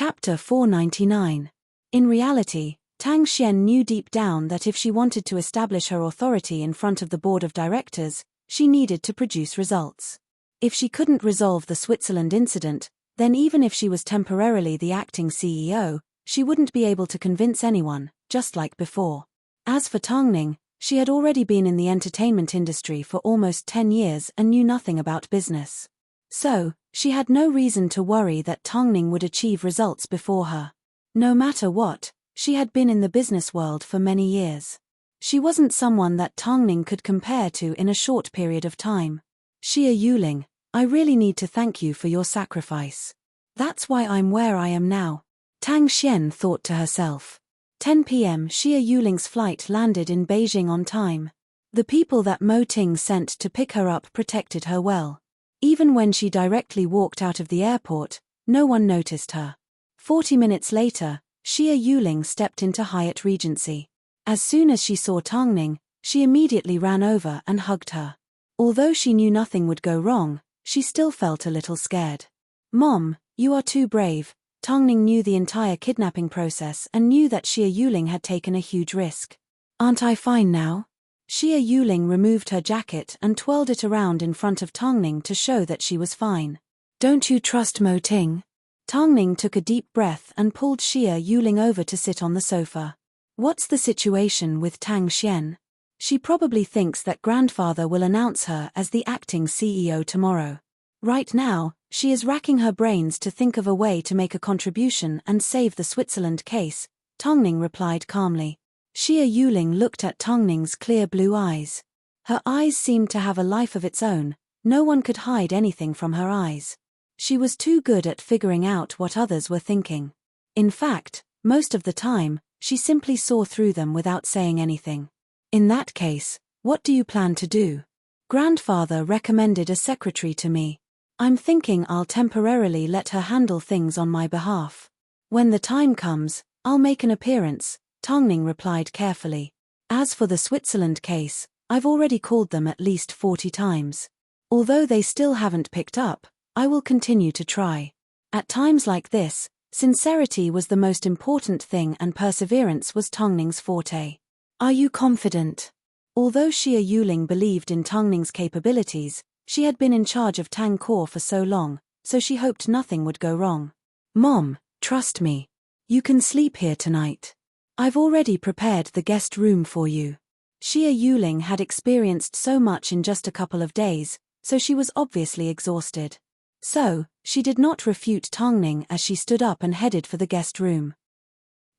Chapter 499. In reality, Tang Xian knew deep down that if she wanted to establish her authority in front of the board of directors, she needed to produce results. If she couldn't resolve the Switzerland incident, then even if she was temporarily the acting CEO, she wouldn't be able to convince anyone, just like before. As for Tongning, she had already been in the entertainment industry for almost 10 years and knew nothing about business. So, she had no reason to worry that Tongning would achieve results before her. No matter what, she had been in the business world for many years. She wasn't someone that Tongning could compare to in a short period of time. Xie Yuling, I really need to thank you for your sacrifice. That's why I'm where I am now. Tang Xian thought to herself. 10 p.m. Xie Yuling's flight landed in Beijing on time. The people that Mo Ting sent to pick her up protected her well. Even when she directly walked out of the airport, no one noticed her. 40 minutes later, Xie Yuling stepped into Hyatt Regency. As soon as she saw Tongning, she immediately ran over and hugged her. Although she knew nothing would go wrong, she still felt a little scared. Mom, you are too brave. Tongning knew the entire kidnapping process and knew that Xie Yuling had taken a huge risk. Aren't I fine now? Xie Yuling removed her jacket and twirled it around in front of Tongning to show that she was fine. Don't you trust Mo Ting? Tongning took a deep breath and pulled Xie Yuling over to sit on the sofa. What's the situation with Tang Xian? She probably thinks that grandfather will announce her as the acting CEO tomorrow. Right now, she is racking her brains to think of a way to make a contribution and save the Switzerland case, Tongning replied calmly. Xie Yuling looked at Tongning's clear blue eyes. Her eyes seemed to have a life of its own, no one could hide anything from her eyes. She was too good at figuring out what others were thinking. In fact, most of the time, she simply saw through them without saying anything. In that case, what do you plan to do? Grandfather recommended a secretary to me. I'm thinking I'll temporarily let her handle things on my behalf. When the time comes, I'll make an appearance, Tongning replied carefully. As for the Switzerland case, I've already called them at least 40 times. Although they still haven't picked up, I will continue to try. At times like this, sincerity was the most important thing and perseverance was Tongning's forte. Are you confident? Although Xie Yuling believed in Tongning's capabilities, she had been in charge of Tang Core for so long, so she hoped nothing would go wrong. Mom, trust me. You can sleep here tonight. I've already prepared the guest room for you. Xie Yuling had experienced so much in just a couple of days, so she was obviously exhausted. So, she did not refute Tongning as she stood up and headed for the guest room.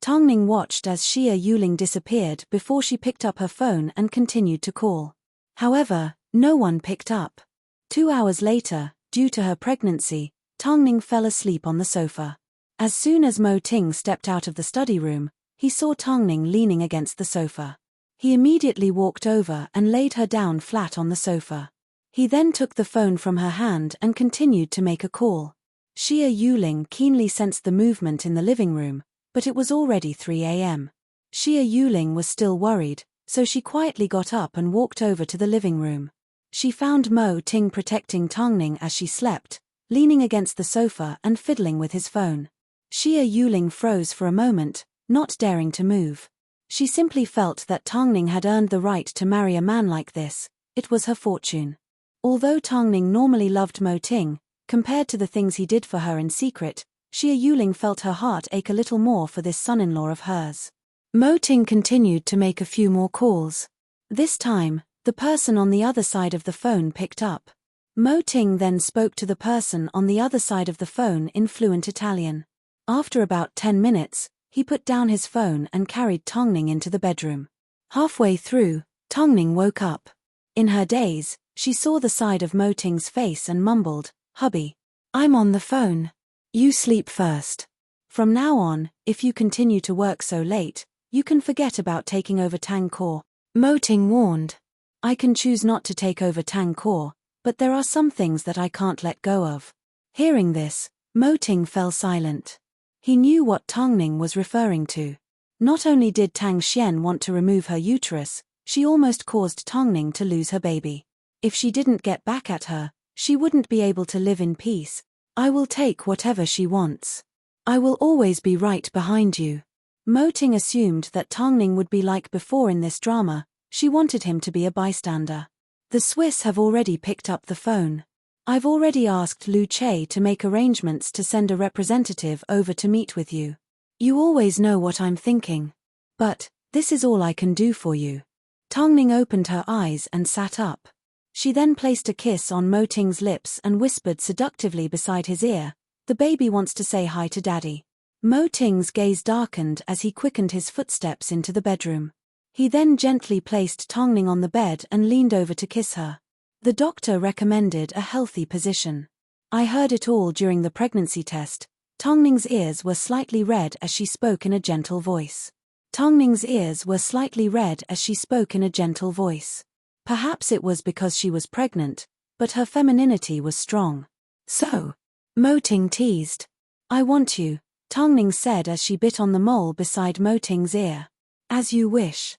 Tongning watched as Xie Yuling disappeared before she picked up her phone and continued to call. However, no one picked up. 2 hours later, due to her pregnancy, Tongning fell asleep on the sofa. As soon as Mo Ting stepped out of the study room, he saw Tongning leaning against the sofa. He immediately walked over and laid her down flat on the sofa. He then took the phone from her hand and continued to make a call. Xie Yuling keenly sensed the movement in the living room, but it was already 3 a.m. Xie Yuling was still worried, so she quietly got up and walked over to the living room. She found Mo Ting protecting Tongning as she slept, leaning against the sofa and fiddling with his phone. Xie Yuling froze for a moment, not daring to move. She simply felt that Tongning had earned the right to marry a man like this. It was her fortune. Although Tongning normally loved Mo Ting, compared to the things he did for her in secret, Xie Yuling felt her heart ache a little more for this son-in-law of hers. Mo Ting continued to make a few more calls. This time, the person on the other side of the phone picked up. Mo Ting then spoke to the person on the other side of the phone in fluent Italian. After about 10 minutes, he put down his phone and carried Tongning into the bedroom. Halfway through, Tongning woke up. In her daze, she saw the side of Mo Ting's face and mumbled, "Hubby, I'm on the phone. You sleep first. From now on, if you continue to work so late, you can forget about taking over Tang Core." Mo Ting warned. "I can choose not to take over Tang Core, but there are some things that I can't let go of." Hearing this, Mo Ting fell silent. He knew what Tongning was referring to. Not only did Tang Xian want to remove her uterus, she almost caused Tongning to lose her baby. If she didn't get back at her, she wouldn't be able to live in peace. "I will take whatever she wants." I will always be right behind you. Mo Ting assumed that Tongning would be like before in this drama. She wanted him to be a bystander. The Swiss have already picked up the phone. I've already asked Lu Che to make arrangements to send a representative over to meet with you. You always know what I'm thinking. But this is all I can do for you. Tongning opened her eyes and sat up. She then placed a kiss on Mo Ting's lips and whispered seductively beside his ear, "The baby wants to say hi to Daddy." Mo Ting's gaze darkened as he quickened his footsteps into the bedroom. He then gently placed Tongning on the bed and leaned over to kiss her. The doctor recommended a healthy position. I heard it all during the pregnancy test. Tongning's ears were slightly red as she spoke in a gentle voice. Tongning's ears were slightly red as she spoke in a gentle voice. Perhaps it was because she was pregnant, but her femininity was strong. So, Mo Ting teased. I want you, Tongning said as she bit on the mole beside Mo Ting's ear. As you wish.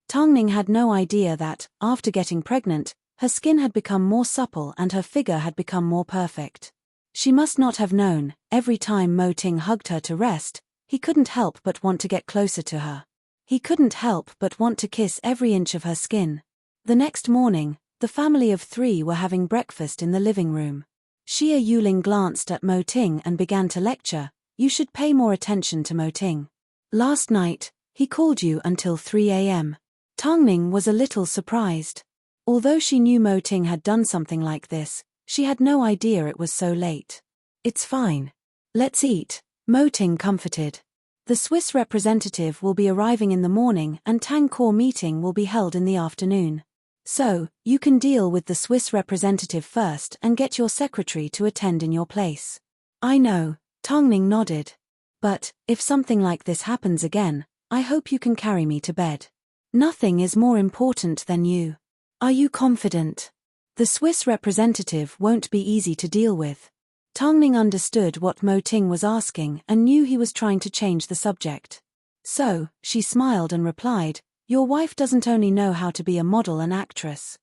Tongning had no idea that, after getting pregnant, her skin had become more supple and her figure had become more perfect. She must not have known, every time Mo Ting hugged her to rest, he couldn't help but want to get closer to her. He couldn't help but want to kiss every inch of her skin. The next morning, the family of 3 were having breakfast in the living room. Xia Yuling glanced at Mo Ting and began to lecture, "You should pay more attention to Mo Ting. Last night, he called you until 3 a.m. Tongning was a little surprised. Although she knew Mo Ting had done something like this, she had no idea it was so late. It's fine. Let's eat, Mo Ting comforted. The Swiss representative will be arriving in the morning and Tang Core meeting will be held in the afternoon. So, you can deal with the Swiss representative first and get your secretary to attend in your place. I know, Tongning nodded. But, if something like this happens again, I hope you can carry me to bed. Nothing is more important than you. Are you confident? The Swiss representative won't be easy to deal with. Tongning understood what Mo Ting was asking and knew he was trying to change the subject. So, she smiled and replied, "Your wife doesn't only know how to be a model and actress."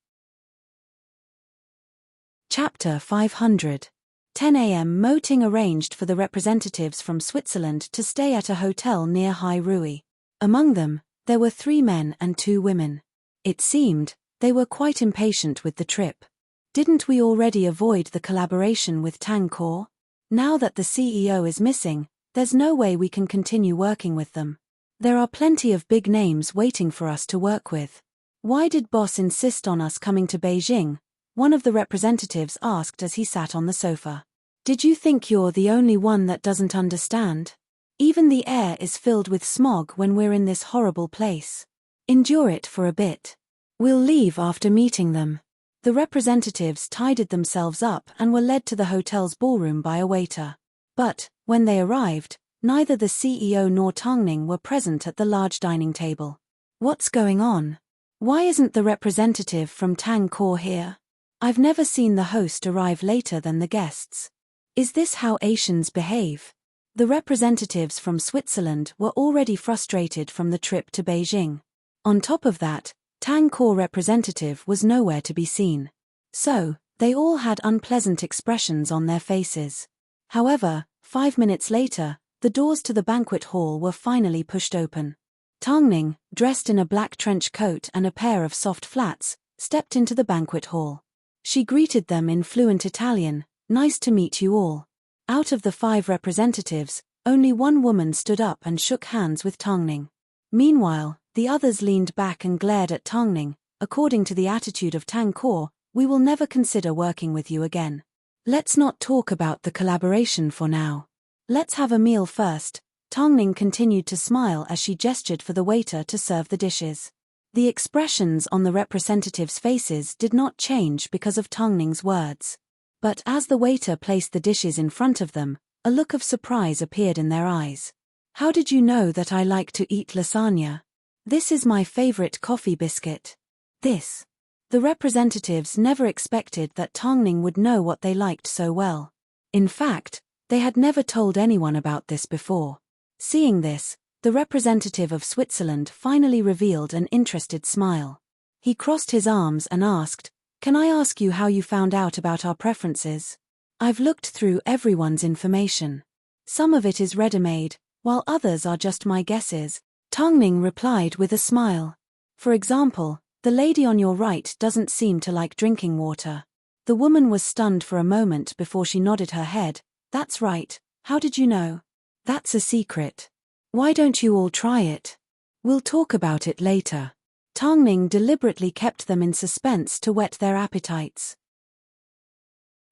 Chapter 500. 10 a.m. Mo Ting arranged for the representatives from Switzerland to stay at a hotel near Hai Rui. Among them, there were 3 men and 2 women. It seemed, they were quite impatient with the trip. Didn't we already avoid the collaboration with Tang Core? Now that the CEO is missing, there's no way we can continue working with them. There are plenty of big names waiting for us to work with. Why did boss insist on us coming to Beijing? One of the representatives asked as he sat on the sofa. Did you think you're the only one that doesn't understand? Even the air is filled with smog when we're in this horrible place. Endure it for a bit. We'll leave after meeting them. The representatives tidied themselves up and were led to the hotel's ballroom by a waiter. But, when they arrived, neither the CEO nor Tongning were present at the large dining table. What's going on? Why isn't the representative from Tang Core here? I've never seen the host arrive later than the guests. Is this how Asians behave? The representatives from Switzerland were already frustrated from the trip to Beijing. On top of that, Tang Core representative was nowhere to be seen. So, they all had unpleasant expressions on their faces. However, 5 minutes later, the doors to the banquet hall were finally pushed open. Tongning, dressed in a black trench coat and a pair of soft flats, stepped into the banquet hall. She greeted them in fluent Italian, "Nice to meet you all." Out of the 5 representatives, only 1 woman stood up and shook hands with Tongning. Meanwhile, the others leaned back and glared at Tongning. According to the attitude of Tang Core, "We will never consider working with you again. Let's not talk about the collaboration for now. Let's have a meal first." Tongning continued to smile as she gestured for the waiter to serve the dishes. The expressions on the representatives' faces did not change because of Tongning's words. But as the waiter placed the dishes in front of them, a look of surprise appeared in their eyes. "How did you know that I like to eat lasagna? This is my favorite coffee biscuit." This. The representatives never expected that Tongning would know what they liked so well. In fact, they had never told anyone about this before. Seeing this, the representative of Switzerland finally revealed an interested smile. He crossed his arms and asked, "Can I ask you how you found out about our preferences? I've looked through everyone's information. Some of it is ready-made, while others are just my guesses, Tongning replied with a smile. For example, the lady on your right doesn't seem to like drinking water. The woman was stunned for a moment before she nodded her head. That's right, how did you know? That's a secret. Why don't you all try it? We'll talk about it later. Tongning deliberately kept them in suspense to whet their appetites.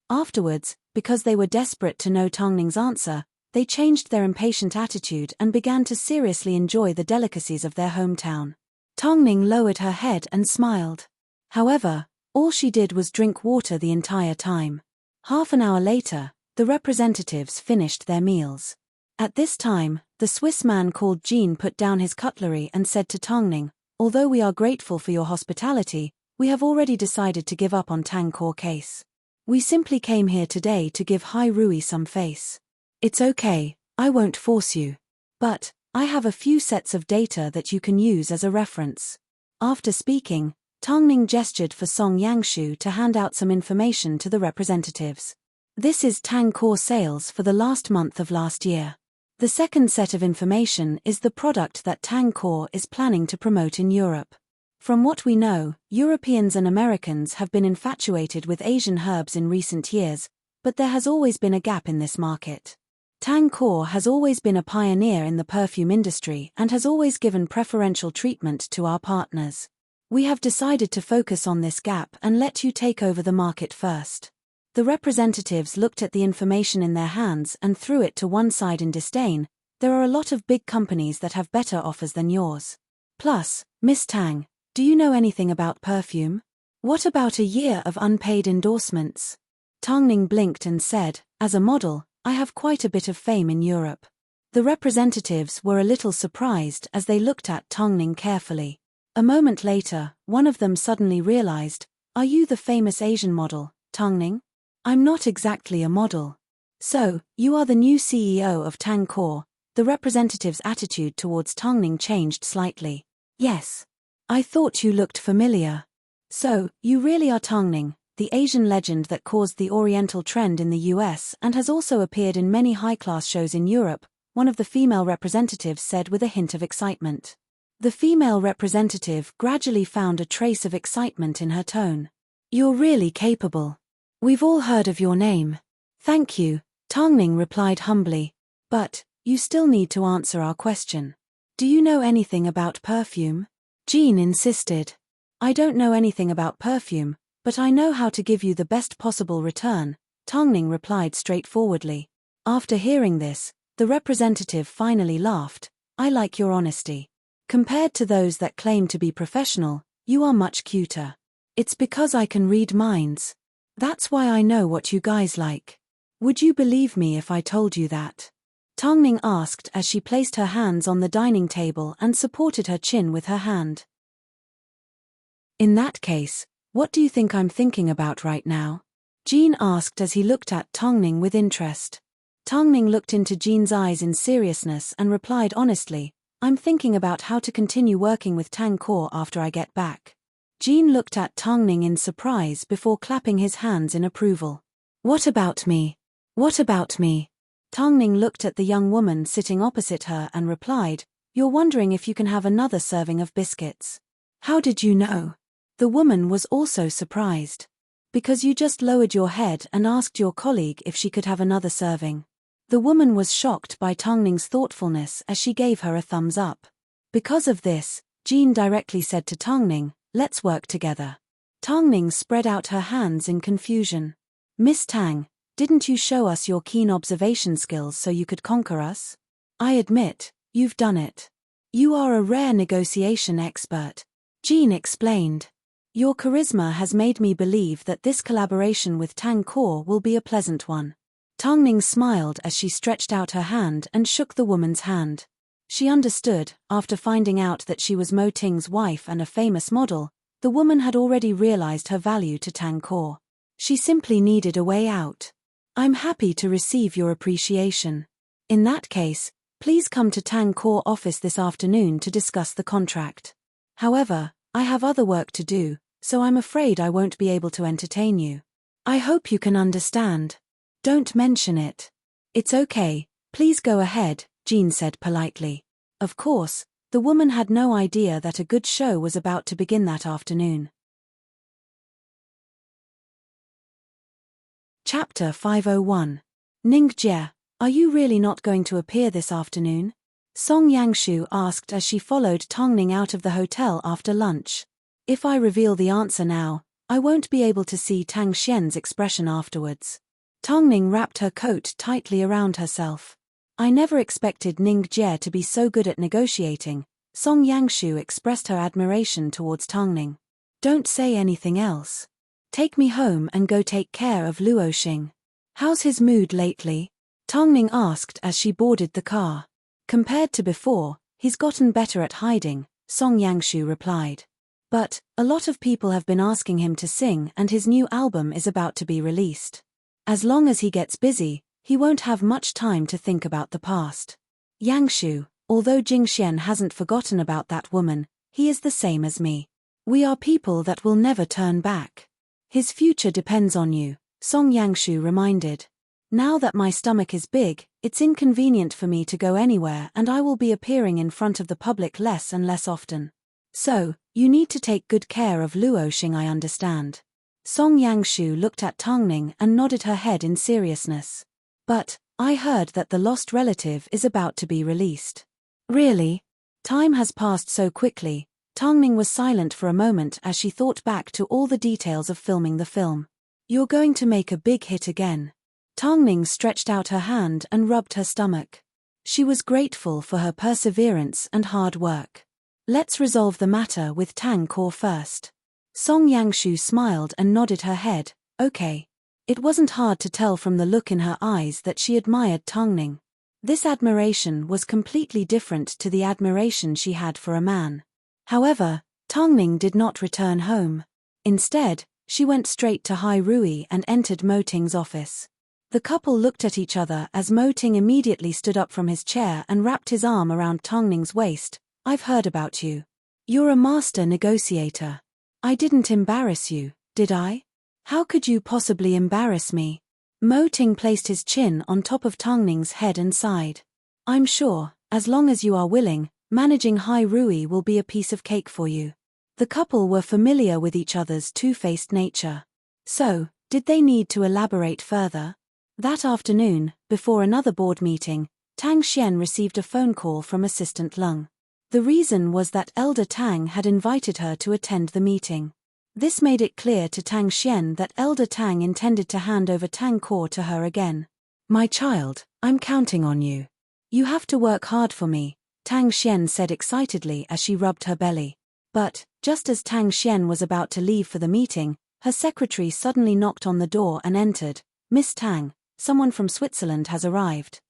Afterwards, because they were desperate to know Tongning's answer, they changed their impatient attitude and began to seriously enjoy the delicacies of their hometown. Tongning lowered her head and smiled. However, all she did was drink water the entire time. Half an hour later, the representatives finished their meals. At this time, the Swiss man called Jean put down his cutlery and said to Tongning, "Although we are grateful for your hospitality, we have already decided to give up on Tang Core case. We simply came here today to give Hai Rui some face. It's okay, I won't force you. But, I have a few sets of data that you can use as a reference." After speaking, Tongning gestured for Song Yangshu to hand out some information to the representatives. This is Tang Core sales for the last month of last year. The second set of information is the product that Tang Core is planning to promote in Europe. From what we know, Europeans and Americans have been infatuated with Asian herbs in recent years, but there has always been a gap in this market. Tang Core has always been a pioneer in the perfume industry and has always given preferential treatment to our partners. We have decided to focus on this gap and let you take over the market first. The representatives looked at the information in their hands and threw it to one side in disdain. There are a lot of big companies that have better offers than yours. Plus, Miss Tang, do you know anything about perfume? What about a year of unpaid endorsements? Tongning blinked and said, "As a model, I have quite a bit of fame in Europe." The representatives were a little surprised as they looked at Tongning carefully. A moment later, one of them suddenly realized, "Are you the famous Asian model, Tongning?" "I'm not exactly a model." "So, you are the new CEO of Tang Core." The representative's attitude towards Tongning changed slightly. "Yes. I thought you looked familiar." "So, you really are Tongning, the Asian legend that caused the Oriental trend in the US and has also appeared in many high-class shows in Europe," one of the female representatives said with a hint of excitement. The female representative gradually found a trace of excitement in her tone. "You're really capable. We've all heard of your name." "Thank you," Tongning replied humbly. "But, you still need to answer our question. Do you know anything about perfume?" Jean insisted. "I don't know anything about perfume, but I know how to give you the best possible return," Tongning replied straightforwardly. After hearing this, the representative finally laughed. "I like your honesty. Compared to those that claim to be professional, you are much cuter. It's because I can read minds. That's why I know what you guys like. Would you believe me if I told you that?" Tongning asked as she placed her hands on the dining table and supported her chin with her hand. "In that case, what do you think I'm thinking about right now?" Jean asked as he looked at Tongning with interest. Tongning looked into Jean's eyes in seriousness and replied honestly, "I'm thinking about how to continue working with Tang Core after I get back." Jean looked at Tongning in surprise before clapping his hands in approval. "What about me? What about me?" Tongning looked at the young woman sitting opposite her and replied, "You're wondering if you can have another serving of biscuits. How did you know?" The woman was also surprised. "Because you just lowered your head and asked your colleague if she could have another serving." The woman was shocked by Tongning's thoughtfulness as she gave her a thumbs up. Because of this, Jean directly said to Tongning, "Let's work together." Tongning spread out her hands in confusion. "Miss Tang, didn't you show us your keen observation skills so you could conquer us? I admit, you've done it. You are a rare negotiation expert," Jean explained. "Your charisma has made me believe that this collaboration with Tang Core will be a pleasant one." Tongning smiled as she stretched out her hand and shook the woman's hand. She understood, after finding out that she was Mo Ting's wife and a famous model, the woman had already realized her value to Tang Core. She simply needed a way out. "I'm happy to receive your appreciation. In that case, please come to Tang Core office this afternoon to discuss the contract. However, I have other work to do, so I'm afraid I won't be able to entertain you. I hope you can understand. Don't mention it." "It's okay," Please go ahead, Jean said politely. Of course, the woman had no idea that a good show was about to begin that afternoon. Chapter 501. Ningjie, are you really not going to appear this afternoon? Song Yangshu asked as she followed Tongning out of the hotel after lunch. If I reveal the answer now, I won't be able to see Tang Xian's expression afterwards. Tongning wrapped her coat tightly around herself. I never expected Ningjie to be so good at negotiating. Song Yangshu expressed her admiration towards Tongning. Don't say anything else. Take me home and go take care of Luoxing. How's his mood lately? Tongning asked as she boarded the car. Compared to before, he's gotten better at hiding, Song Yangshu replied. But, a lot of people have been asking him to sing and his new album is about to be released. As long as he gets busy, he won't have much time to think about the past. Yangshu, although Jingxian hasn't forgotten about that woman, he is the same as me. We are people that will never turn back. His future depends on you, Song Yangshu reminded. Now that my stomach is big, it's inconvenient for me to go anywhere and I will be appearing in front of the public less and less often. So, you need to take good care of Luoxing, I understand. Song Yangshu looked at Tongning and nodded her head in seriousness. But, I heard that the lost relative is about to be released. Really? Time has passed so quickly. Tongning was silent for a moment as she thought back to all the details of filming the film. You're going to make a big hit again. Tongning stretched out her hand and rubbed her stomach. She was grateful for her perseverance and hard work. Let's resolve the matter with Tang Core first. Song Yangshu smiled and nodded her head. Okay. It wasn't hard to tell from the look in her eyes that she admired Tongning. This admiration was completely different to the admiration she had for a man. However, Tongning did not return home. Instead, she went straight to Hai Rui and entered Mo Ting's office. The couple looked at each other as Mo Ting immediately stood up from his chair and wrapped his arm around Tongning's waist. I've heard about you. You're a master negotiator. I didn't embarrass you, did I? How could you possibly embarrass me? Mo Ting placed his chin on top of Tongning's head and sighed. I'm sure, as long as you are willing, managing Hai Rui will be a piece of cake for you. The couple were familiar with each other's two-faced nature. So, did they need to elaborate further? That afternoon, before another board meeting, Tang Xian received a phone call from Assistant Lung. The reason was that Elder Tang had invited her to attend the meeting. This made it clear to Tang Xian that Elder Tang intended to hand over Tang Core to her again. My child, I'm counting on you. You have to work hard for me, Tang Xian said excitedly as she rubbed her belly. But, just as Tang Xian was about to leave for the meeting, her secretary suddenly knocked on the door and entered. Miss Tang, someone from Switzerland has arrived.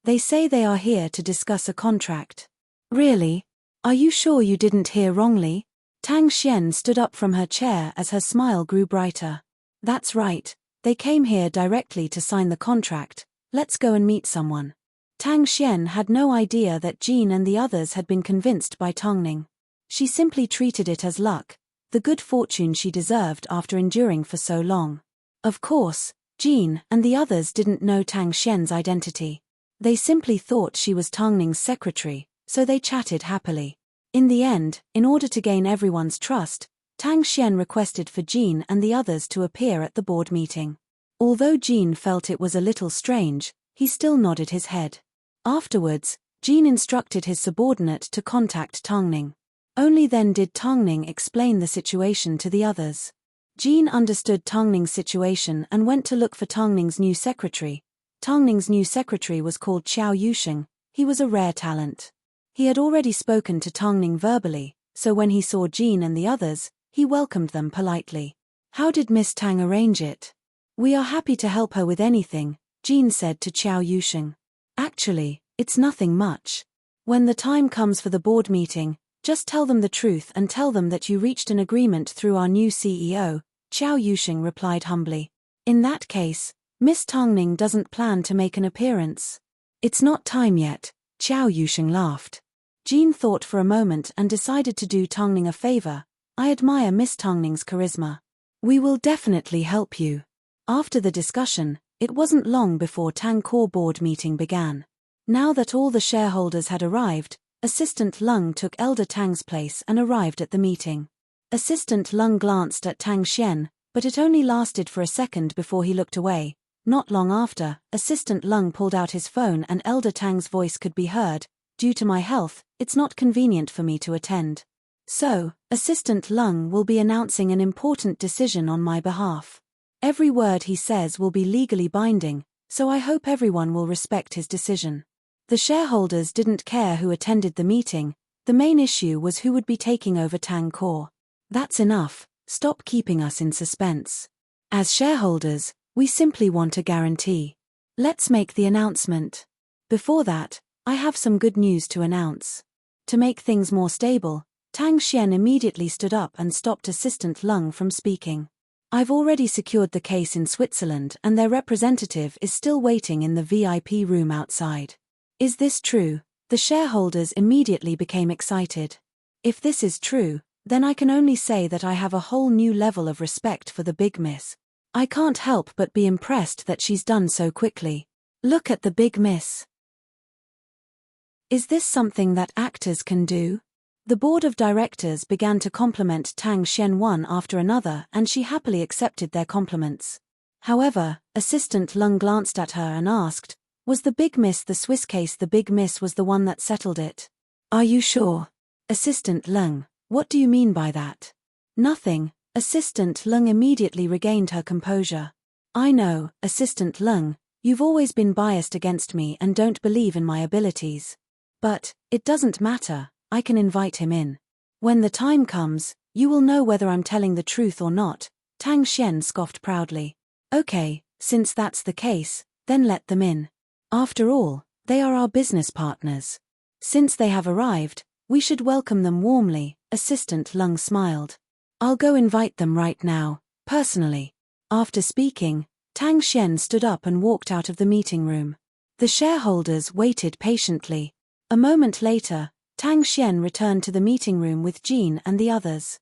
They say they are here to discuss a contract. Really? Are you sure you didn't hear wrongly? Tang Xian stood up from her chair as her smile grew brighter. That's right, they came here directly to sign the contract. Let's go and meet someone. Tang Xian had no idea that Jean and the others had been convinced by Tongning. She simply treated it as luck, the good fortune she deserved after enduring for so long. Of course, Jean and the others didn't know Tang Xian's identity. They simply thought she was Tongning's secretary, so they chatted happily. In the end, in order to gain everyone's trust, Tang Xian requested for Jean and the others to appear at the board meeting. Although Jean felt it was a little strange, he still nodded his head. Afterwards, Jean instructed his subordinate to contact Tongning. Only then did Tongning explain the situation to the others. Jean understood Tongning's situation and went to look for Tongning's new secretary. Tongning's new secretary was called Qiao Yusheng. He was a rare talent. He had already spoken to Tongning verbally, so when he saw Jean and the others, he welcomed them politely. How did Miss Tang arrange it? We are happy to help her with anything, Jean said to Qiao Yusheng. Actually, it's nothing much. When the time comes for the board meeting, just tell them the truth and tell them that you reached an agreement through our new CEO, Qiao Yusheng replied humbly. In that case, Miss Tongning doesn't plan to make an appearance. It's not time yet, Qiao Yusheng laughed. Jean thought for a moment and decided to do Tongning a favor. I admire Miss Tongning's charisma. We will definitely help you. After the discussion, It wasn't long before Tang Core board meeting began. Now that all the shareholders had arrived, Assistant Lung took Elder Tang's place and arrived at the meeting. Assistant Lung glanced at Tang Xian, but it only lasted for a second before he looked away. Not long after, Assistant Lung pulled out his phone and Elder Tang's voice could be heard. Due to my health, it's not convenient for me to attend. So, Assistant Lung will be announcing an important decision on my behalf. Every word he says will be legally binding, so I hope everyone will respect his decision. The shareholders didn't care who attended the meeting. The main issue was who would be taking over Tang Core. That's enough, stop keeping us in suspense. As shareholders, we simply want a guarantee. Let's make the announcement. Before that, I have some good news to announce. To make things more stable, Tang Xian immediately stood up and stopped Assistant Lung from speaking. I've already secured the case in Switzerland and their representative is still waiting in the VIP room outside. Is this true? The shareholders immediately became excited. If this is true, then I can only say that I have a whole new level of respect for the big miss. I can't help but be impressed that she's done so quickly. Look at the big miss. Is this something that actors can do? The board of directors began to compliment Tang Xian one after another and she happily accepted their compliments. However, Assistant Lung glanced at her and asked, was the big miss the Swiss case? The big miss was the one that settled it. Are you sure? Assistant Lung, what do you mean by that? Nothing. Assistant Lung immediately regained her composure. I know, Assistant Lung, you've always been biased against me and don't believe in my abilities. But, it doesn't matter, I can invite him in. When the time comes, you will know whether I'm telling the truth or not, Tang Xian scoffed proudly. Okay, since that's the case, then let them in. After all, they are our business partners. Since they have arrived, we should welcome them warmly, Assistant Lung smiled. I'll go invite them right now, personally. After speaking, Tang Xian stood up and walked out of the meeting room. The shareholders waited patiently. A moment later, Tang Xian returned to the meeting room with Jean and the others.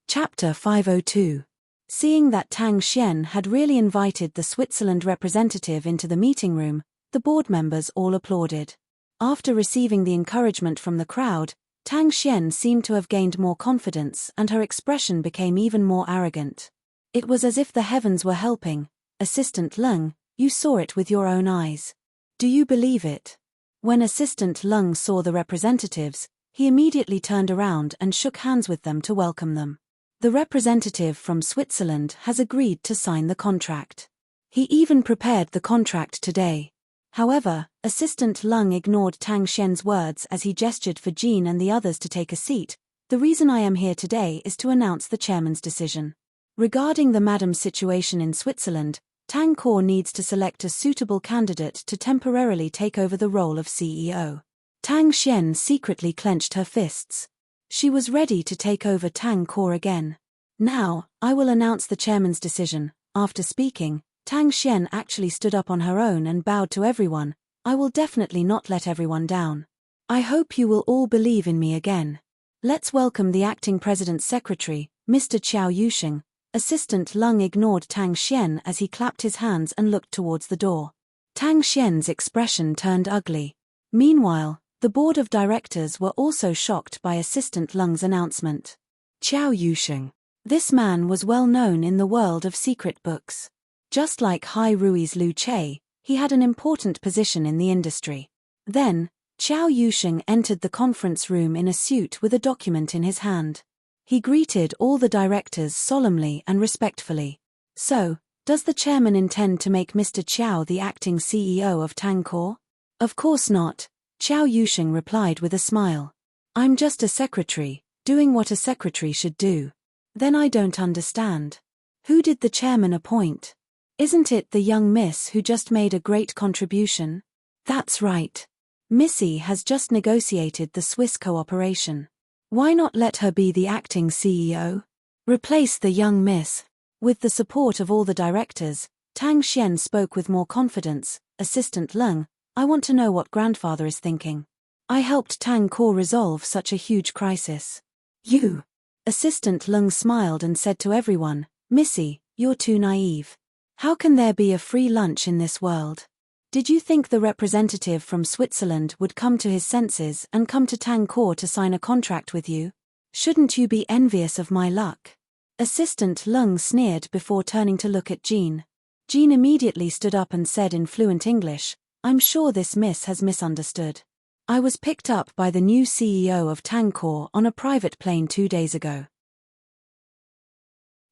Chapter 502. Seeing that Tang Xian had really invited the Switzerland representative into the meeting room, the board members all applauded. After receiving the encouragement from the crowd, Tang Xian seemed to have gained more confidence and her expression became even more arrogant. It was as if the heavens were helping. Assistant Lung, you saw it with your own eyes. Do you believe it? When Assistant Lung saw the representatives, he immediately turned around and shook hands with them to welcome them. The representative from Switzerland has agreed to sign the contract. He even prepared the contract today. However, Assistant Lung ignored Tang Xian's words as he gestured for Jean and the others to take a seat. The reason I am here today is to announce the chairman's decision. Regarding the madam's situation in Switzerland, Tang Core needs to select a suitable candidate to temporarily take over the role of CEO. Tang Xian secretly clenched her fists. She was ready to take over Tang Core again. Now, I will announce the chairman's decision. After speaking, Tang Xian actually stood up on her own and bowed to everyone. I will definitely not let everyone down. I hope you will all believe in me again. Let's welcome the acting president's secretary, Mr. Qiao Yusheng. Assistant Lung ignored Tang Xian as he clapped his hands and looked towards the door. Tang Xian's expression turned ugly. Meanwhile, the board of directors were also shocked by Assistant Lung's announcement. Qiao Yusheng. This man was well known in the world of secret books. Just like Hai Rui's Lu Che, he had an important position in the industry. Then, Qiao Yusheng entered the conference room in a suit with a document in his hand. He greeted all the directors solemnly and respectfully. So, does the chairman intend to make Mr. Qiao the acting CEO of Tang Core? Of course not, Qiao Yusheng replied with a smile. I'm just a secretary, doing what a secretary should do. Then I don't understand. Who did the chairman appoint? Isn't it the young miss who just made a great contribution? That's right. Missy has just negotiated the Swiss cooperation. Why not let her be the acting CEO? Replace the young miss. With the support of all the directors, Tang Xian spoke with more confidence. Assistant Lung, I want to know what grandfather is thinking. I helped Tang Core resolve such a huge crisis. You. Assistant Lung smiled and said to everyone, Missy, you're too naive. How can there be a free lunch in this world? Did you think the representative from Switzerland would come to his senses and come to Tang Core to sign a contract with you? Shouldn't you be envious of my luck? Assistant Lung sneered before turning to look at Jean. Jean immediately stood up and said in fluent English, I'm sure this miss has misunderstood. I was picked up by the new CEO of Tang Core on a private plane 2 days ago.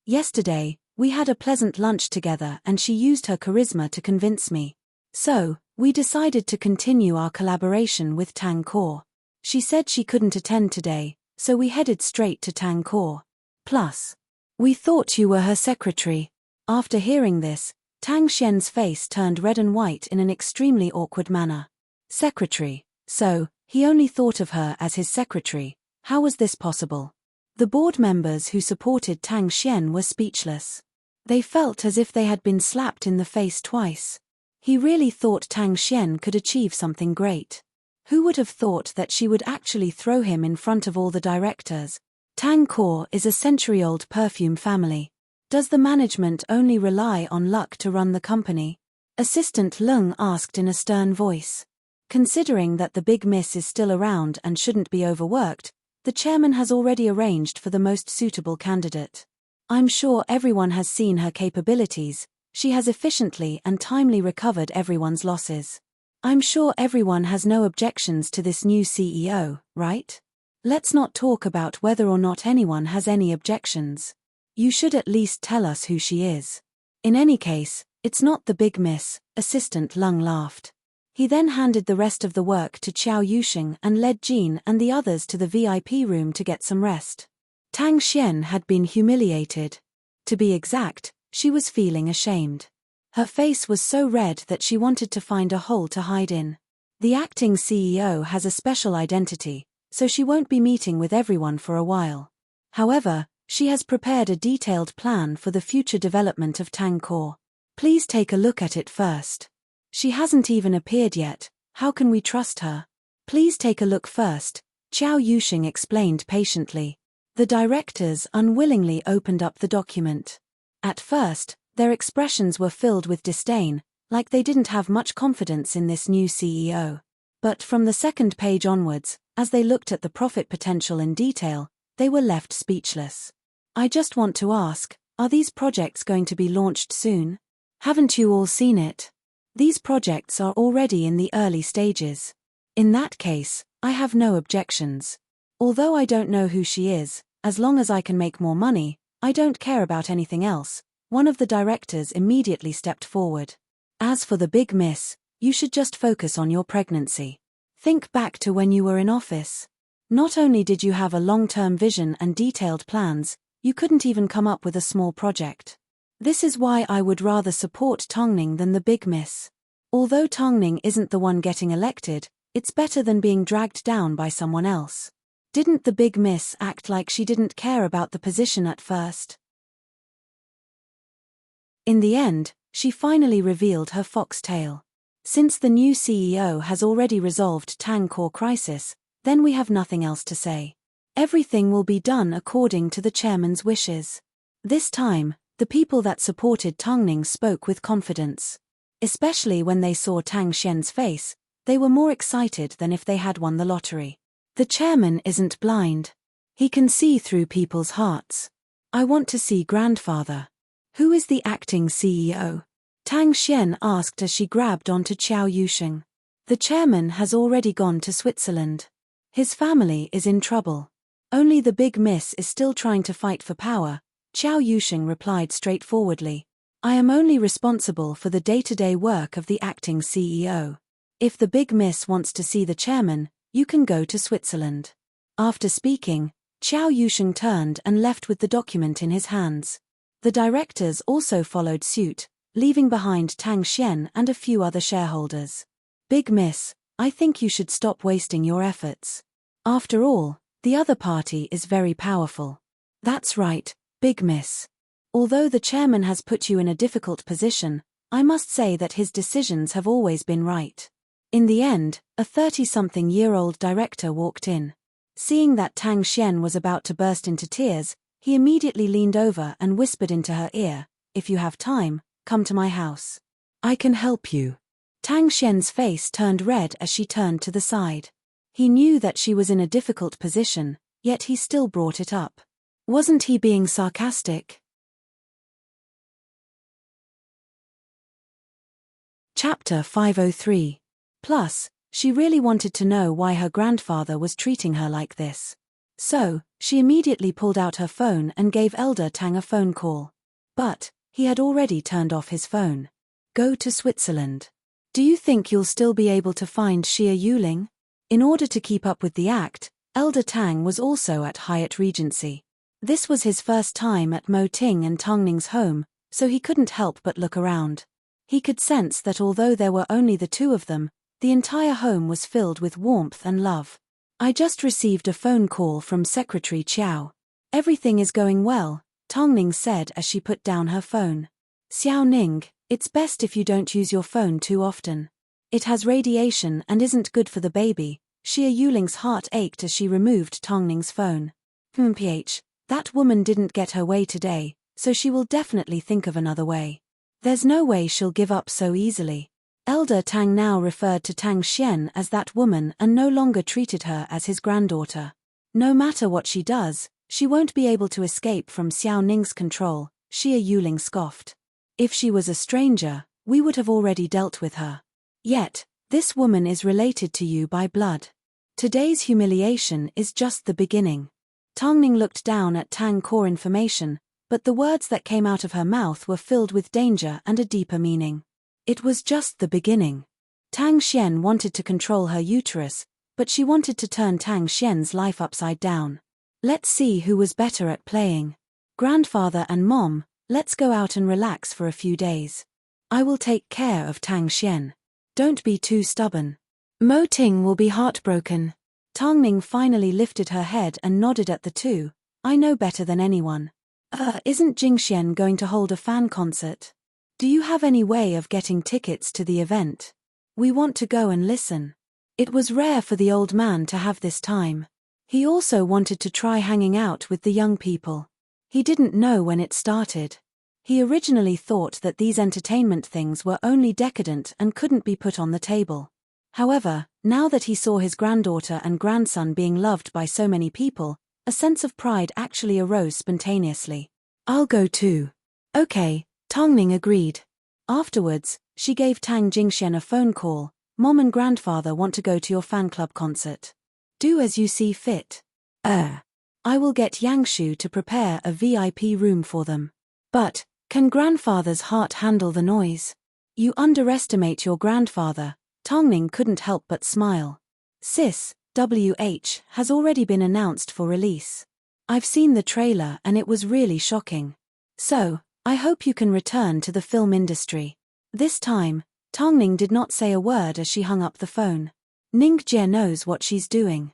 Yesterday, we had a pleasant lunch together and she used her charisma to convince me. So, we decided to continue our collaboration with Tang Core. She said she couldn't attend today, so we headed straight to Tang Core. Plus, we thought you were her secretary. After hearing this, Tang Xian's face turned red and white in an extremely awkward manner. Secretary. So, he only thought of her as his secretary. How was this possible? The board members who supported Tang Xian were speechless. They felt as if they had been slapped in the face twice. He really thought Tang Xian could achieve something great. Who would have thought that she would actually throw him in front of all the directors? Tang Core is a century-old perfume family. Does the management only rely on luck to run the company? Assistant Lung asked in a stern voice. Considering that the big miss is still around and shouldn't be overworked, the chairman has already arranged for the most suitable candidate. I'm sure everyone has seen her capabilities. She has efficiently and timely recovered everyone's losses. I'm sure everyone has no objections to this new CEO, right? Let's not talk about whether or not anyone has any objections. You should at least tell us who she is. In any case, it's not the big miss, Assistant Lung laughed. He then handed the rest of the work to Qiao Yusheng and led Jean and the others to the VIP room to get some rest. Tang Xian had been humiliated. To be exact, she was feeling ashamed. Her face was so red that she wanted to find a hole to hide in. The acting CEO has a special identity, so she won't be meeting with everyone for a while. However, she has prepared a detailed plan for the future development of Tang Core. Please take a look at it first. She hasn't even appeared yet, how can we trust her? Please take a look first, Qiao Yusheng explained patiently. The directors unwillingly opened up the document. At first, their expressions were filled with disdain, like they didn't have much confidence in this new CEO. But from the second page onwards, as they looked at the profit potential in detail, they were left speechless. I just want to ask, are these projects going to be launched soon? Haven't you all seen it? These projects are already in the early stages. In that case, I have no objections. Although I don't know who she is, as long as I can make more money, I don't care about anything else. One of the directors immediately stepped forward. As for the big miss, you should just focus on your pregnancy. Think back to when you were in office. Not only did you have a long-term vision and detailed plans, you couldn't even come up with a small project. This is why I would rather support Tongning than the big miss. Although Tongning isn't the one getting elected, it's better than being dragged down by someone else. Didn't the big miss act like she didn't care about the position at first? In the end, she finally revealed her foxtail. Since the new CEO has already resolved Tang Core crisis, then we have nothing else to say. Everything will be done according to the chairman's wishes. This time, the people that supported Tongning spoke with confidence. Especially when they saw Tang Xian's face, they were more excited than if they had won the lottery. The chairman isn't blind. He can see through people's hearts. I want to see grandfather. Who is the acting CEO? Tang Xian asked as she grabbed onto Qiao Yusheng. The chairman has already gone to Switzerland. His family is in trouble. Only the big miss is still trying to fight for power, Qiao Yusheng replied straightforwardly. I am only responsible for the day-to-day work of the acting CEO. If the big miss wants to see the chairman, you can go to Switzerland. After speaking, Qiao Yusheng turned and left with the document in his hands. The directors also followed suit, leaving behind Tang Xian and a few other shareholders. Big miss, I think you should stop wasting your efforts. After all, the other party is very powerful. That's right, big miss. Although the chairman has put you in a difficult position, I must say that his decisions have always been right. In the end, a 30-something-year-old director walked in. Seeing that Tang Xian was about to burst into tears, He immediately leaned over and whispered into her ear, "If you have time, come to my house. I can help you." Tang Xian's face turned red as she turned to the side. He knew that she was in a difficult position, yet he still brought it up. Wasn't he being sarcastic? Chapter 503. Plus, she really wanted to know why her grandfather was treating her like this. So, she immediately pulled out her phone and gave Elder Tang a phone call. But, he had already turned off his phone. Go to Switzerland. Do you think you'll still be able to find Xia Yuling? In order to keep up with the act, Elder Tang was also at Hyatt Regency. This was his first time at Mo Ting and Tongning's home, so he couldn't help but look around. He could sense that although there were only the two of them, the entire home was filled with warmth and love. I just received a phone call from Secretary Qiao. Everything is going well, Tongning said as she put down her phone. Xiao Ning, it's best if you don't use your phone too often. It has radiation and isn't good for the baby. Xia Yuling's heart ached as she removed Tongning's phone. That woman didn't get her way today, so she will definitely think of another way. There's no way she'll give up so easily. Elder Tang now referred to Tang Xian as that woman and no longer treated her as his granddaughter. No matter what she does, she won't be able to escape from Xiao Ning's control, Xia Yuling scoffed. If she was a stranger, we would have already dealt with her. Yet, this woman is related to you by blood. Today's humiliation is just the beginning. Tongning looked down at Tang Core information, but the words that came out of her mouth were filled with danger and a deeper meaning. It was just the beginning. Tang Xian wanted to control her uterus, but she wanted to turn Tang Xian's life upside down. Let's see who was better at playing. Grandfather and Mom, let's go out and relax for a few days. I will take care of Tang Xian. Don't be too stubborn. Mo Ting will be heartbroken. Tongning finally lifted her head and nodded at the two. I know better than anyone. Isn't Jingxian going to hold a fan concert? Do you have any way of getting tickets to the event? We want to go and listen. It was rare for the old man to have this time. He also wanted to try hanging out with the young people. He didn't know when it started. He originally thought that these entertainment things were only decadent and couldn't be put on the table. However, now that he saw his granddaughter and grandson being loved by so many people, a sense of pride actually arose spontaneously. I'll go too. Okay, Tongning agreed. Afterwards, she gave Tang Jingxian a phone call. Mom and grandfather want to go to your fan club concert. Do as you see fit. I will get Yangshu to prepare a VIP room for them. But, can grandfather's heart handle the noise? You underestimate your grandfather. Tongning couldn't help but smile. Sis, WH has already been announced for release. I've seen the trailer and it was really shocking. So, I hope you can return to the film industry. This time, Tongning did not say a word as she hung up the phone. Ningjie knows what she's doing.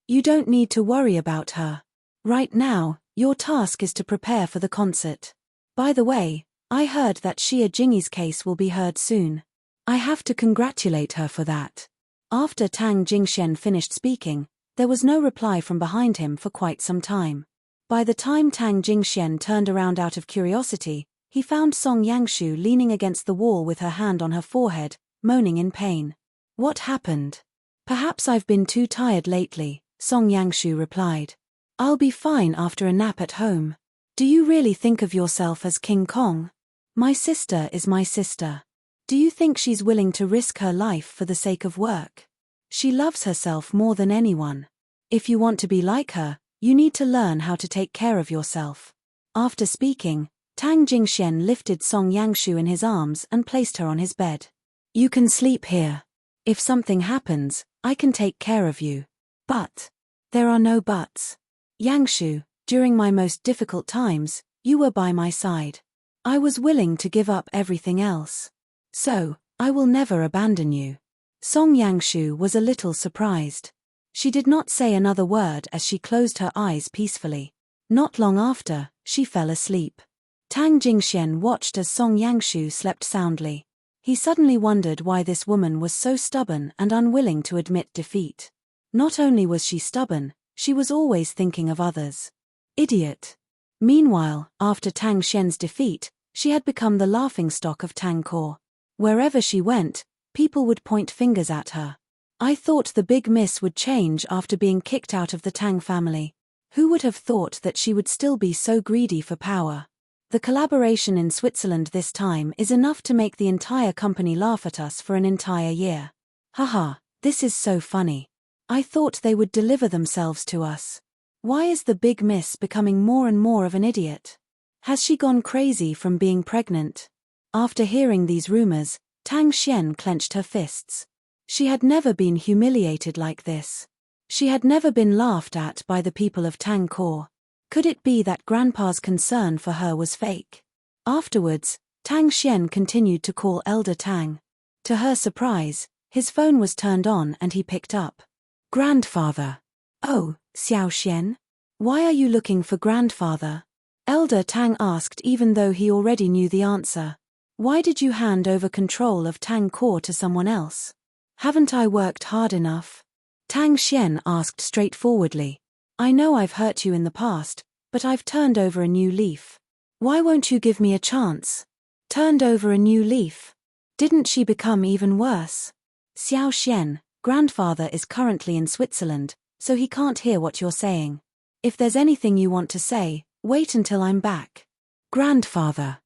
You don't need to worry about her. Right now, your task is to prepare for the concert. By the way, I heard that Xia Jingyi's case will be heard soon. I have to congratulate her for that. After Tang Jingxian finished speaking, there was no reply from behind him for quite some time. By the time Tang Jingxian turned around out of curiosity, he found Song Yangshu leaning against the wall with her hand on her forehead, moaning in pain. What happened? Perhaps I've been too tired lately, Song Yangshu replied. I'll be fine after a nap at home. Do you really think of yourself as King Kong? My sister is my sister. Do you think she's willing to risk her life for the sake of work? She loves herself more than anyone. If you want to be like her, you need to learn how to take care of yourself. After speaking, Tang Jingxian lifted Song Yangshu in his arms and placed her on his bed. You can sleep here. If something happens, I can take care of you. But there are no buts. Yangshu, during my most difficult times, you were by my side. I was willing to give up everything else. So, I will never abandon you. Song Yangshu was a little surprised. She did not say another word as she closed her eyes peacefully. Not long after, she fell asleep. Tang Jingxian watched as Song Yangshu slept soundly. He suddenly wondered why this woman was so stubborn and unwilling to admit defeat. Not only was she stubborn, She was always thinking of others. Idiot. Meanwhile, after Tang Xian's defeat, she had become the laughingstock of Tang Core. Wherever she went, people would point fingers at her. I thought the big miss would change after being kicked out of the Tang family. Who would have thought that she would still be so greedy for power? The collaboration in Switzerland this time is enough to make the entire company laugh at us for an entire year. Haha, this is so funny. I thought they would deliver themselves to us. Why is the big miss becoming more and more of an idiot? Has she gone crazy from being pregnant? After hearing these rumors, Tang Xian clenched her fists. She had never been humiliated like this. She had never been laughed at by the people of Tang Core. Could it be that Grandpa's concern for her was fake? Afterwards, Tang Xian continued to call Elder Tang. To her surprise, his phone was turned on and he picked up. Grandfather. Oh, Xiao Xian? Why are you looking for grandfather? Elder Tang asked even though he already knew the answer. Why did you hand over control of Tang Core to someone else? Haven't I worked hard enough? Tang Xian asked straightforwardly. I know I've hurt you in the past, but I've turned over a new leaf. Why won't you give me a chance? Turned over a new leaf? Didn't she become even worse? Xiao Xian, grandfather is currently in Switzerland, so he can't hear what you're saying. If there's anything you want to say, wait until I'm back. Grandfather.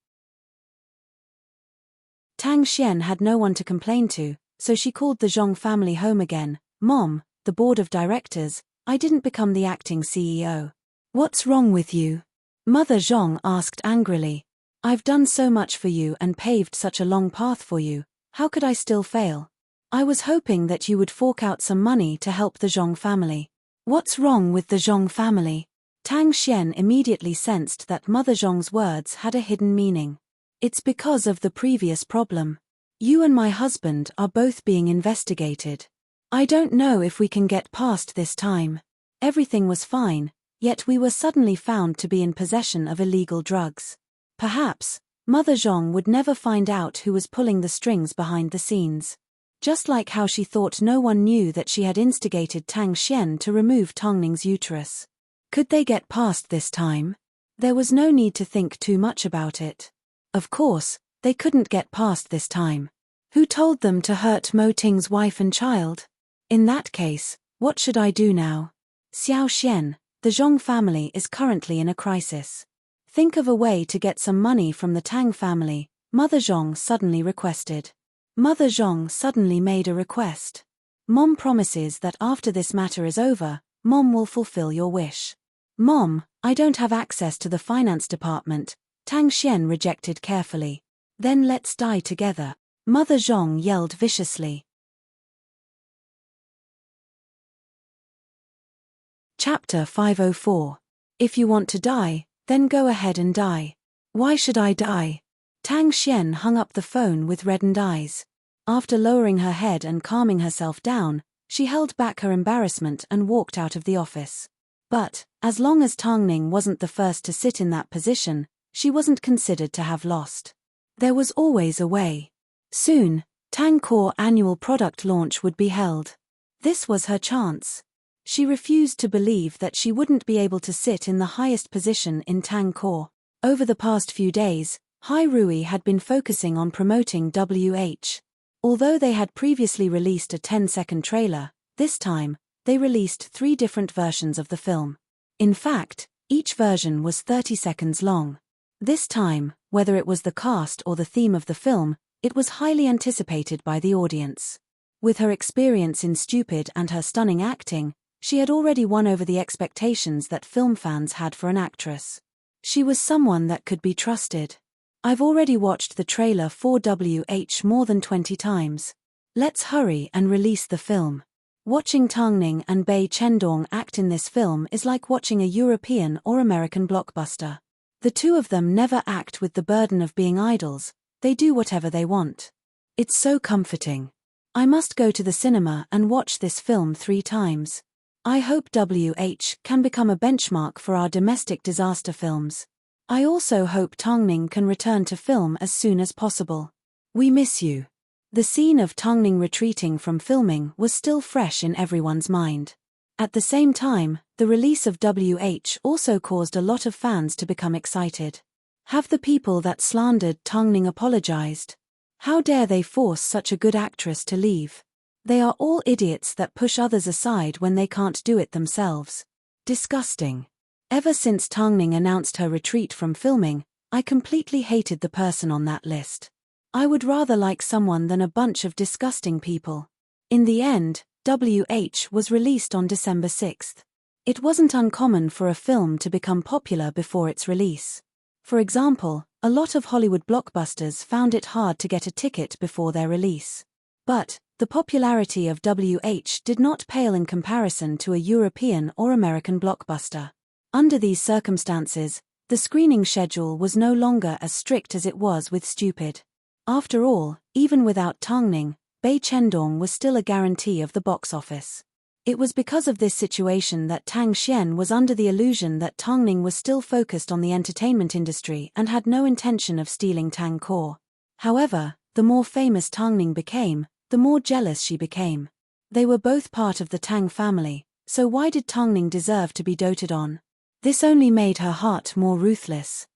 Tang Xian had no one to complain to, so she called the Zhong family home again. Mom, the board of directors, I didn't become the acting CEO. What's wrong with you? Mother Zhong asked angrily. I've done so much for you and paved such a long path for you, how could I still fail? I was hoping that you would fork out some money to help the Zhong family. What's wrong with the Zhong family? Tang Xian immediately sensed that Mother Zhong's words had a hidden meaning. It's because of the previous problem. You and my husband are both being investigated. I don't know if we can get past this time. Everything was fine, yet we were suddenly found to be in possession of illegal drugs. Perhaps, Mother Zhong would never find out who was pulling the strings behind the scenes. Just like how she thought no one knew that she had instigated Tang Xian to remove Tongning's uterus. Could they get past this time? There was no need to think too much about it. Of course, they couldn't get past this time. Who told them to hurt Mo Ting's wife and child? In that case, what should I do now? Xiao Xian, the Zhong family is currently in a crisis. Think of a way to get some money from the Tang family, Mother Zhong suddenly requested. Mother Zhong suddenly made a request. Mom promises that after this matter is over, Mom will fulfill your wish. Mom, I don't have access to the finance department, Tang Xian rejected carefully. Then let's die together, Mother Zhong yelled viciously. Chapter 504. If you want to die, then go ahead and die. Why should I die? Tang Xian hung up the phone with reddened eyes. After lowering her head and calming herself down, she held back her embarrassment and walked out of the office. But, as long as Tongning wasn't the first to sit in that position, she wasn't considered to have lost. There was always a way. Soon, Tang Core annual product launch would be held. This was her chance. She refused to believe that she wouldn't be able to sit in the highest position in Tang Core. Over the past few days, Hai Rui had been focusing on promoting WH. Although they had previously released a 10-second trailer, this time, they released 3 different versions of the film. In fact, each version was 30 seconds long. This time, whether it was the cast or the theme of the film, it was highly anticipated by the audience. With her experience in Stupid and her stunning acting, she had already won over the expectations that film fans had for an actress. She was someone that could be trusted. I've already watched the trailer for WH more than 20 times. Let's hurry and release the film. Watching Tongning and Bai Chendong act in this film is like watching a European or American blockbuster. The two of them never act with the burden of being idols, they do whatever they want. It's so comforting. I must go to the cinema and watch this film 3 times. I hope WH can become a benchmark for our domestic disaster films. I also hope Tongning can return to film as soon as possible. We miss you. The scene of Tongning retreating from filming was still fresh in everyone's mind. At the same time, the release of WH also caused a lot of fans to become excited. Have the people that slandered Tongning apologized? How dare they force such a good actress to leave? They are all idiots that push others aside when they can't do it themselves. Disgusting. Ever since Tongning announced her retreat from filming, I completely hated the person on that list. I would rather like someone than a bunch of disgusting people. In the end, WH was released on December 6th. It wasn't uncommon for a film to become popular before its release. For example, a lot of Hollywood blockbusters found it hard to get a ticket before their release. But the popularity of WH did not pale in comparison to a European or American blockbuster. Under these circumstances, the screening schedule was no longer as strict as it was with Stupid. After all, even without Tongning, Bai Chendong was still a guarantee of the box office. It was because of this situation that Tang Xian was under the illusion that Tongning was still focused on the entertainment industry and had no intention of stealing Tang Core. However, the more famous Tongning became, the more jealous she became. They were both part of the Tang family, so why did Tongning deserve to be doted on? This only made her heart more ruthless.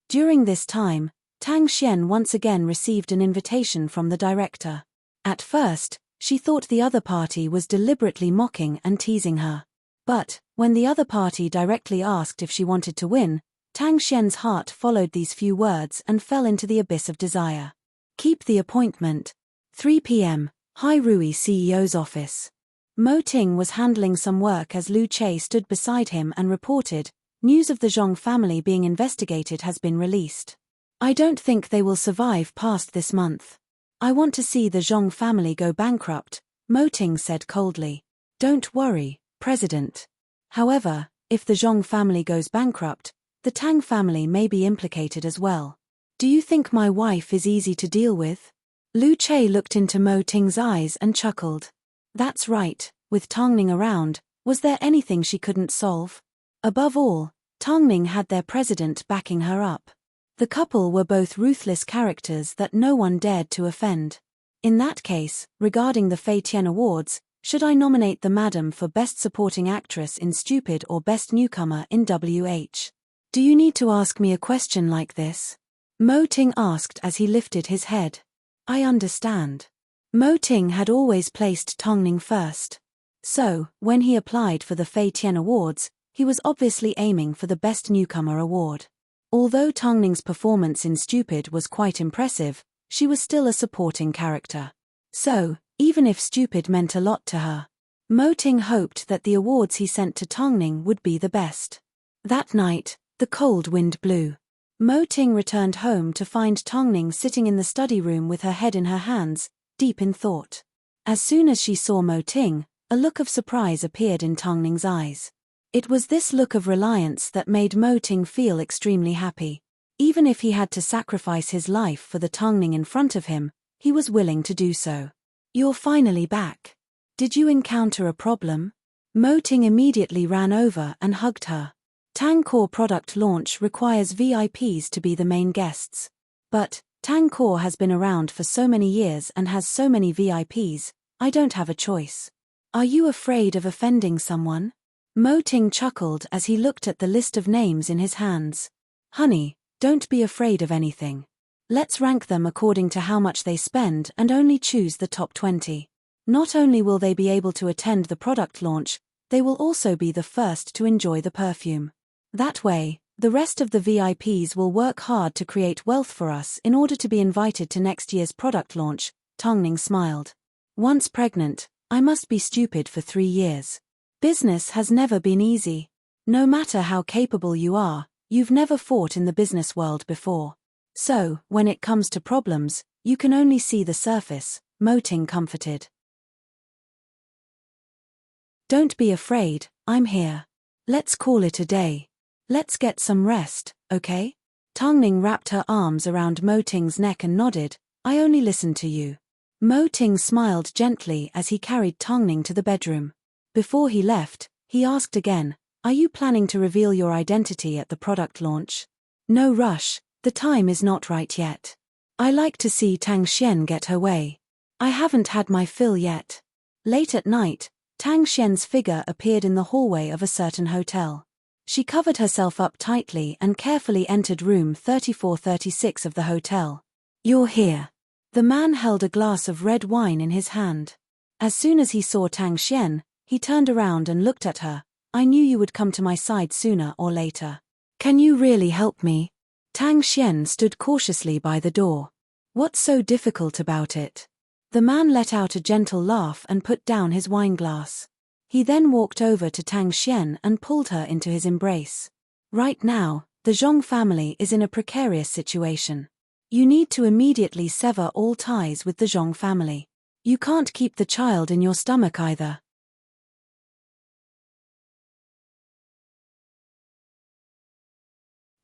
During this time, Tang Xian once again received an invitation from the director. At first, she thought the other party was deliberately mocking and teasing her. But, when the other party directly asked if she wanted to win, Tang Xian's heart followed these few words and fell into the abyss of desire. Keep the appointment. 3 p.m., Hai Rui CEO's office. Mo Ting was handling some work as Lu Che stood beside him and reported, news of the Zhong family being investigated has been released. I don't think they will survive past this month. I want to see the Zhong family go bankrupt, Mo Ting said coldly. Don't worry, President. However, if the Zhong family goes bankrupt, the Tang family may be implicated as well. Do you think my wife is easy to deal with? Lu Che looked into Mo Ting's eyes and chuckled. That's right, with Tongning around, was there anything she couldn't solve? Above all, Tongning had their president backing her up. The couple were both ruthless characters that no one dared to offend. In that case, regarding the Fei Tian Awards, should I nominate the madam for Best Supporting Actress in Stupid or Best Newcomer in WH? Do you need to ask me a question like this? Mo Ting asked as he lifted his head. I understand. Mo Ting had always placed Tongning first. So, when he applied for the Fei Tian Awards, he was obviously aiming for the Best Newcomer award. Although Tongning's performance in Stupid was quite impressive, she was still a supporting character. So, even if Stupid meant a lot to her, Mo Ting hoped that the awards he sent to Tongning would be the best. That night, the cold wind blew. Mo Ting returned home to find Tongning sitting in the study room with her head in her hands, deep in thought. As soon as she saw Mo Ting, a look of surprise appeared in Tongning's eyes. It was this look of reliance that made Mo Ting feel extremely happy. Even if he had to sacrifice his life for the Tongning in front of him, he was willing to do so. You're finally back. Did you encounter a problem? Mo Ting immediately ran over and hugged her. Tang Core product launch requires VIPs to be the main guests. But, Tang Core has been around for so many years and has so many VIPs, I don't have a choice. Are you afraid of offending someone? Mo Ting chuckled as he looked at the list of names in his hands. Honey, don't be afraid of anything. Let's rank them according to how much they spend and only choose the top 20. Not only will they be able to attend the product launch, they will also be the first to enjoy the perfume. That way, the rest of the VIPs will work hard to create wealth for us in order to be invited to next year's product launch, Tongning smiled. Once pregnant, I must be stupid for 3 years. Business has never been easy. No matter how capable you are, you've never fought in the business world before. So, when it comes to problems, you can only see the surface, Mo Ting comforted. Don't be afraid, I'm here. Let's call it a day. Let's get some rest, okay? Tongning wrapped her arms around Mo Ting's neck and nodded, I only listen to you. Mo Ting smiled gently as he carried Tongning to the bedroom. Before he left, he asked again, are you planning to reveal your identity at the product launch? No rush, the time is not right yet. I like to see Tang Xian get her way. I haven't had my fill yet. Late at night, Tang Xian's figure appeared in the hallway of a certain hotel. She covered herself up tightly and carefully entered room 3436 of the hotel. "You're here." The man held a glass of red wine in his hand. As soon as he saw Tang Xian, he turned around and looked at her. "I knew you would come to my side sooner or later. Can you really help me?" Tang Xian stood cautiously by the door. "What's so difficult about it?" The man let out a gentle laugh and put down his wine glass. He then walked over to Tang Xian and pulled her into his embrace. "Right now, the Zhong family is in a precarious situation. You need to immediately sever all ties with the Zhong family. You can't keep the child in your stomach either."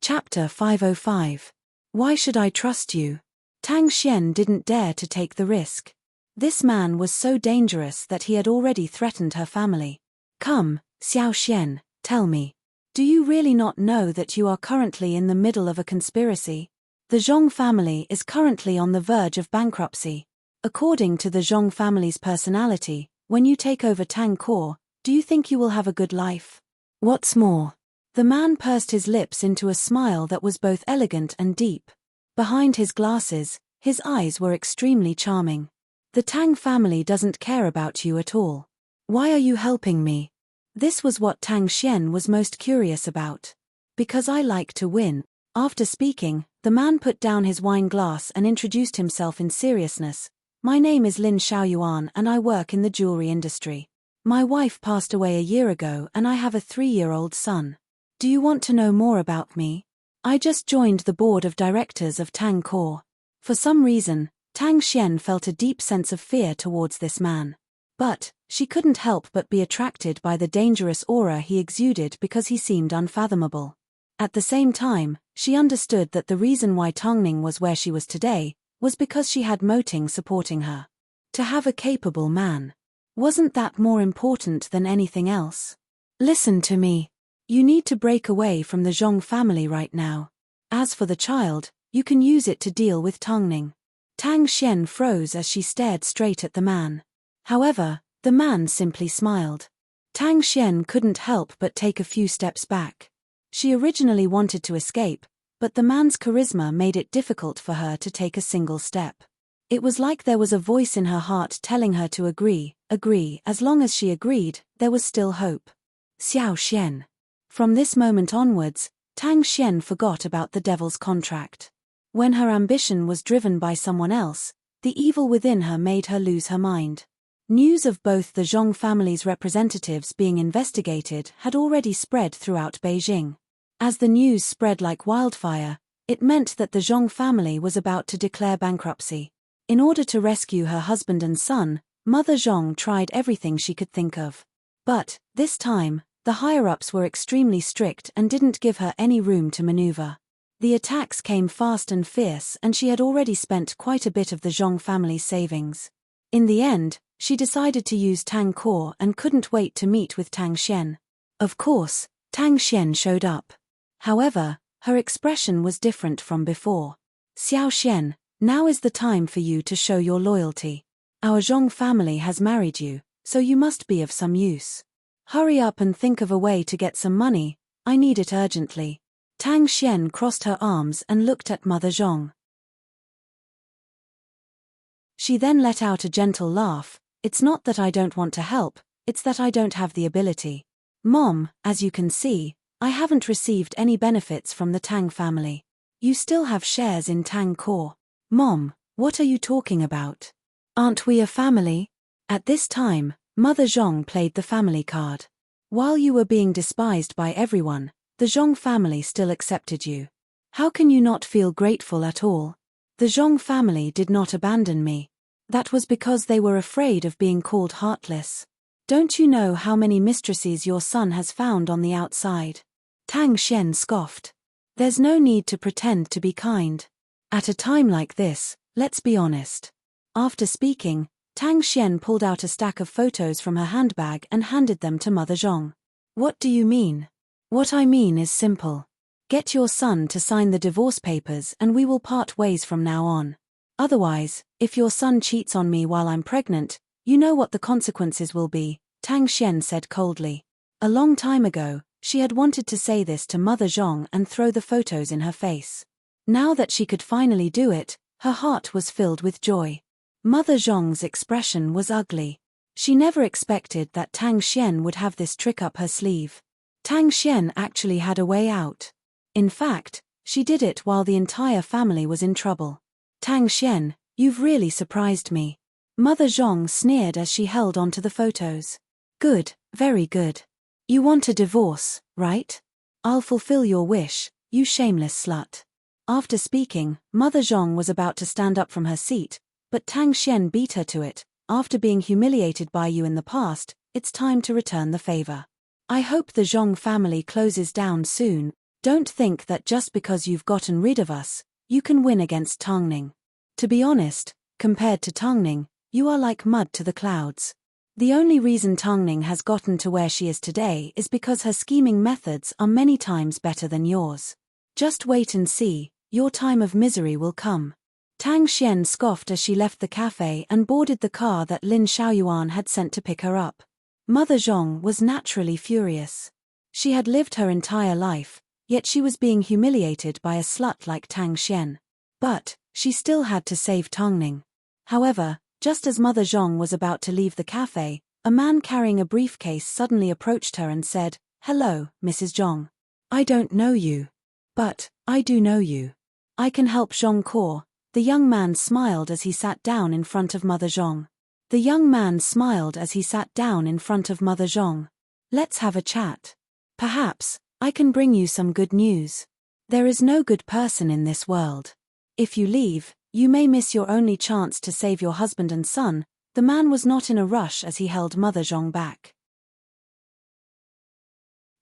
Chapter 505. Why should I trust you? Tang Xian didn't dare to take the risk. This man was so dangerous that he had already threatened her family. "Come, Xiao Xian, tell me. Do you really not know that you are currently in the middle of a conspiracy? The Zhong family is currently on the verge of bankruptcy. According to the Zhong family's personality, when you take over Tang Core, do you think you will have a good life? What's more?" The man pursed his lips into a smile that was both elegant and deep. Behind his glasses, his eyes were extremely charming. "The Tang family doesn't care about you at all. Why are you helping me?" This was what Tang Xian was most curious about. "Because I like to win." After speaking, the man put down his wine glass and introduced himself in seriousness. "My name is Lin Xiaoyuan and I work in the jewelry industry. My wife passed away a year ago and I have a 3-year-old son. Do you want to know more about me? I just joined the board of directors of Tang Core." For some reason, Tang Xian felt a deep sense of fear towards this man. But she couldn't help but be attracted by the dangerous aura he exuded because he seemed unfathomable. At the same time, she understood that the reason why Tongning was where she was today was because she had Moting supporting her. To have a capable man. Wasn't that more important than anything else? "Listen to me. You need to break away from the Zhong family right now. As for the child, you can use it to deal with Tongning." Tang Xian froze as she stared straight at the man. However, the man simply smiled. Tang Xian couldn't help but take a few steps back. She originally wanted to escape, but the man's charisma made it difficult for her to take a single step. It was like there was a voice in her heart telling her to agree. As long as she agreed, there was still hope. Xiao Xian. From this moment onwards, Tang Xian forgot about the devil's contract. When her ambition was driven by someone else, the evil within her made her lose her mind. News of both the Zhong family's representatives being investigated had already spread throughout Beijing. As the news spread like wildfire, it meant that the Zhong family was about to declare bankruptcy. In order to rescue her husband and son, Mother Zhong tried everything she could think of. But, this time, the higher-ups were extremely strict and didn't give her any room to maneuver. The attacks came fast and fierce and she had already spent quite a bit of the Zhong family's savings. In the end, she decided to use Tang Core and couldn't wait to meet with Tang Xian. Of course, Tang Xian showed up. However, her expression was different from before. "Xiao Xian, now is the time for you to show your loyalty. Our Zhong family has married you, so you must be of some use. Hurry up and think of a way to get some money, I need it urgently." Tang Xian crossed her arms and looked at Mother Zhong. She then let out a gentle laugh. "It's not that I don't want to help, it's that I don't have the ability. Mom, as you can see, I haven't received any benefits from the Tang family. You still have shares in Tang Core." "Mom, what are you talking about? Aren't we a family?" At this time, Mother Zhong played the family card. "While you were being despised by everyone, the Zhong family still accepted you. How can you not feel grateful at all? The Zhong family did not abandon me. That was because they were afraid of being called heartless. Don't you know how many mistresses your son has found on the outside?" Tang Xian scoffed. "There's no need to pretend to be kind. At a time like this, let's be honest." After speaking, Tang Xian pulled out a stack of photos from her handbag and handed them to Mother Zhong. "What do you mean?" "What I mean is simple. Get your son to sign the divorce papers and we will part ways from now on. Otherwise, if your son cheats on me while I'm pregnant, You know what the consequences will be, Tang Xian said coldly. A long time ago, she had wanted to say this to Mother Zhong and throw the photos in her face. Now that she could finally do it, her heart was filled with joy. Mother Zhong's expression was ugly. She never expected that Tang Xian would have this trick up her sleeve. Tang Xian actually had a way out. In fact, she did it while the entire family was in trouble. Tang Xian, you've really surprised me. Mother Zhong sneered as she held onto the photos. Good, very good. You want a divorce, right? I'll fulfill your wish, you shameless slut. After speaking, Mother Zhong was about to stand up from her seat, but Tang Xian beat her to it. After being humiliated by you in the past, it's time to return the favor. I hope the Zhong family closes down soon. Don't think that just because you've gotten rid of us, you can win against Tongning. To be honest, compared to Tongning, you are like mud to the clouds. The only reason Tongning has gotten to where she is today is because her scheming methods are many times better than yours. Just wait and see, your time of misery will come. Tang Xian scoffed as she left the cafe and boarded the car that Lin Xiaoyuan had sent to pick her up. Mother Zhong was naturally furious. She had lived her entire life, yet she was being humiliated by a slut like Tang Xian. But she still had to save Tongning. However, just as Mother Zhong was about to leave the cafe, a man carrying a briefcase suddenly approached her and said, "Hello, Mrs. Zhong. I don't know you. But I do know you. I can help Zhong Kor." The young man smiled as he sat down in front of Mother Zhong. Let's have a chat. Perhaps I can bring you some good news. There is no good person in this world. If you leave, you may miss your only chance to save your husband and son. The man was not in a rush as he held Mother Zhong back.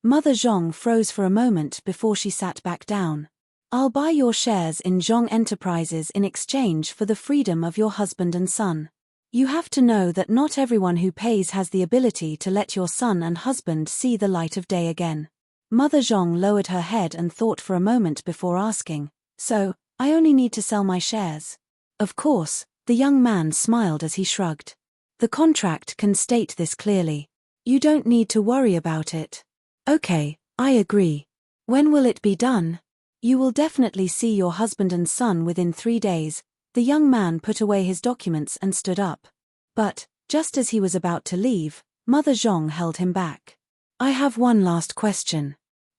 Mother Zhong froze for a moment before she sat back down. I'll buy your shares in Zhong Enterprises in exchange for the freedom of your husband and son. You have to know that not everyone who pays has the ability to let your son and husband see the light of day again. Mother Zhong lowered her head and thought for a moment before asking, "So, I only need to sell my shares?" Of course, the young man smiled as he shrugged. The contract can state this clearly. You don't need to worry about it. Okay, I agree. When will it be done? You will definitely see your husband and son within 3 days. The young man put away his documents and stood up. But, just as he was about to leave, Mother Zhong held him back. I have one last question.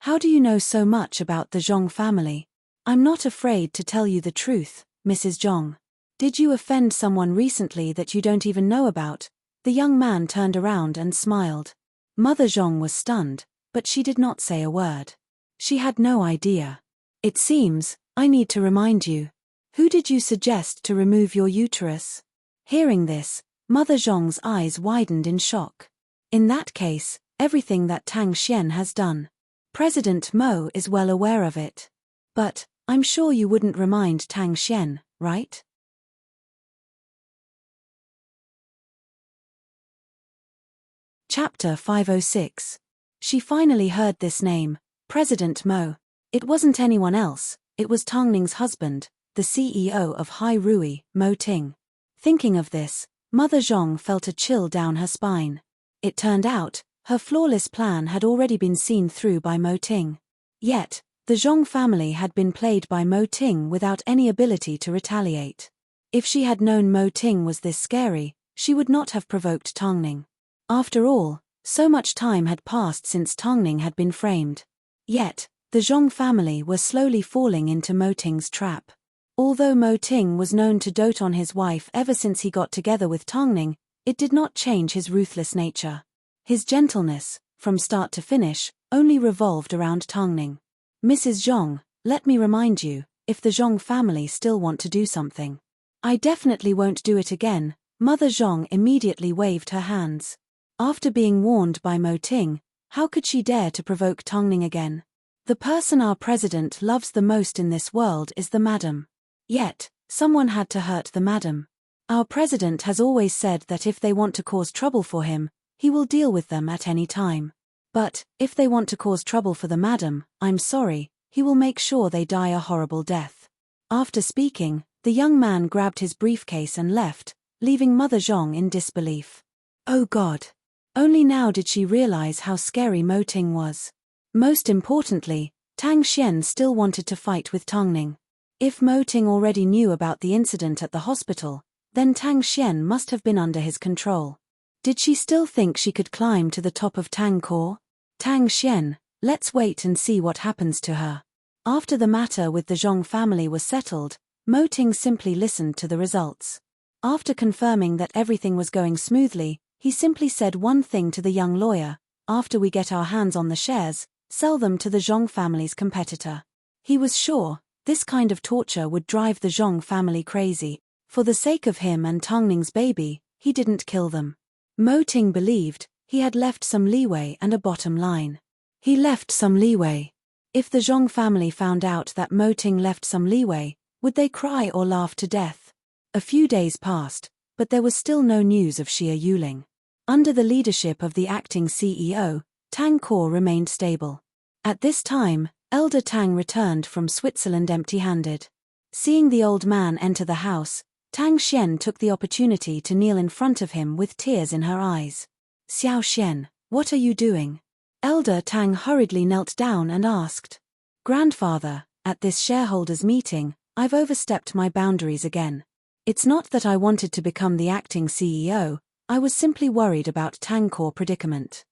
How do you know so much about the Zhong family? I'm not afraid to tell you the truth, Mrs. Zhong. Did you offend someone recently that you don't even know about? The young man turned around and smiled. Mother Zhong was stunned, but she did not say a word. She had no idea. It seems, I need to remind you. Who did you suggest to remove your uterus? Hearing this, Mother Zhong's eyes widened in shock. In that case, everything that Tang Xian has done. President Mo is well aware of it. But, I'm sure you wouldn't remind Tang Xian, right? Chapter 506. She finally heard this name, President Mo. It wasn't anyone else, it was Tongning's husband, the CEO of Hai Rui, Mo Ting. Thinking of this, Mother Zhong felt a chill down her spine. It turned out, her flawless plan had already been seen through by Mo Ting. Yet, the Zhong family had been played by Mo Ting without any ability to retaliate. If she had known Mo Ting was this scary, she would not have provoked Tongning. After all, so much time had passed since Tongning had been framed. Yet, the Zhong family were slowly falling into Mo Ting's trap. Although Mo Ting was known to dote on his wife ever since he got together with Tongning, it did not change his ruthless nature. His gentleness, from start to finish, only revolved around Tongning. Mrs. Zhong, let me remind you, if the Zhong family still want to do something. I definitely won't do it again. Mother Zhong immediately waved her hands. After being warned by Mo Ting, how could she dare to provoke Tongning again? The person our president loves the most in this world is the madam. Yet, someone had to hurt the madam. Our president has always said that if they want to cause trouble for him, he will deal with them at any time. But, if they want to cause trouble for the madam, I'm sorry, he will make sure they die a horrible death. After speaking, the young man grabbed his briefcase and left. leaving Mother Zhong in disbelief. Oh God! Only now did she realize how scary Mo Ting was. Most importantly, Tang Xian still wanted to fight with Tongning. If Mo Ting already knew about the incident at the hospital, then Tang Xian must have been under his control. Did she still think she could climb to the top of Tang Core? Tang Xian, let's wait and see what happens to her. After the matter with the Zhong family was settled, Mo Ting simply listened to the results. After confirming that everything was going smoothly, he simply said one thing to the young lawyer: after we get our hands on the shares, sell them to the Zhong family's competitor. He was sure this kind of torture would drive the Zhong family crazy. For the sake of him and Tongning's baby, he didn't kill them. Mo Ting believed he had left some leeway and a bottom line. He left some leeway. If the Zhong family found out that Mo Ting left some leeway, would they cry or laugh to death? A few days passed, but there was still no news of Xia Yuling. Under the leadership of the acting CEO, Tang Core remained stable. At this time, Elder Tang returned from Switzerland empty-handed. Seeing the old man enter the house, Tang Xian took the opportunity to kneel in front of him with tears in her eyes. Xiao Xian, what are you doing? Elder Tang hurriedly knelt down and asked. Grandfather, at this shareholders' meeting, I've overstepped my boundaries again. It's not that I wanted to become the acting CEO, I was simply worried about Tang Core predicament.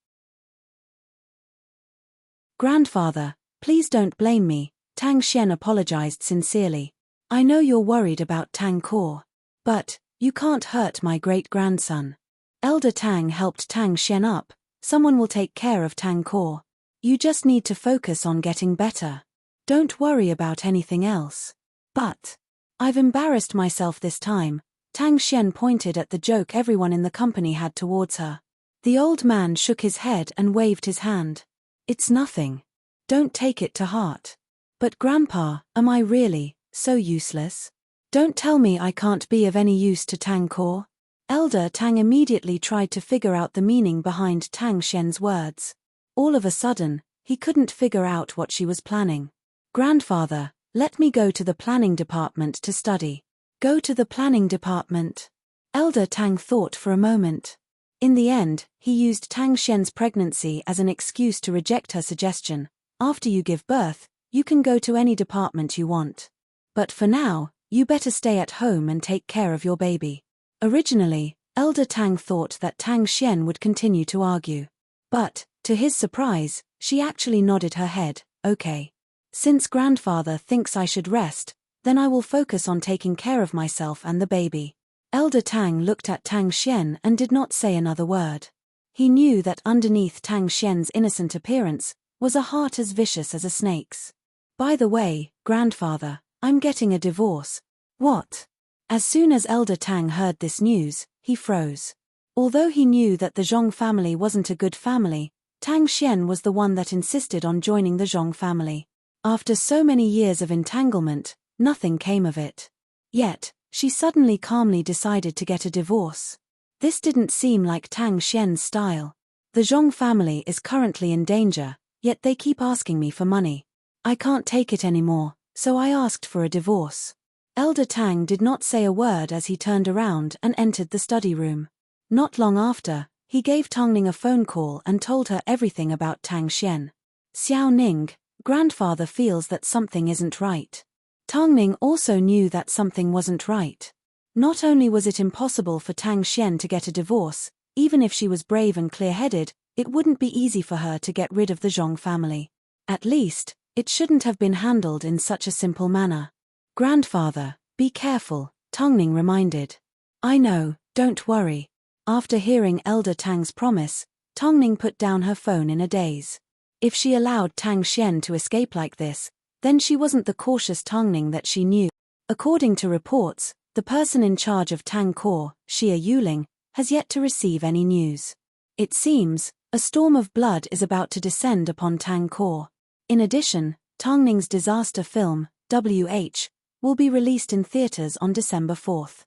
Grandfather, please don't blame me, Tang Xian apologized sincerely. I know you're worried about Tang Core. But, you can't hurt my great-grandson. Elder Tang helped Tang Xian up. Someone will take care of Tang Core. You just need to focus on getting better. Don't worry about anything else. But, I've embarrassed myself this time. Tang Xian pointed at the joke everyone in the company had towards her. The old man shook his head and waved his hand. It's nothing. Don't take it to heart. But Grandpa, am I really so useless? Don't tell me I can't be of any use to Tang Core. Elder Tang immediately tried to figure out the meaning behind Tang Xian's words. All of a sudden, he couldn't figure out what she was planning. Grandfather, let me go to the planning department to study. Go to the planning department. Elder Tang thought for a moment. In the end, he used Tang Xian's pregnancy as an excuse to reject her suggestion. After you give birth, you can go to any department you want. But for now, you better stay at home and take care of your baby. Originally, Elder Tang thought that Tang Xian would continue to argue. But, to his surprise, she actually nodded her head. Okay. Since Grandfather thinks I should rest, then I will focus on taking care of myself and the baby. Elder Tang looked at Tang Xian and did not say another word. He knew that underneath Tang Xian's innocent appearance was a heart as vicious as a snake's. By the way, Grandfather, I'm getting a divorce. What? As soon as Elder Tang heard this news, he froze. Although he knew that the Zhong family wasn't a good family, Tang Xian was the one that insisted on joining the Zhong family. After so many years of entanglement, nothing came of it. Yet, she suddenly calmly decided to get a divorce. This didn't seem like Tang Xian's style. The Zhong family is currently in danger, yet they keep asking me for money. I can't take it anymore, so I asked for a divorce. Elder Tang did not say a word as he turned around and entered the study room. Not long after, he gave Tongning a phone call and told her everything about Tang Xian. Xiao Ning, Grandfather feels that something isn't right. Tongning also knew that something wasn't right. Not only was it impossible for Tang Xian to get a divorce, even if she was brave and clear-headed, it wouldn't be easy for her to get rid of the Zhong family. At least, it shouldn't have been handled in such a simple manner. Grandfather, be careful, Tongning reminded. I know, don't worry. After hearing Elder Tang's promise, Tongning put down her phone in a daze. If she allowed Tang Xian to escape like this, then she wasn't the cautious Tongning that she knew. According to reports, the person in charge of Tang Core, Xia Yuling, has yet to receive any news. It seems, a storm of blood is about to descend upon Tang Core. In addition, Tongning's disaster film, WH, will be released in theaters on December 4th.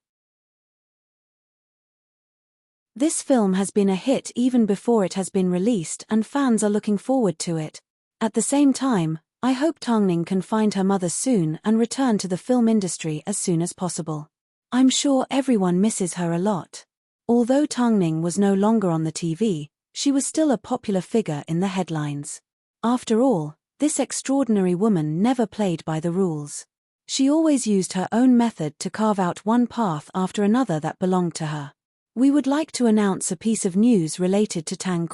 This film has been a hit even before it has been released and fans are looking forward to it. At the same time, I hope Tongning can find her mother soon and return to the film industry as soon as possible. I'm sure everyone misses her a lot. Although Tang was no longer on the TV, she was still a popular figure in the headlines. After all, this extraordinary woman never played by the rules. She always used her own method to carve out one path after another that belonged to her. We would like to announce a piece of news related to Tang.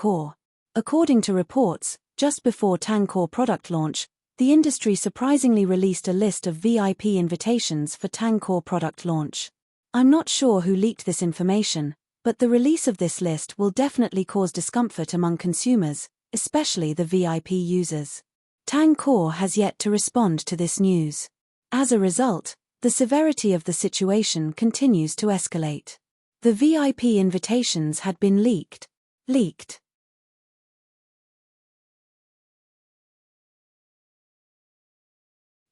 According to reports, just before Tang product launch, the industry surprisingly released a list of VIP invitations for Tang product launch. I'm not sure who leaked this information, but the release of this list will definitely cause discomfort among consumers, especially the VIP users. Tang has yet to respond to this news. As a result, the severity of the situation continues to escalate. The VIP invitations had been leaked.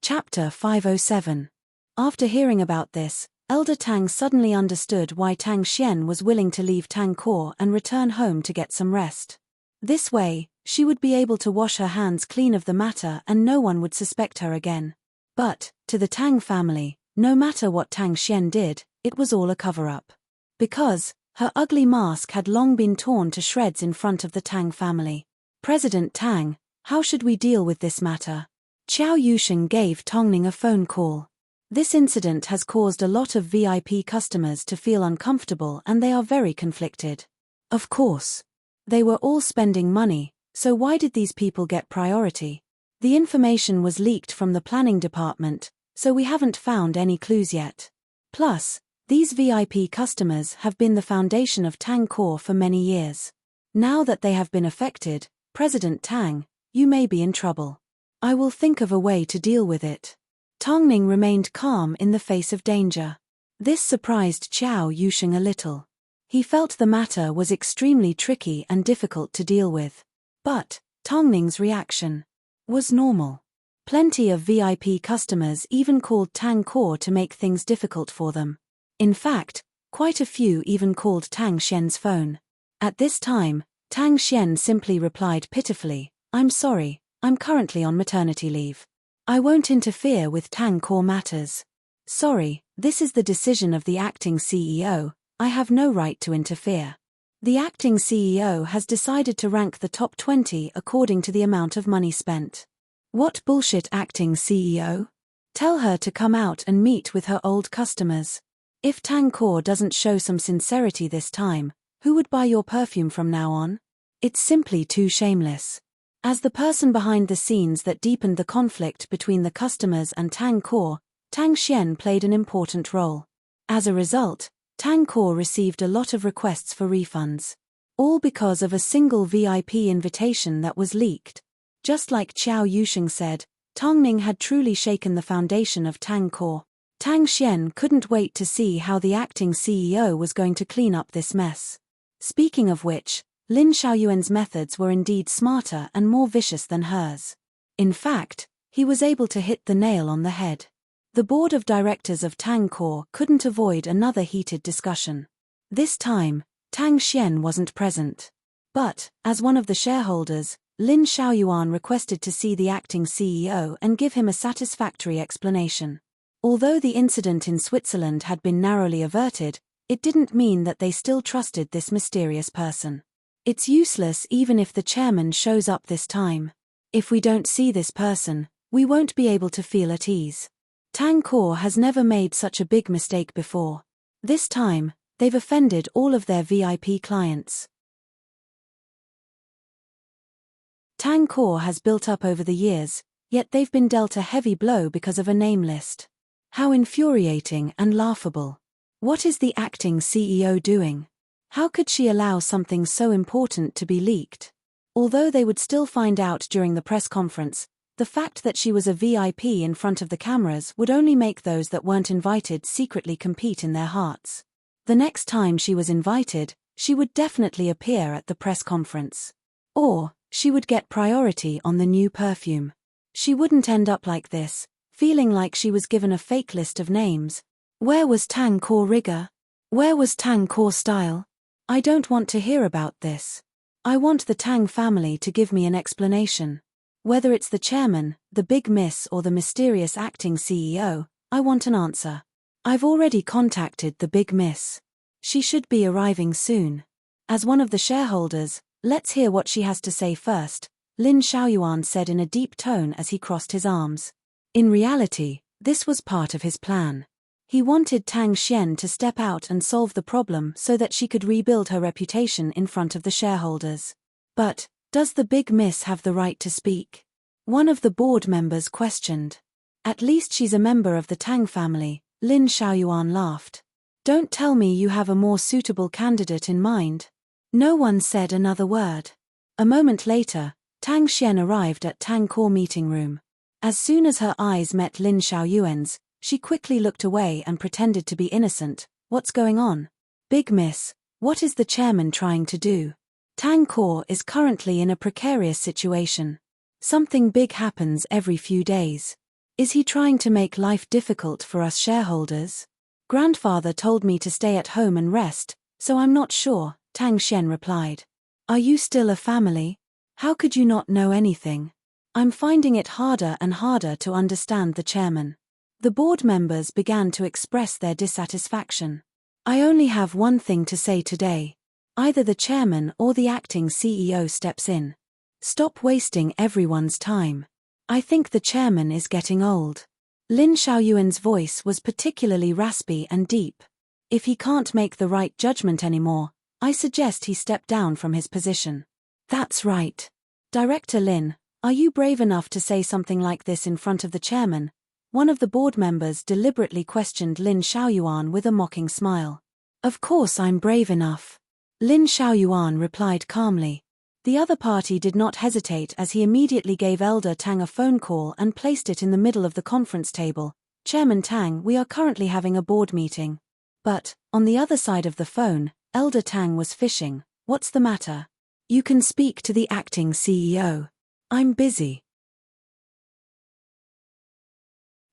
Chapter 507. After hearing about this, Elder Tang suddenly understood why Tang Xian was willing to leave Tang and return home to get some rest. This way, she would be able to wash her hands clean of the matter and no one would suspect her again. But, to the Tang family, no matter what Tang Xian did, it was all a cover-up. Because, her ugly mask had long been torn to shreds in front of the Tang family. President Tang, how should we deal with this matter? Qiao Yusheng gave Tongning a phone call. This incident has caused a lot of VIP customers to feel uncomfortable and they are very conflicted. Of course. They were all spending money, so why did these people get priority? The information was leaked from the planning department, so we haven't found any clues yet. Plus, these VIP customers have been the foundation of Tang for many years. Now that they have been affected, President Tang, you may be in trouble. I will think of a way to deal with it. Tongning remained calm in the face of danger. This surprised Qiao Yusheng a little. He felt the matter was extremely tricky and difficult to deal with. But, Tongning's reaction was normal. Plenty of VIP customers even called Tang to make things difficult for them. In fact, quite a few even called Tang Xian's phone. At this time, Tang Xian simply replied pitifully, I'm sorry, I'm currently on maternity leave. I won't interfere with Tang matters. Sorry, this is the decision of the acting CEO, I have no right to interfere. The acting CEO has decided to rank the top 20 according to the amount of money spent. What bullshit, acting CEO? Tell her to come out and meet with her old customers. If Tang doesn't show some sincerity this time, who would buy your perfume from now on? It's simply too shameless. As the person behind the scenes that deepened the conflict between the customers and Tang Tang Xian played an important role. As a result, Tang received a lot of requests for refunds. All because of a single VIP invitation that was leaked. Just like Qiao Yusheng said, Tongning had truly shaken the foundation of Tang Tang Xian couldn't wait to see how the acting CEO was going to clean up this mess. Speaking of which, Lin Xiaoyuan's methods were indeed smarter and more vicious than hers. In fact, he was able to hit the nail on the head. The board of directors of Tang couldn't avoid another heated discussion. This time, Tang Xian wasn't present. But, as one of the shareholders, Lin Xiaoyuan requested to see the acting CEO and give him a satisfactory explanation. Although the incident in Switzerland had been narrowly averted, it didn't mean that they still trusted this mysterious person. It's useless even if the chairman shows up this time. If we don't see this person, we won't be able to feel at ease. Tang has never made such a big mistake before. This time, they've offended all of their VIP clients. Tang has built up over the years, yet they've been dealt a heavy blow because of a name list. How infuriating and laughable. What is the acting CEO doing? How could she allow something so important to be leaked? Although they would still find out during the press conference, the fact that she was a VIP in front of the cameras would only make those that weren't invited secretly compete in their hearts. The next time she was invited, she would definitely appear at the press conference. Or, she would get priority on the new perfume. She wouldn't end up like this, feeling like she was given a fake list of names. Where was Tang rigor? Where was Tang style? I don't want to hear about this. I want the Tang family to give me an explanation. Whether it's the chairman, the big miss or the mysterious acting CEO, I want an answer. I've already contacted the big miss. She should be arriving soon. As one of the shareholders, let's hear what she has to say first, Lin Xiaoyuan said in a deep tone as he crossed his arms. In reality, this was part of his plan. He wanted Tang Xian to step out and solve the problem so that she could rebuild her reputation in front of the shareholders. But, does the big miss have the right to speak? One of the board members questioned. At least she's a member of the Tang family, Lin Xiaoyuan laughed. Don't tell me you have a more suitable candidate in mind. No one said another word. A moment later, Tang Xian arrived at Tang Core meeting room. As soon as her eyes met Lin Xiaoyuan's, she quickly looked away and pretended to be innocent. What's going on? Big miss, what is the chairman trying to do? Tang Core is currently in a precarious situation. Something big happens every few days. Is he trying to make life difficult for us shareholders? Grandfather told me to stay at home and rest, so I'm not sure, Tang Xian replied. Are you still a family? How could you not know anything? I'm finding it harder and harder to understand the chairman. The board members began to express their dissatisfaction. I only have one thing to say today. Either the chairman or the acting CEO steps in. Stop wasting everyone's time. I think the chairman is getting old. Lin Xiaoyuan's voice was particularly raspy and deep. If he can't make the right judgment anymore, I suggest he step down from his position. That's right. Director Lin, are you brave enough to say something like this in front of the chairman? One of the board members deliberately questioned Lin Xiaoyuan with a mocking smile. Of course I'm brave enough. Lin Xiaoyuan replied calmly. The other party did not hesitate as he immediately gave Elder Tang a phone call and placed it in the middle of the conference table. Chairman Tang, we are currently having a board meeting. But, on the other side of the phone, Elder Tang was fishing. What's the matter? You can speak to the acting CEO. I'm busy.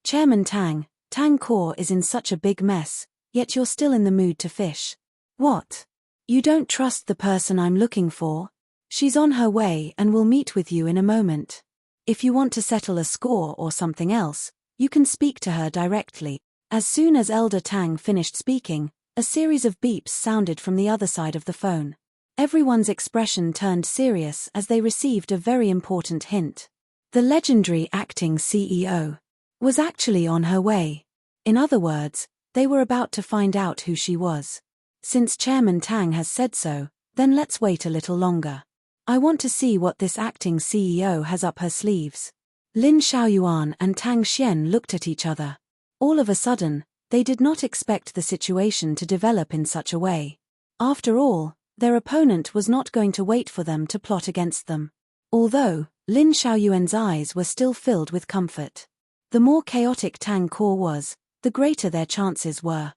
Chairman Tang, Tang Core is in such a big mess, yet you're still in the mood to fish. What? You don't trust the person I'm looking for? She's on her way and will meet with you in a moment. If you want to settle a score or something else, you can speak to her directly. As soon as Elder Tang finished speaking, a series of beeps sounded from the other side of the phone. Everyone's expression turned serious as they received a very important hint. The legendary acting CEO was actually on her way. In other words, they were about to find out who she was. Since Chairman Tang has said so, then let's wait a little longer. I want to see what this acting CEO has up her sleeves. Lin Xiaoyuan and Tang Xian looked at each other. All of a sudden, they did not expect the situation to develop in such a way. After all, their opponent was not going to wait for them to plot against them. Although, Lin Xiaoyuan's eyes were still filled with comfort. The more chaotic Tang Core was, the greater their chances were.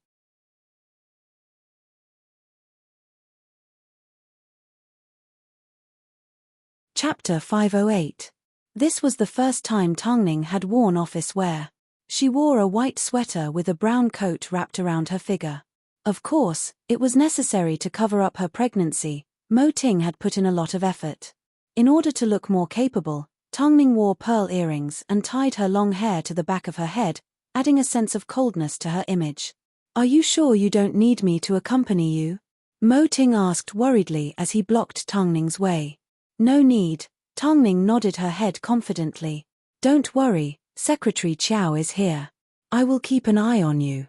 Chapter 508. This was the first time Tongning had worn office wear. She wore a white sweater with a brown coat wrapped around her figure. Of course, it was necessary to cover up her pregnancy. Mo Ting had put in a lot of effort. In order to look more capable, Tongning wore pearl earrings and tied her long hair to the back of her head, adding a sense of coldness to her image. Are you sure you don't need me to accompany you? Mo Ting asked worriedly as he blocked Tongning's way. No need, Tongning nodded her head confidently. Don't worry, Secretary Qiao is here. I will keep an eye on you.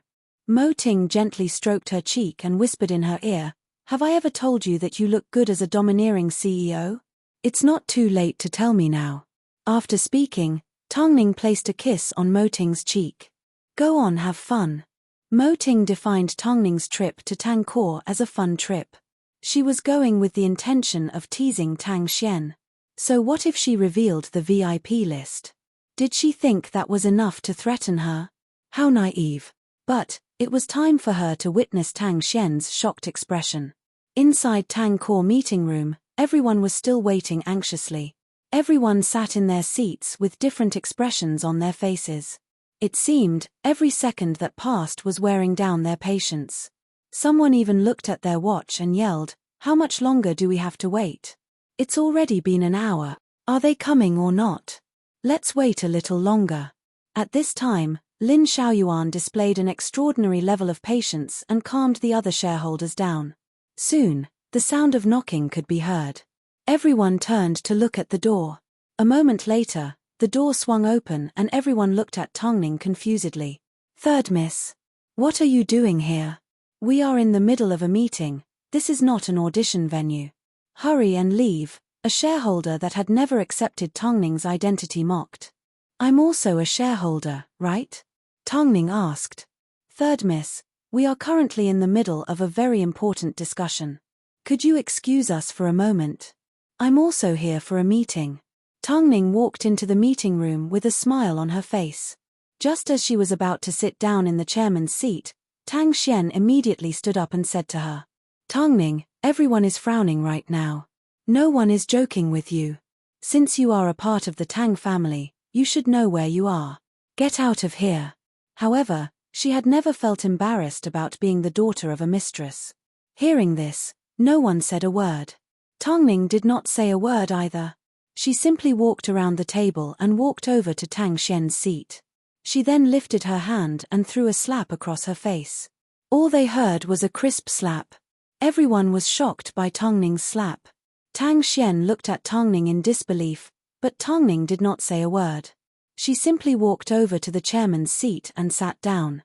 Mo Ting gently stroked her cheek and whispered in her ear, have I ever told you that you look good as a domineering CEO? It's not too late to tell me now. After speaking, Tongning placed a kiss on Mo Ting's cheek. Go on, have fun. Mo Ting defined Tongning's trip to Tang Core as a fun trip. She was going with the intention of teasing Tang Xian. So what if she revealed the VIP list? Did she think that was enough to threaten her? How naive. But, it was time for her to witness Tang Xian's shocked expression. Inside Tang Core meeting room, everyone was still waiting anxiously. Everyone sat in their seats with different expressions on their faces. It seemed, every second that passed was wearing down their patience. Someone even looked at their watch and yelled, how much longer do we have to wait? It's already been an hour. Are they coming or not? Let's wait a little longer. At this time, Lin Xiaoyuan displayed an extraordinary level of patience and calmed the other shareholders down. Soon, the sound of knocking could be heard. Everyone turned to look at the door. A moment later, the door swung open and everyone looked at Tongning confusedly. "Third miss. What are you doing here? We are in the middle of a meeting, this is not an audition venue. Hurry and leave," a shareholder that had never accepted Tongning's identity mocked. "I'm also a shareholder, right?" Tongning asked. "Third miss, we are currently in the middle of a very important discussion. Could you excuse us for a moment? I'm also here for a meeting." Tongning walked into the meeting room with a smile on her face. Just as she was about to sit down in the chairman's seat, Tang Xian immediately stood up and said to her, "Tongning, everyone is frowning right now. No one is joking with you. Since you are a part of the Tang family, you should know where you are. Get out of here." However, she had never felt embarrassed about being the daughter of a mistress. Hearing this, no one said a word. Tongning did not say a word either. She simply walked around the table and walked over to Tang Xian's seat. She then lifted her hand and threw a slap across her face. All they heard was a crisp slap. Everyone was shocked by Tongning's slap. Tang Xian looked at Tongning in disbelief, but Tongning did not say a word. She simply walked over to the chairman's seat and sat down.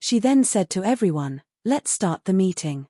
She then said to everyone, "Let's start the meeting.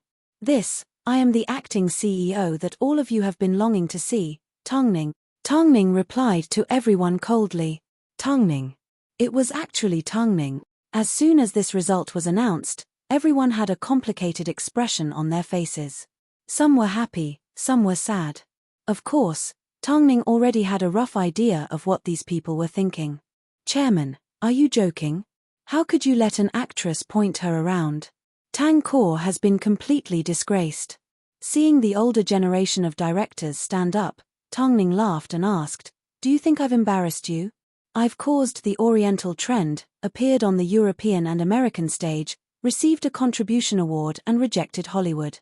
I am the acting CEO that all of you have been longing to see, Tongning." Tongning replied to everyone coldly. Tongning. It was actually Tongning. As soon as this result was announced, everyone had a complicated expression on their faces. Some were happy, some were sad. Of course, Tongning already had a rough idea of what these people were thinking. "Chairman, are you joking? How could you let an actress point her around? Tang Core has been completely disgraced." Seeing the older generation of directors stand up, Tongning laughed and asked, "Do you think I've embarrassed you? I've caused the Oriental trend, appeared on the European and American stage, received a contribution award and rejected Hollywood.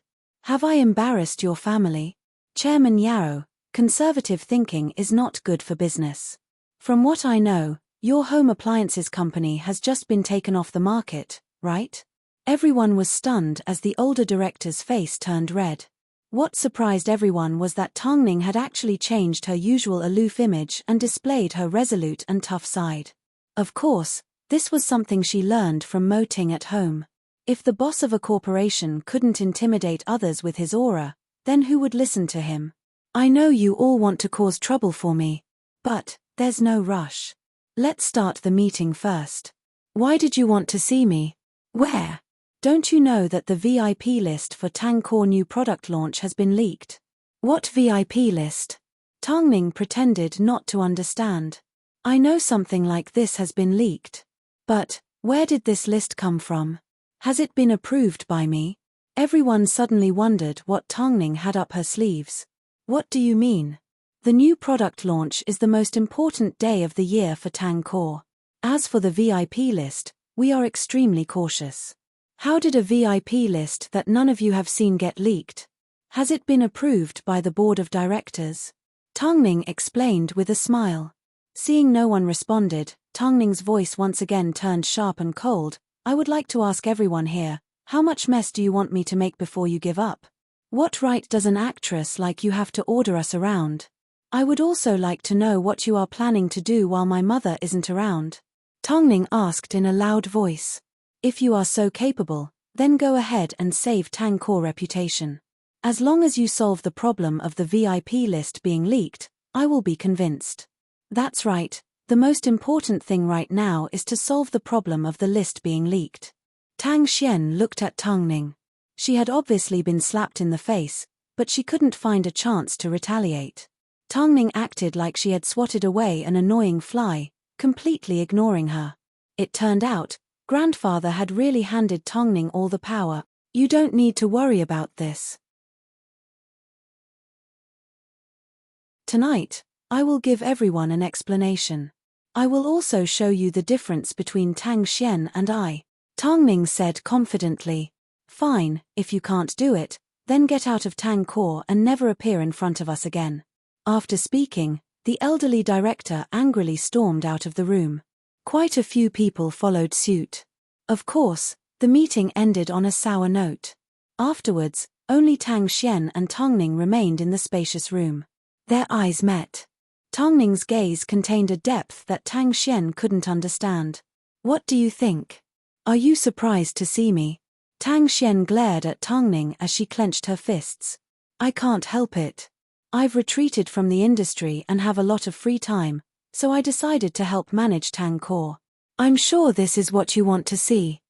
Have I embarrassed your family? Chairman Yao, conservative thinking is not good for business. From what I know, your home appliances company has just been taken off the market, right?" Everyone was stunned as the older director's face turned red. What surprised everyone was that Tongning had actually changed her usual aloof image and displayed her resolute and tough side. Of course, this was something she learned from Mo Ting at home. If the boss of a corporation couldn't intimidate others with his aura, then who would listen to him? "I know you all want to cause trouble for me. But, there's no rush. Let's start the meeting first. Why did you want to see me? Where? Don't you know that the VIP list for Tang Core new product launch has been leaked?" "What VIP list?" Tongning pretended not to understand. "I know something like this has been leaked. But, where did this list come from? Has it been approved by me?" Everyone suddenly wondered what Tongning had up her sleeves. "What do you mean? The new product launch is the most important day of the year for Tang Core. As for the VIP list, we are extremely cautious. How did a VIP list that none of you have seen get leaked? Has it been approved by the board of directors?" Tongning explained with a smile. Seeing no one responded, Tongning's voice once again turned sharp and cold. "I would like to ask everyone here, how much mess do you want me to make before you give up? What right does an actress like you have to order us around? I would also like to know what you are planning to do while my mother isn't around." Tongning asked in a loud voice. "If you are so capable, then go ahead and save Tang Core reputation. As long as you solve the problem of the VIP list being leaked, I will be convinced." "That's right, the most important thing right now is to solve the problem of the list being leaked." Tang Xian looked at Tongning. She had obviously been slapped in the face, but she couldn't find a chance to retaliate. Tongning acted like she had swatted away an annoying fly, completely ignoring her. It turned out, Grandfather had really handed Tongning all the power. "You don't need to worry about this. Tonight, I will give everyone an explanation. I will also show you the difference between Tang Xian and I," Tongning said confidently. "Fine, if you can't do it, then get out of Tang Core and never appear in front of us again." After speaking, The elderly director angrily stormed out of the room. Quite a few people followed suit. Of course, the meeting ended on a sour note. Afterwards, only Tang Xian and Tongning remained in the spacious room. Their eyes met. Tongning's gaze contained a depth that Tang Xian couldn't understand. "What do you think? Are you surprised to see me?" Tang Xian glared at Tongning as she clenched her fists. "I can't help it. I've retreated from the industry and have a lot of free time, so I decided to help manage Tang Core. I'm sure this is what you want to see."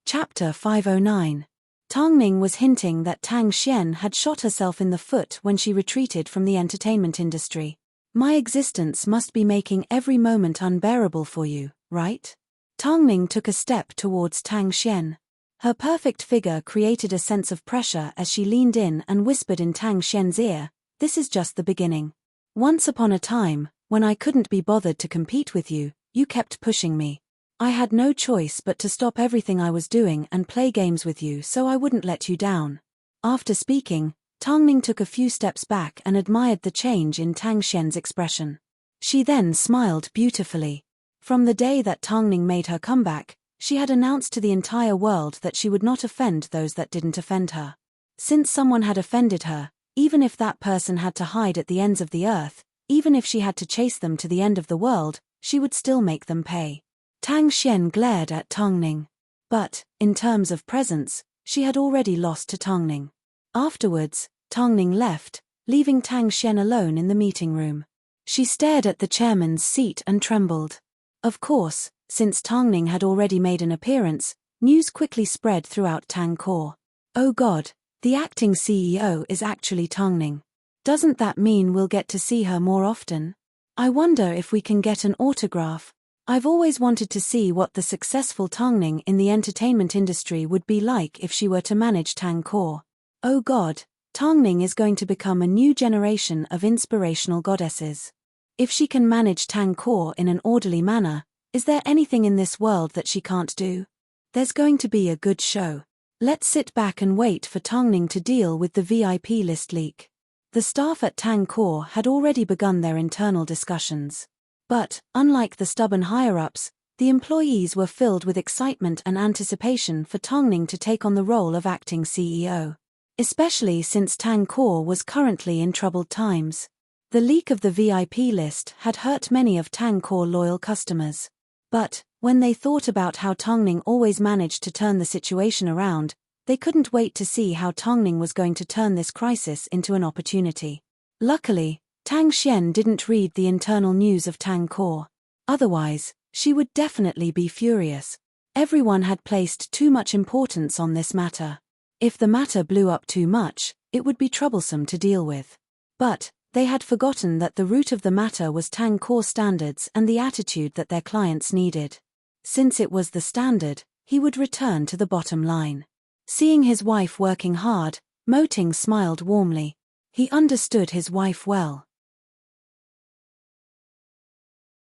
Chapter 509. Tongning was hinting that Tang Xian had shot herself in the foot when she retreated from the entertainment industry. "My existence must be making every moment unbearable for you, right?" Tongning took a step towards Tang Xian. Her perfect figure created a sense of pressure as she leaned in and whispered in Tang Xian's ear, "This is just the beginning. Once upon a time, when I couldn't be bothered to compete with you, you kept pushing me. I had no choice but to stop everything I was doing and play games with you so I wouldn't let you down." After speaking, Tongning took a few steps back and admired the change in Tang Xian's expression. She then smiled beautifully. From the day that Tongning made her comeback, she had announced to the entire world that she would not offend those that didn't offend her. Since someone had offended her, even if that person had to hide at the ends of the earth, even if she had to chase them to the end of the world, she would still make them pay. Tang Xian glared at Tongning. But, in terms of presence, she had already lost to Tongning. Afterwards, Tongning left, leaving Tang Xian alone in the meeting room. She stared at the chairman's seat and trembled. Of course, since Tongning had already made an appearance, news quickly spread throughout Tang Core. "Oh God, the acting CEO is actually Tongning. Doesn't that mean we'll get to see her more often? I wonder if we can get an autograph. I've always wanted to see what the successful Tongning in the entertainment industry would be like if she were to manage Tang Core. Oh God, Tongning is going to become a new generation of inspirational goddesses. If she can manage Tang Core in an orderly manner, is there anything in this world that she can't do? There's going to be a good show. Let's sit back and wait for Tongning to deal with the VIP list leak." The staff at Tang Core had already begun their internal discussions. But, unlike the stubborn higher-ups, the employees were filled with excitement and anticipation for Tongning to take on the role of acting CEO. Especially since Tang Core was currently in troubled times. The leak of the VIP list had hurt many of Tang Core loyal customers. But, when they thought about how Tongning always managed to turn the situation around, they couldn't wait to see how Tongning was going to turn this crisis into an opportunity. Luckily, Tang Xian didn't read the internal news of Tang Core. Otherwise, she would definitely be furious. Everyone had placed too much importance on this matter. If the matter blew up too much, it would be troublesome to deal with. But, they had forgotten that the root of the matter was Tang Core standards and the attitude that their clients needed. Since it was the standard, he would return to the bottom line. Seeing his wife working hard, Mo Ting smiled warmly. He understood his wife well.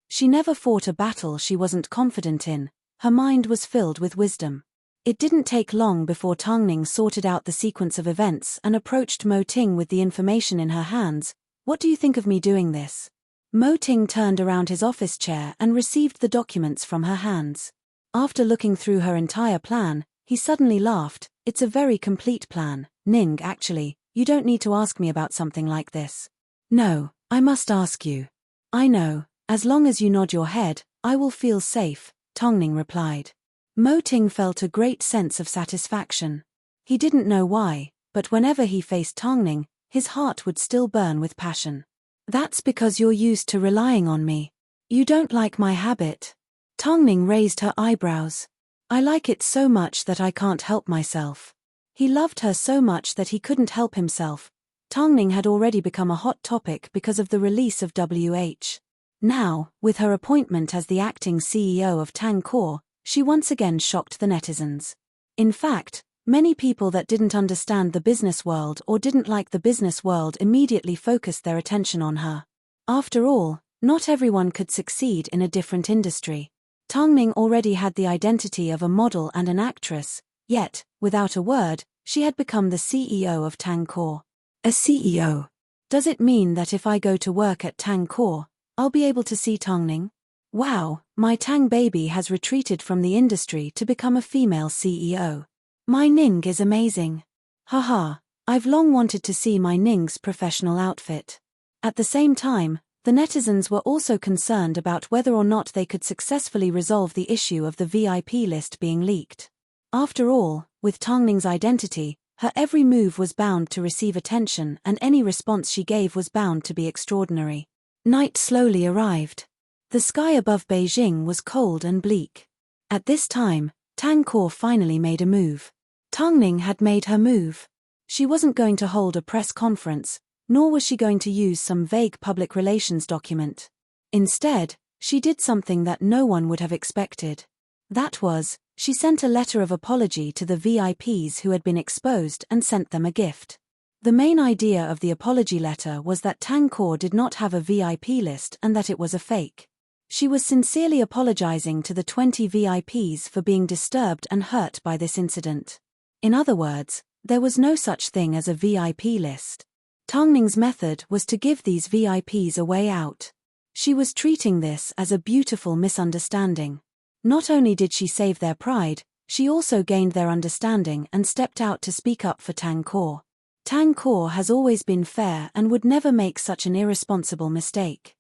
She never fought a battle she wasn't confident in, her mind was filled with wisdom. It didn't take long before Tongning sorted out the sequence of events and approached Mo Ting with the information in her hands. "What do you think of me doing this?" Mo Ting turned around his office chair and received the documents from her hands. After looking through her entire plan, he suddenly laughed. "It's a very complete plan, Ning. Actually, you don't need to ask me about something like this." "No, I must ask you." "I know. As long as you nod your head, I will feel safe," Tongning replied. Mo Ting felt a great sense of satisfaction. He didn't know why, but whenever he faced Tongning, his heart would still burn with passion. "That's because you're used to relying on me. You don't like my habit." Tongning raised her eyebrows. "I like it so much that I can't help myself." He loved her so much that he couldn't help himself. Tongning had already become a hot topic because of the release of WH. Now, with her appointment as the acting CEO of Tang Core, she once again shocked the netizens. In fact, many people that didn't understand the business world or didn't like the business world immediately focused their attention on her. After all, not everyone could succeed in a different industry. Tongning already had the identity of a model and an actress, yet, without a word, She had become the CEO of Tang Core. A CEO. Does it mean that if I go to work at Tang Core, I'll be able to see Tongning? Wow, my Tang baby has retreated from the industry to become a female CEO. My Ning is amazing. Haha, I've long wanted to see my Ning's professional outfit. At the same time, the netizens were also concerned about whether or not they could successfully resolve the issue of the VIP list being leaked. After all, with Tongning's identity, her every move was bound to receive attention, and any response she gave was bound to be extraordinary. Night slowly arrived. The sky above Beijing was cold and bleak. At this time, Tang Core finally made a move. Tongning had made her move. She wasn't going to hold a press conference, nor was she going to use some vague public relations document. Instead, she did something that no one would have expected. That was, she sent a letter of apology to the VIPs who had been exposed and sent them a gift. The main idea of the apology letter was that Tang Core did not have a VIP list and that it was a fake. She was sincerely apologizing to the 20 VIPs for being disturbed and hurt by this incident. In other words, there was no such thing as a VIP list. Tongning's method was to give these VIPs a way out. She was treating this as a beautiful misunderstanding. Not only did she save their pride, she also gained their understanding and stepped out to speak up for Tang Core. Tang Core has always been fair and would never make such an irresponsible mistake.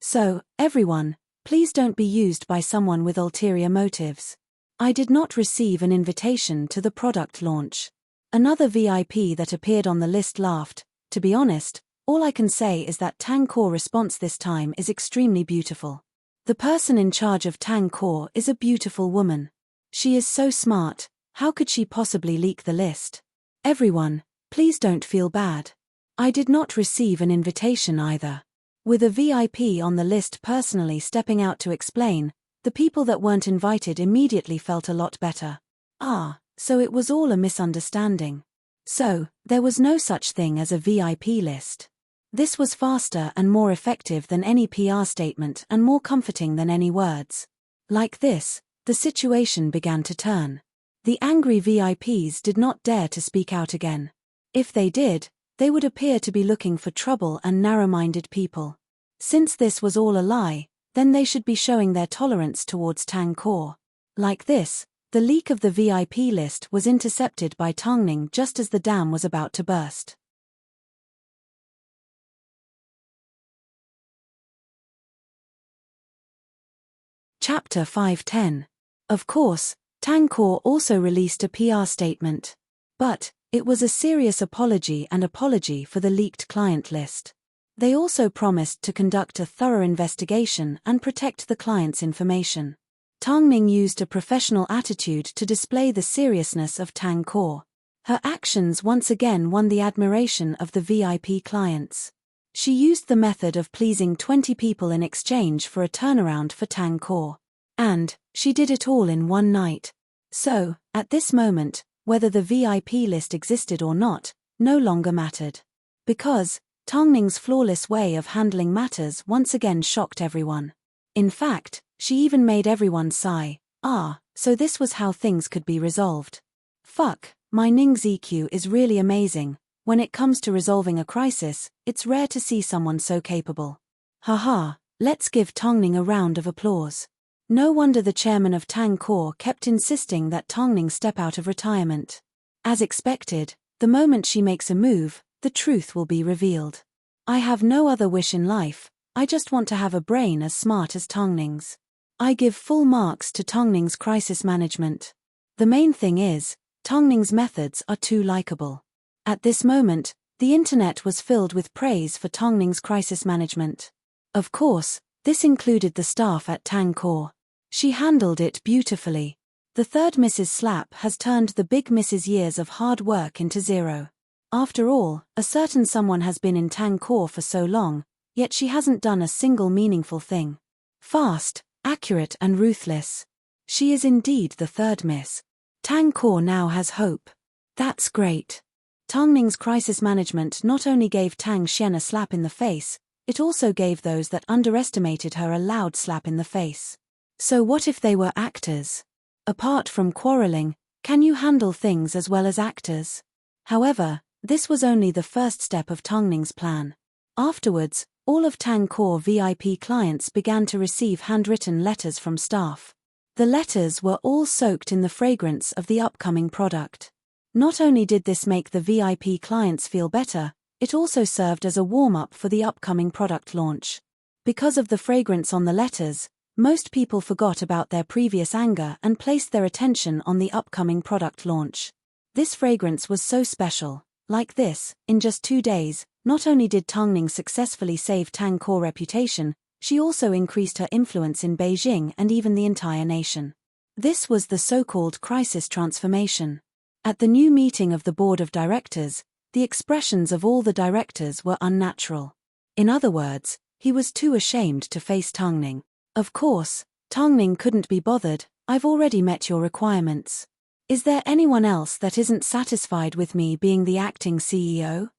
So, everyone, please don't be used by someone with ulterior motives. I did not receive an invitation to the product launch. Another VIP that appeared on the list laughed. To be honest, all I can say is that Tang Core response this time is extremely beautiful. The person in charge of Tang Core is a beautiful woman. She is so smart, how could she possibly leak the list? Everyone, please don't feel bad. I did not receive an invitation either. With a VIP on the list personally stepping out to explain, the people that weren't invited immediately felt a lot better. Ah, so it was all a misunderstanding. So, there was no such thing as a VIP list. This was faster and more effective than any PR statement and more comforting than any words. Like this, the situation began to turn. The angry VIPs did not dare to speak out again. If they did, they would appear to be looking for trouble and narrow-minded people. Since this was all a lie, then they should be showing their tolerance towards Tang Core. Like this, the leak of the VIP list was intercepted by Tongning just as the dam was about to burst. Chapter 510. Of course, Tang Core also released a PR statement. But, it was a serious apology for the leaked client list. They also promised to conduct a thorough investigation and protect the client's information. Tongning used a professional attitude to display the seriousness of Tang Core. Her actions once again won the admiration of the VIP clients. She used the method of pleasing 20 people in exchange for a turnaround for Tang Core. And, she did it all in one night. So, at this moment, whether the VIP list existed or not, no longer mattered. Because, Tongning's flawless way of handling matters once again shocked everyone. In fact, she even made everyone sigh. Ah, so this was how things could be resolved. Fuck, my Ning's EQ is really amazing. When it comes to resolving a crisis, it's rare to see someone so capable. Haha, let's give Tongning a round of applause. No wonder the chairman of Tang Core kept insisting that Tongning step out of retirement. As expected, the moment she makes a move, the truth will be revealed. I have no other wish in life, I just want to have a brain as smart as Tongning's. I give full marks to Tongning's crisis management. The main thing is, Tongning's methods are too likable. At this moment, the internet was filled with praise for Tongning's crisis management. Of course, this included the staff at Tang Core. She handled it beautifully. The third Mrs. Slap has turned the big Mrs. years of hard work into zero. After all, a certain someone has been in Tang Core for so long, yet she hasn't done a single meaningful thing. Fast, accurate and ruthless. She is indeed the third Miss. Tang Core now has hope. That's great. Tongning's crisis management not only gave Tang Xian a slap in the face, it also gave those that underestimated her a loud slap in the face. So what if they were actors? Apart from quarreling, can you handle things as well as actors? However, this was only the first step of Tongning's plan. Afterwards, all of Tang Core VIP clients began to receive handwritten letters from staff. The letters were all soaked in the fragrance of the upcoming product. Not only did this make the VIP clients feel better, it also served as a warm-up for the upcoming product launch. Because of the fragrance on the letters, most people forgot about their previous anger and placed their attention on the upcoming product launch. This fragrance was so special. Like this, in just 2 days, not only did Tongning successfully save Tang Core reputation, she also increased her influence in Beijing and even the entire nation. This was the so-called crisis transformation. At the new meeting of the board of directors, the expressions of all the directors were unnatural. In other words, he was too ashamed to face Tongning. Of course, Tongning couldn't be bothered. I've already met your requirements. Is there anyone else that isn't satisfied with me being the acting CEO?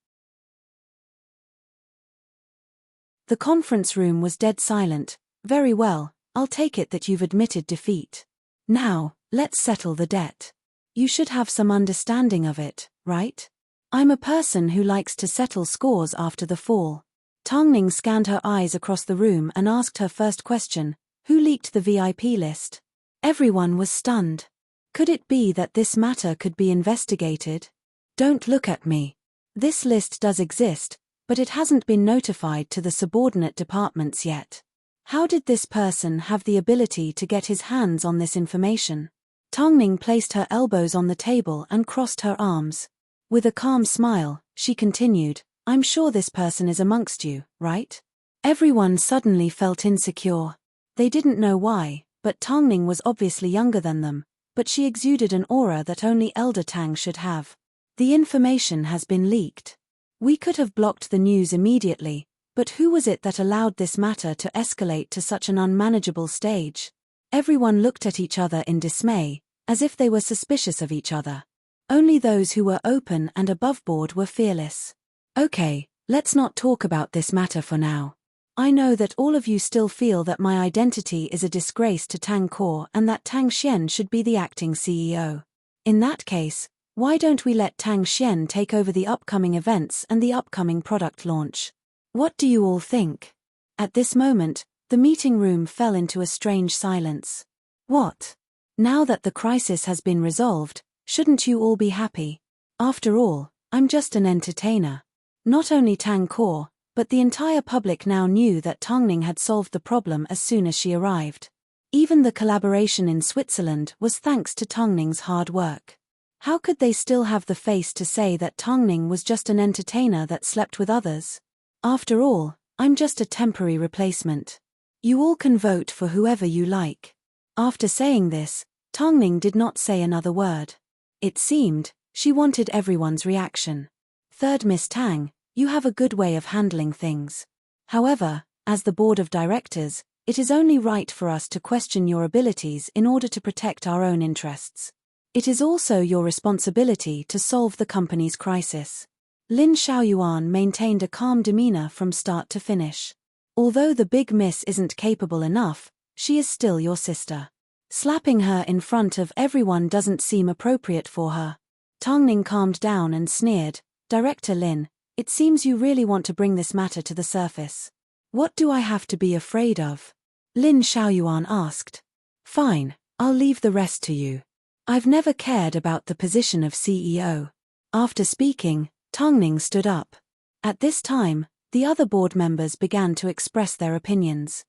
The conference room was dead silent. Very well, I'll take it that you've admitted defeat. Now, let's settle the debt. You should have some understanding of it, right? I'm a person who likes to settle scores after the fall. Tongning scanned her eyes across the room and asked her first question, who leaked the VIP list? Everyone was stunned. Could it be that this matter could be investigated? Don't look at me. This list does exist, but it hasn't been notified to the subordinate departments yet. How did this person have the ability to get his hands on this information? Tongning placed her elbows on the table and crossed her arms. With a calm smile, she continued, I'm sure this person is amongst you, right? Everyone suddenly felt insecure. They didn't know why, but Tongning was obviously younger than them, but she exuded an aura that only Elder Tang should have. The information has been leaked. We could have blocked the news immediately, but who was it that allowed this matter to escalate to such an unmanageable stage? Everyone looked at each other in dismay, as if they were suspicious of each other. Only those who were open and above board were fearless. Okay, let's not talk about this matter for now. I know that all of you still feel that my identity is a disgrace to Tang Core and that Tang Xian should be the acting CEO. In that case, why don't we let Tang Xian take over the upcoming events and the upcoming product launch? What do you all think? At this moment, the meeting room fell into a strange silence. What? Now that the crisis has been resolved, shouldn't you all be happy? After all, I'm just an entertainer. Not only Tang Core, but the entire public now knew that Tongning had solved the problem as soon as she arrived. Even the collaboration in Switzerland was thanks to Tongning's hard work. How could they still have the face to say that Tongning was just an entertainer that slept with others? After all, I'm just a temporary replacement. You all can vote for whoever you like. After saying this, Tongning did not say another word. It seemed, she wanted everyone's reaction. Third Miss Tang, you have a good way of handling things. However, as the board of directors, it is only right for us to question your abilities in order to protect our own interests. It is also your responsibility to solve the company's crisis. Lin Xiaoyuan maintained a calm demeanor from start to finish. Although the big miss isn't capable enough, she is still your sister. Slapping her in front of everyone doesn't seem appropriate for her. Tongning calmed down and sneered, Director Lin, it seems you really want to bring this matter to the surface. What do I have to be afraid of? Lin Xiaoyuan asked. Fine, I'll leave the rest to you. I've never cared about the position of CEO. After speaking, Tongning stood up. At this time, the other board members began to express their opinions.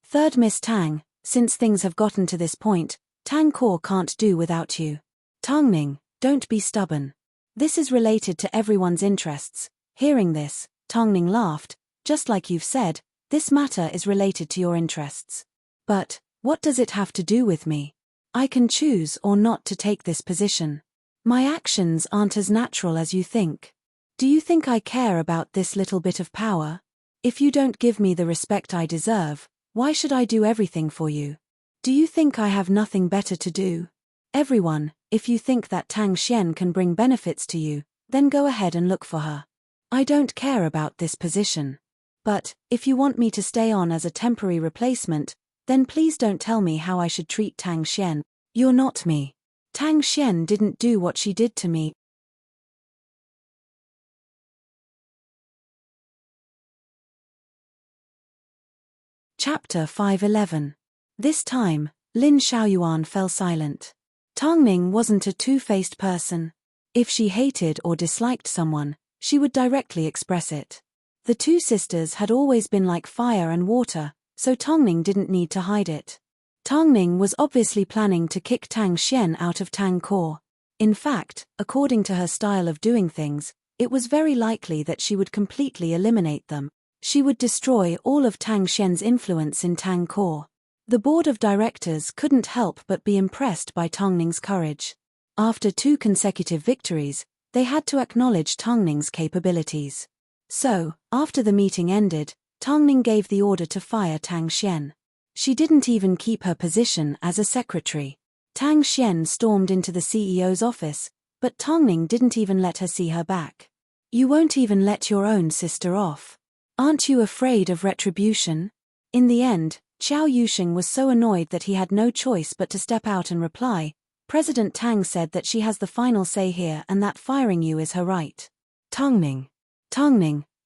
Third Miss Tang, since things have gotten to this point, Tang Core can't do without you. Tongning, don't be stubborn. This is related to everyone's interests. Hearing this, Tongning laughed, just like you've said, this matter is related to your interests. But, what does it have to do with me? I can choose or not to take this position. My actions aren't as natural as you think. Do you think I care about this little bit of power? If you don't give me the respect I deserve, why should I do everything for you? Do you think I have nothing better to do? Everyone, if you think that Tang Xian can bring benefits to you, then go ahead and look for her. I don't care about this position. But, if you want me to stay on as a temporary replacement, Then please don't tell me how I should treat Tang Xian. You're not me. Tang Xian didn't do what she did to me. Chapter 511. This time, Lin Xiaoyuan fell silent. Tongning wasn't a two-faced person. If she hated or disliked someone, she would directly express it. The two sisters had always been like fire and water, so Tongning didn't need to hide it. Tongning was obviously planning to kick Tang Xian out of Tang Core. In fact, according to her style of doing things, it was very likely that she would completely eliminate them. She would destroy all of Tang Xian's influence in Tang Core. The board of directors couldn't help but be impressed by Tongning's courage. After 2 consecutive victories, they had to acknowledge Tongning's capabilities. So, after the meeting ended, Tongning gave the order to fire Tang Xian. She didn't even keep her position as a secretary. Tang Xian stormed into the CEO's office, but Tongning didn't even let her see her back. You won't even let your own sister off. Aren't you afraid of retribution? In the end, Xiao Yusheng was so annoyed that he had no choice but to step out and reply, President Tang said that she has the final say here and that firing you is her right. Tongning,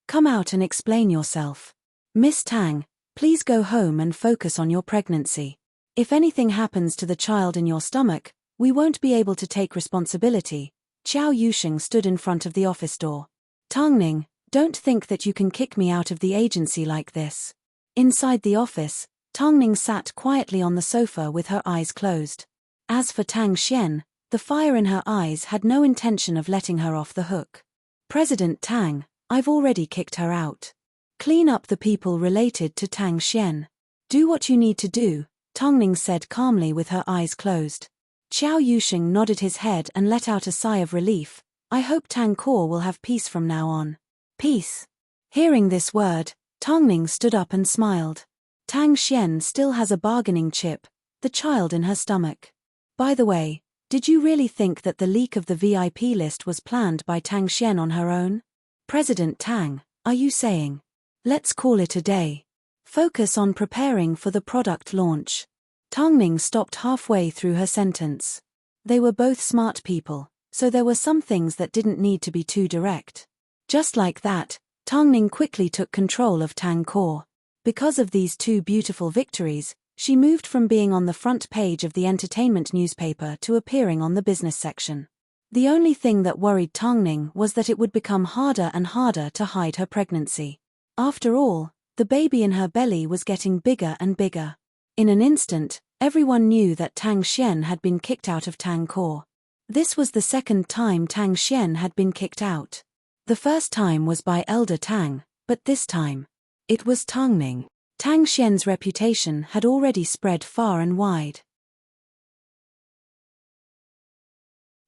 come out and explain yourself. Miss Tang, please go home and focus on your pregnancy. If anything happens to the child in your stomach, we won't be able to take responsibility. Xiao Yusheng stood in front of the office door. Tongning, don't think that you can kick me out of the agency like this. Inside the office, Tongning sat quietly on the sofa with her eyes closed. As for Tang Xian, the fire in her eyes had no intention of letting her off the hook. President Tang, I've already kicked her out. Clean up the people related to Tang Xian. Do what you need to do, Tongning said calmly with her eyes closed. Xiao Yusheng nodded his head and let out a sigh of relief. I hope Tang Core will have peace from now on. Peace. Hearing this word, Tongning stood up and smiled. Tang Xian still has a bargaining chip, the child in her stomach. By the way, did you really think that the leak of the VIP list was planned by Tang Xian on her own? President Tang, are you saying? Let's call it a day. Focus on preparing for the product launch. Tongning stopped halfway through her sentence. They were both smart people, so there were some things that didn't need to be too direct. Just like that, Tongning quickly took control of Tang Core. Because of these 2 beautiful victories, she moved from being on the front page of the entertainment newspaper to appearing on the business section. The only thing that worried Tongning was that it would become harder and harder to hide her pregnancy. After all, the baby in her belly was getting bigger and bigger. In an instant, everyone knew that Tang Xian had been kicked out of Tang Core. This was the second time Tang Xian had been kicked out. The first time was by Elder Tang, but this time, it was Tongning. Tang Xian's reputation had already spread far and wide.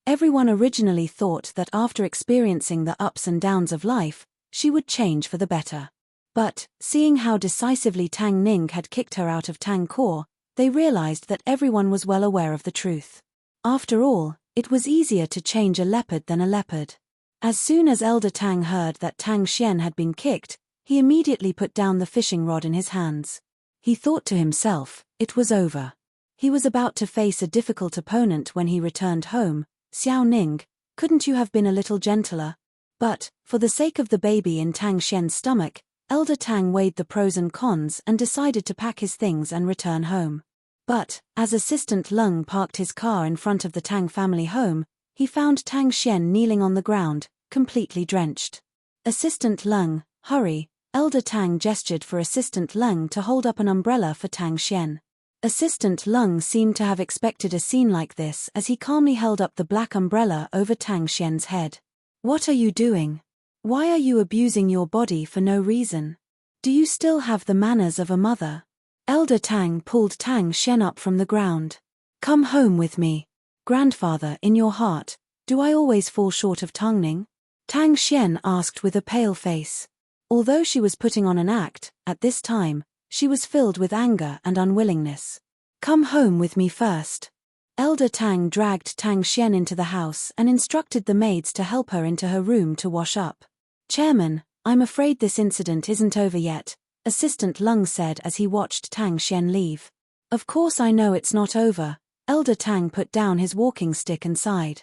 Everyone originally thought that after experiencing the ups and downs of life, she would change for the better. But, seeing how decisively Tang Ning had kicked her out of Tang Core, they realized that everyone was well aware of the truth. After all, it was easier to change a leopard than a leopard. As soon as Elder Tang heard that Tang Xian had been kicked, he immediately put down the fishing rod in his hands. He thought to himself, it was over. He was about to face a difficult opponent when he returned home. Xiao Ning, couldn't you have been a little gentler? But, for the sake of the baby in Tang Xian's stomach, Elder Tang weighed the pros and cons and decided to pack his things and return home. But, as Assistant Lung parked his car in front of the Tang family home, he found Tang Xian kneeling on the ground, completely drenched. Assistant Lung, hurry, Elder Tang gestured for Assistant Lung to hold up an umbrella for Tang Xian. Assistant Lung seemed to have expected a scene like this as he calmly held up the black umbrella over Tang Xian's head. What are you doing? Why are you abusing your body for no reason? Do you still have the manners of a mother? Elder Tang pulled Tang Xian up from the ground. Come home with me. Grandfather, in your heart, do I always fall short of Tongning? Tang Xian asked with a pale face. Although she was putting on an act, at this time, she was filled with anger and unwillingness. Come home with me first. Elder Tang dragged Tang Xian into the house and instructed the maids to help her into her room to wash up. Chairman, I'm afraid this incident isn't over yet, Assistant Lung said as he watched Tang Xian leave. Of course I know it's not over. Elder Tang put down his walking stick and sighed.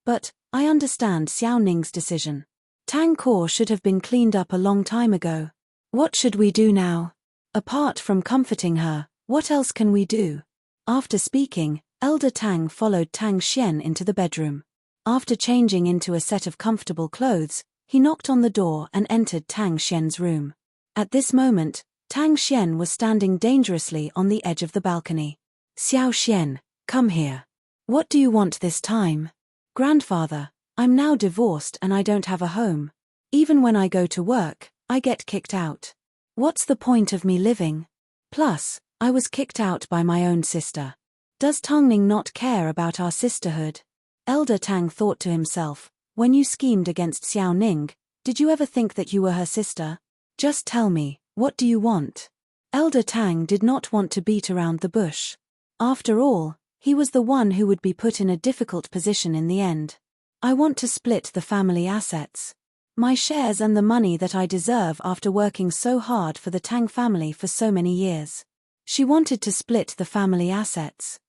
But, I understand Xiao Ning's decision. Tang Core should have been cleaned up a long time ago. What should we do now? Apart from comforting her, what else can we do? After speaking, Elder Tang followed Tang Xian into the bedroom. After changing into a set of comfortable clothes, he knocked on the door and entered Tang Xian's room. At this moment, Tang Xian was standing dangerously on the edge of the balcony. Xiao Xian, come here. What do you want this time? Grandfather, I'm now divorced and I don't have a home. Even when I go to work, I get kicked out. What's the point of me living? Plus, I was kicked out by my own sister. Does Tongning not care about our sisterhood? Elder Tang thought to himself, when you schemed against Xiao Ning, did you ever think that you were her sister? Just tell me, what do you want? Elder Tang did not want to beat around the bush. After all, he was the one who would be put in a difficult position in the end. I want to split the family assets. My shares and the money that I deserve after working so hard for the Tang family for so many years. She wanted to split the family assets.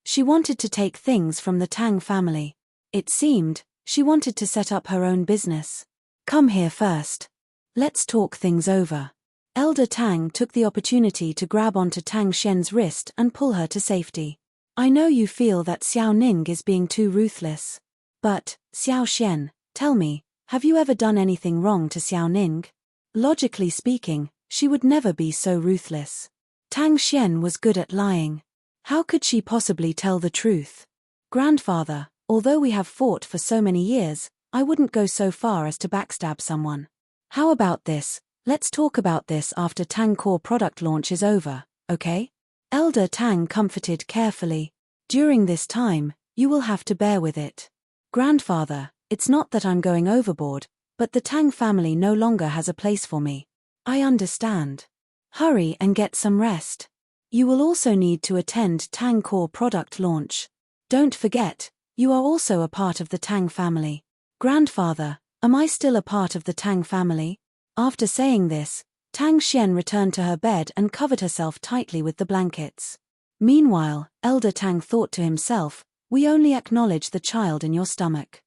She wanted to take things from the Tang family. It seemed, she wanted to set up her own business. Come here first. Let's talk things over. Elder Tang took the opportunity to grab onto Tang Xian's wrist and pull her to safety. I know you feel that Xiao Ning is being too ruthless. But, Xiao Xian, tell me, have you ever done anything wrong to Xiao Ning? Logically speaking, she would never be so ruthless. Tang Xian was good at lying. How could she possibly tell the truth? Grandfather, although we have fought for so many years, I wouldn't go so far as to backstab someone. How about this? Let's talk about this after Tang Core product launch is over, okay? Elder Tang comforted carefully. During this time, you will have to bear with it. Grandfather, it's not that I'm going overboard, but the Tang family no longer has a place for me. I understand. Hurry and get some rest. You will also need to attend Tang Core product launch. Don't forget, you are also a part of the Tang family. Grandfather, am I still a part of the Tang family? After saying this, Tang Xian returned to her bed and covered herself tightly with the blankets. Meanwhile, Elder Tang thought to himself, we only acknowledge the child in your stomach.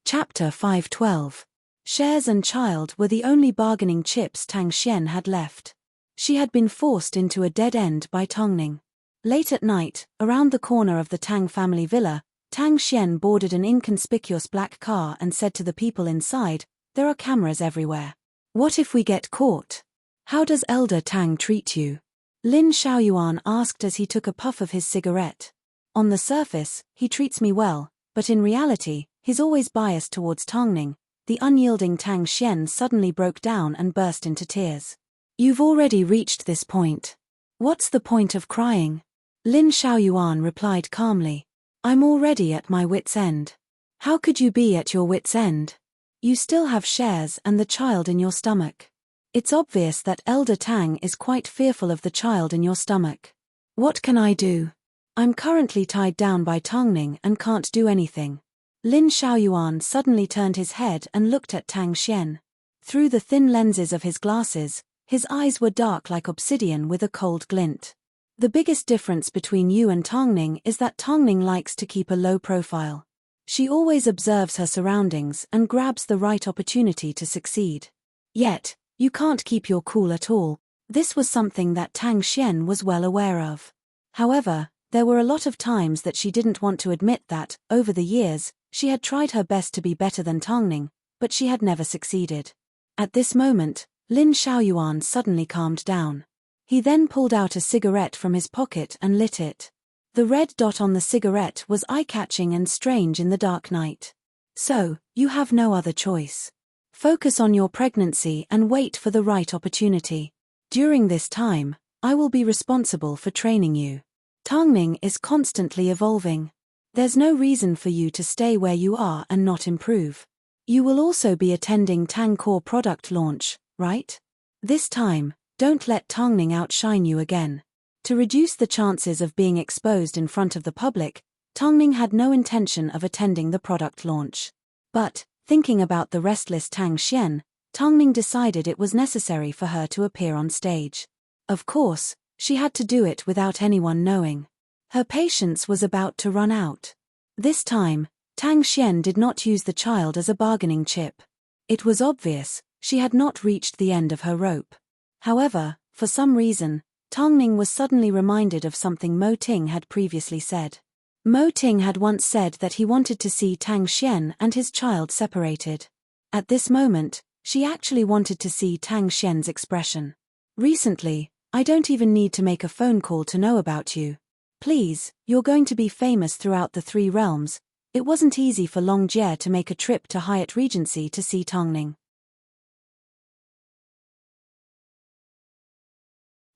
Chapter 512. Shares and child were the only bargaining chips Tang Xian had left. She had been forced into a dead end by Tongning. Late at night, around the corner of the Tang family villa, Tang Xian boarded an inconspicuous black car and said to the people inside, there are cameras everywhere. What if we get caught? How does Elder Tang treat you? Lin Xiaoyuan asked as he took a puff of his cigarette. On the surface, he treats me well, but in reality, he's always biased towards Tongning. The unyielding Tang Xian suddenly broke down and burst into tears. You've already reached this point. What's the point of crying? Lin Xiaoyuan replied calmly. I'm already at my wit's end. How could you be at your wit's end? You still have shares and the child in your stomach. It's obvious that Elder Tang is quite fearful of the child in your stomach. What can I do? I'm currently tied down by Tongning and can't do anything. Lin Xiaoyuan suddenly turned his head and looked at Tang Xian. Through the thin lenses of his glasses, his eyes were dark like obsidian with a cold glint. The biggest difference between you and Tongning is that Tongning likes to keep a low profile. She always observes her surroundings and grabs the right opportunity to succeed. Yet, you can't keep your cool at all. This was something that Tang Xian was well aware of. However, there were a lot of times that she didn't want to admit that, over the years, she had tried her best to be better than Tongning, but she had never succeeded. At this moment, Lin Xiaoyuan suddenly calmed down. He then pulled out a cigarette from his pocket and lit it. The red dot on the cigarette was eye-catching and strange in the dark night. So, you have no other choice. Focus on your pregnancy and wait for the right opportunity. During this time, I will be responsible for training you. Tongning is constantly evolving. There's no reason for you to stay where you are and not improve. You will also be attending Tang Core product launch, right? This time, don't let Tongning outshine you again. To reduce the chances of being exposed in front of the public, Tangning had no intention of attending the product launch. But, thinking about the restless Tang Xian, Tangning decided it was necessary for her to appear on stage. Of course, she had to do it without anyone knowing. Her patience was about to run out. This time, Tang Xian did not use the child as a bargaining chip. It was obvious, she had not reached the end of her rope. However, for some reason, Tangning was suddenly reminded of something Mo Ting had previously said. Mo Ting had once said that he wanted to see Tang Xian and his child separated. At this moment, she actually wanted to see Tang Xian's expression. Recently, I don't even need to make a phone call to know about you. Please, you're going to be famous throughout the 3 realms. It wasn't easy for Long Jie to make a trip to Hyatt Regency to see Tangning.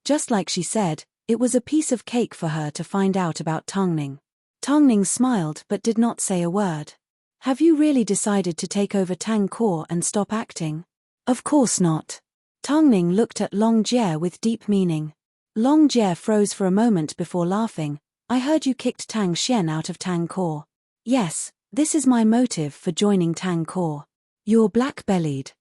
Just like she said, it was a piece of cake for her to find out about Tangning. Tangning smiled but did not say a word. Have you really decided to take over Tang Core and stop acting? Of course not. Tangning looked at Long Jie with deep meaning. Long Jie froze for a moment before laughing. I heard you kicked Tang Xian out of Tang Core. Yes, this is my motive for joining Tang Core. You're black-bellied.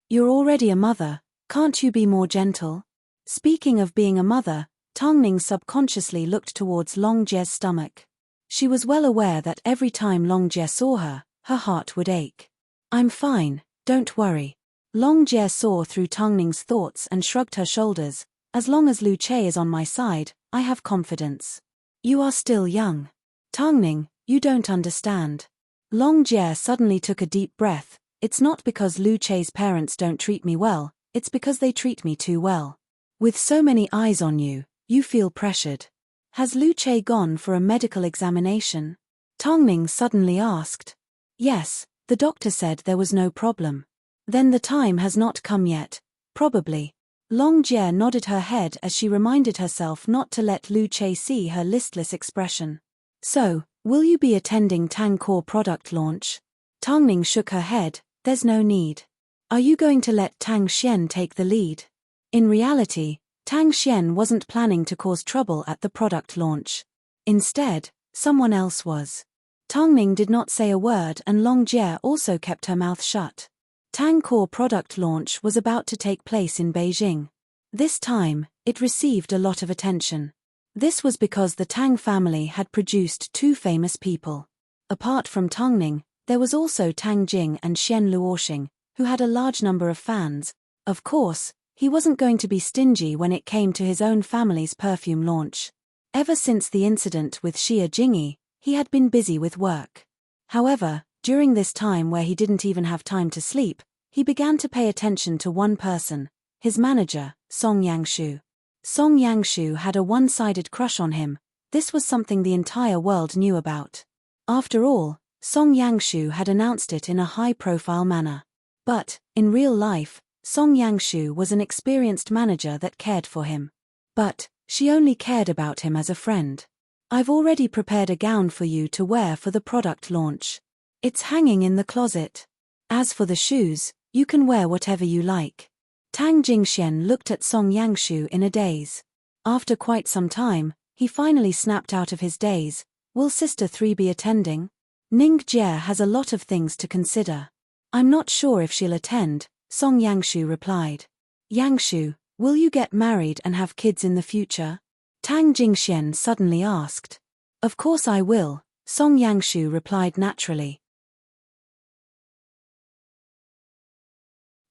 You're already a mother, can't you be more gentle? Speaking of being a mother, Tangning subconsciously looked towards Long Jie's stomach. She was well aware that every time Long Jie saw her, her heart would ache. I'm fine, don't worry. Long Jie saw through Tangning's thoughts and shrugged her shoulders. As long as Lu Che is on my side, I have confidence. You are still young. Tangning, you don't understand. Long Jie suddenly took a deep breath. It's not because Lu Che's parents don't treat me well, it's because they treat me too well. With so many eyes on you, you feel pressured. Has Lu Che gone for a medical examination? Tangning suddenly asked. Yes, the doctor said there was no problem. Then the time has not come yet, probably. Long Jie nodded her head as she reminded herself not to let Lu Che see her listless expression. So, will you be attending Tang Core product launch? Tangning shook her head. There's no need. Are you going to let Tang Xian take the lead? In reality, Tang Xian wasn't planning to cause trouble at the product launch. Instead, someone else was. Tangning did not say a word and Long Jie also kept her mouth shut. Tang Core product launch was about to take place in Beijing. This time, it received a lot of attention. This was because the Tang family had produced 2 famous people. Apart from Tangning, there was also Tang Jing and Xian Luoxing, who had a large number of fans. Of course, he wasn't going to be stingy when it came to his own family's perfume launch. Ever since the incident with Xia Jingyi, he had been busy with work. However, during this time where he didn't even have time to sleep, he began to pay attention to one person, his manager, Song Yangshu. Song Yangshu had a one-sided crush on him. This was something the entire world knew about. After all, Song Yangshu had announced it in a high-profile manner. But, in real life, Song Yangshu was an experienced manager that cared for him. But, she only cared about him as a friend. I've already prepared a gown for you to wear for the product launch. It's hanging in the closet. As for the shoes, you can wear whatever you like. Tang Jingxian looked at Song Yangshu in a daze. After quite some time, he finally snapped out of his daze. Will Sister 3 be attending? Ning Jie has a lot of things to consider. I'm not sure if she'll attend, Song Yangshu replied. Yangshu, will you get married and have kids in the future? Tang Jingxian suddenly asked. Of course I will, Song Yangshu replied naturally.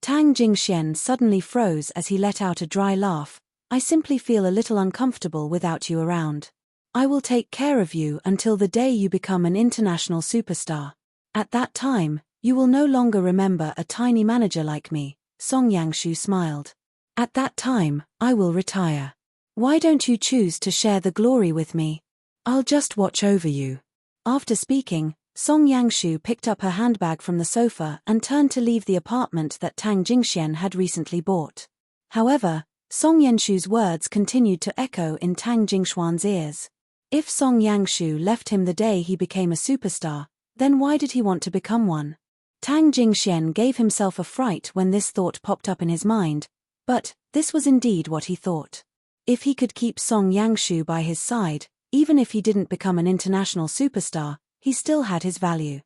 Tang Jingxian suddenly froze as he let out a dry laugh. I simply feel a little uncomfortable without you around. I will take care of you until the day you become an international superstar. At that time, you will no longer remember a tiny manager like me, Song Yangshu smiled. At that time, I will retire. Why don't you choose to share the glory with me? I'll just watch over you. After speaking, Song Yangshu picked up her handbag from the sofa and turned to leave the apartment that Tang Jingxian had recently bought. However, Song Yangshu's words continued to echo in Tang Jingxuan's ears. If Song Yangshu left him the day he became a superstar, then why did he want to become one? Tang Jingxian gave himself a fright when this thought popped up in his mind, but this was indeed what he thought. If he could keep Song Yangshu by his side, even if he didn't become an international superstar, he still had his value.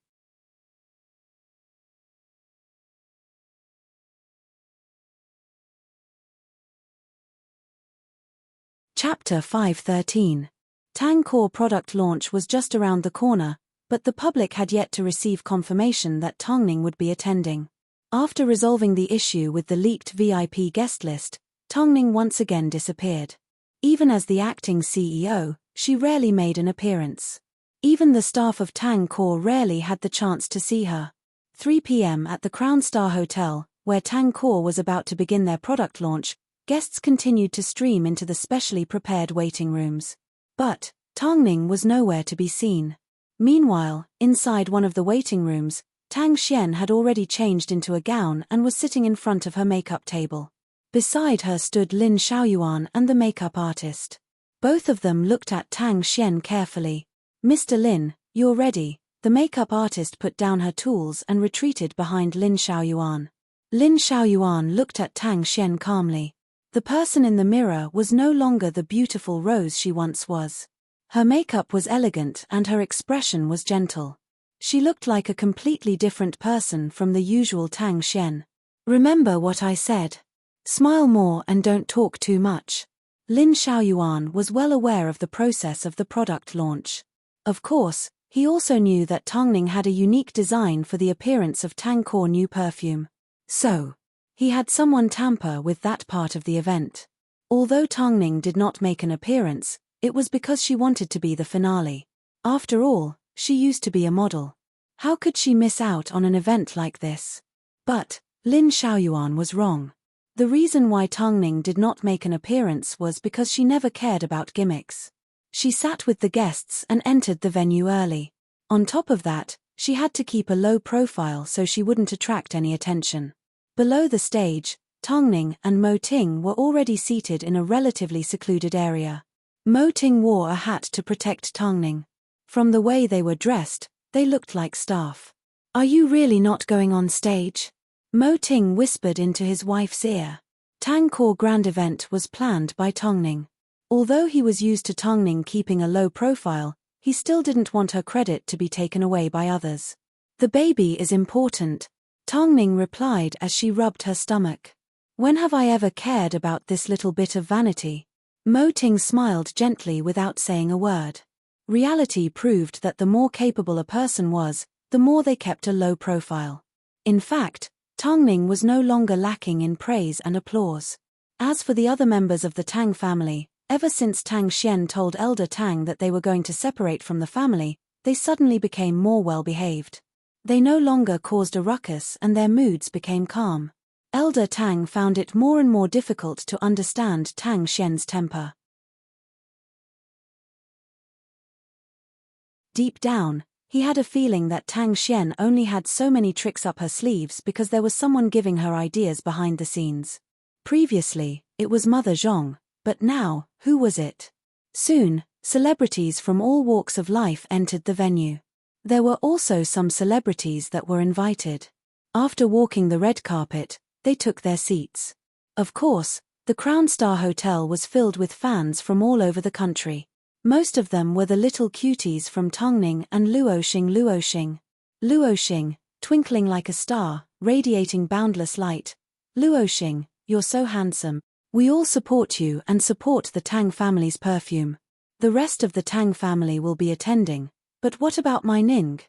Chapter 513. Tang Core product launch was just around the corner, but the public had yet to receive confirmation that Tongning would be attending. After resolving the issue with the leaked VIP guest list, Tongning once again disappeared. Even as the acting CEO, she rarely made an appearance. Even the staff of Tang Core rarely had the chance to see her. 3 p.m. at the Crown Star Hotel, where Tang Core was about to begin their product launch, guests continued to stream into the specially prepared waiting rooms. But Tongning was nowhere to be seen. Meanwhile, inside one of the waiting rooms, Tang Xian had already changed into a gown and was sitting in front of her makeup table. Beside her stood Lin Xiaoyuan and the makeup artist. Both of them looked at Tang Xian carefully. "Mr. Lin, you're ready." The makeup artist put down her tools and retreated behind Lin Xiaoyuan. Lin Xiaoyuan looked at Tang Xian calmly. The person in the mirror was no longer the beautiful Rose she once was. Her makeup was elegant and her expression was gentle. She looked like a completely different person from the usual Tang Xian. "Remember what I said. Smile more and don't talk too much." Lin Xiaoyuan was well aware of the process of the product launch. Of course, he also knew that Tongning had a unique design for the appearance of Tang Core new perfume. So, he had someone tamper with that part of the event. Although Tongning did not make an appearance, it was because she wanted to be the finale. After all, she used to be a model. How could she miss out on an event like this? But Lin Xiaoyuan was wrong. The reason why Tongning did not make an appearance was because she never cared about gimmicks. She sat with the guests and entered the venue early. On top of that, she had to keep a low profile so she wouldn't attract any attention. Below the stage, Tongning and Mo Ting were already seated in a relatively secluded area. Mo Ting wore a hat to protect Tongning. From the way they were dressed, they looked like staff. "Are you really not going on stage?" Mo Ting whispered into his wife's ear. Tang Core grand event was planned by Tongning. Although he was used to Tongning keeping a low profile, he still didn't want her credit to be taken away by others. "The baby is important," Tongning replied as she rubbed her stomach. "When have I ever cared about this little bit of vanity?" Mo Ting smiled gently without saying a word. Reality proved that the more capable a person was, the more they kept a low profile. In fact, Tongning was no longer lacking in praise and applause. As for the other members of the Tang family, ever since Tang Xian told Elder Tang that they were going to separate from the family, they suddenly became more well-behaved. They no longer caused a ruckus and their moods became calm. Elder Tang found it more and more difficult to understand Tang Xian's temper. Deep down, he had a feeling that Tang Xian only had so many tricks up her sleeves because there was someone giving her ideas behind the scenes. Previously, it was Mother Zhong, but now, who was it? Soon, celebrities from all walks of life entered the venue. There were also some celebrities that were invited. After walking the red carpet, they took their seats. Of course, the Crown Star Hotel was filled with fans from all over the country. Most of them were the little cuties from Tongning and Luoxing. Luoxing, twinkling like a star, radiating boundless light. "Luoxing, you're so handsome. We all support you and support the Tang family's perfume. The rest of the Tang family will be attending. But what about my Ning?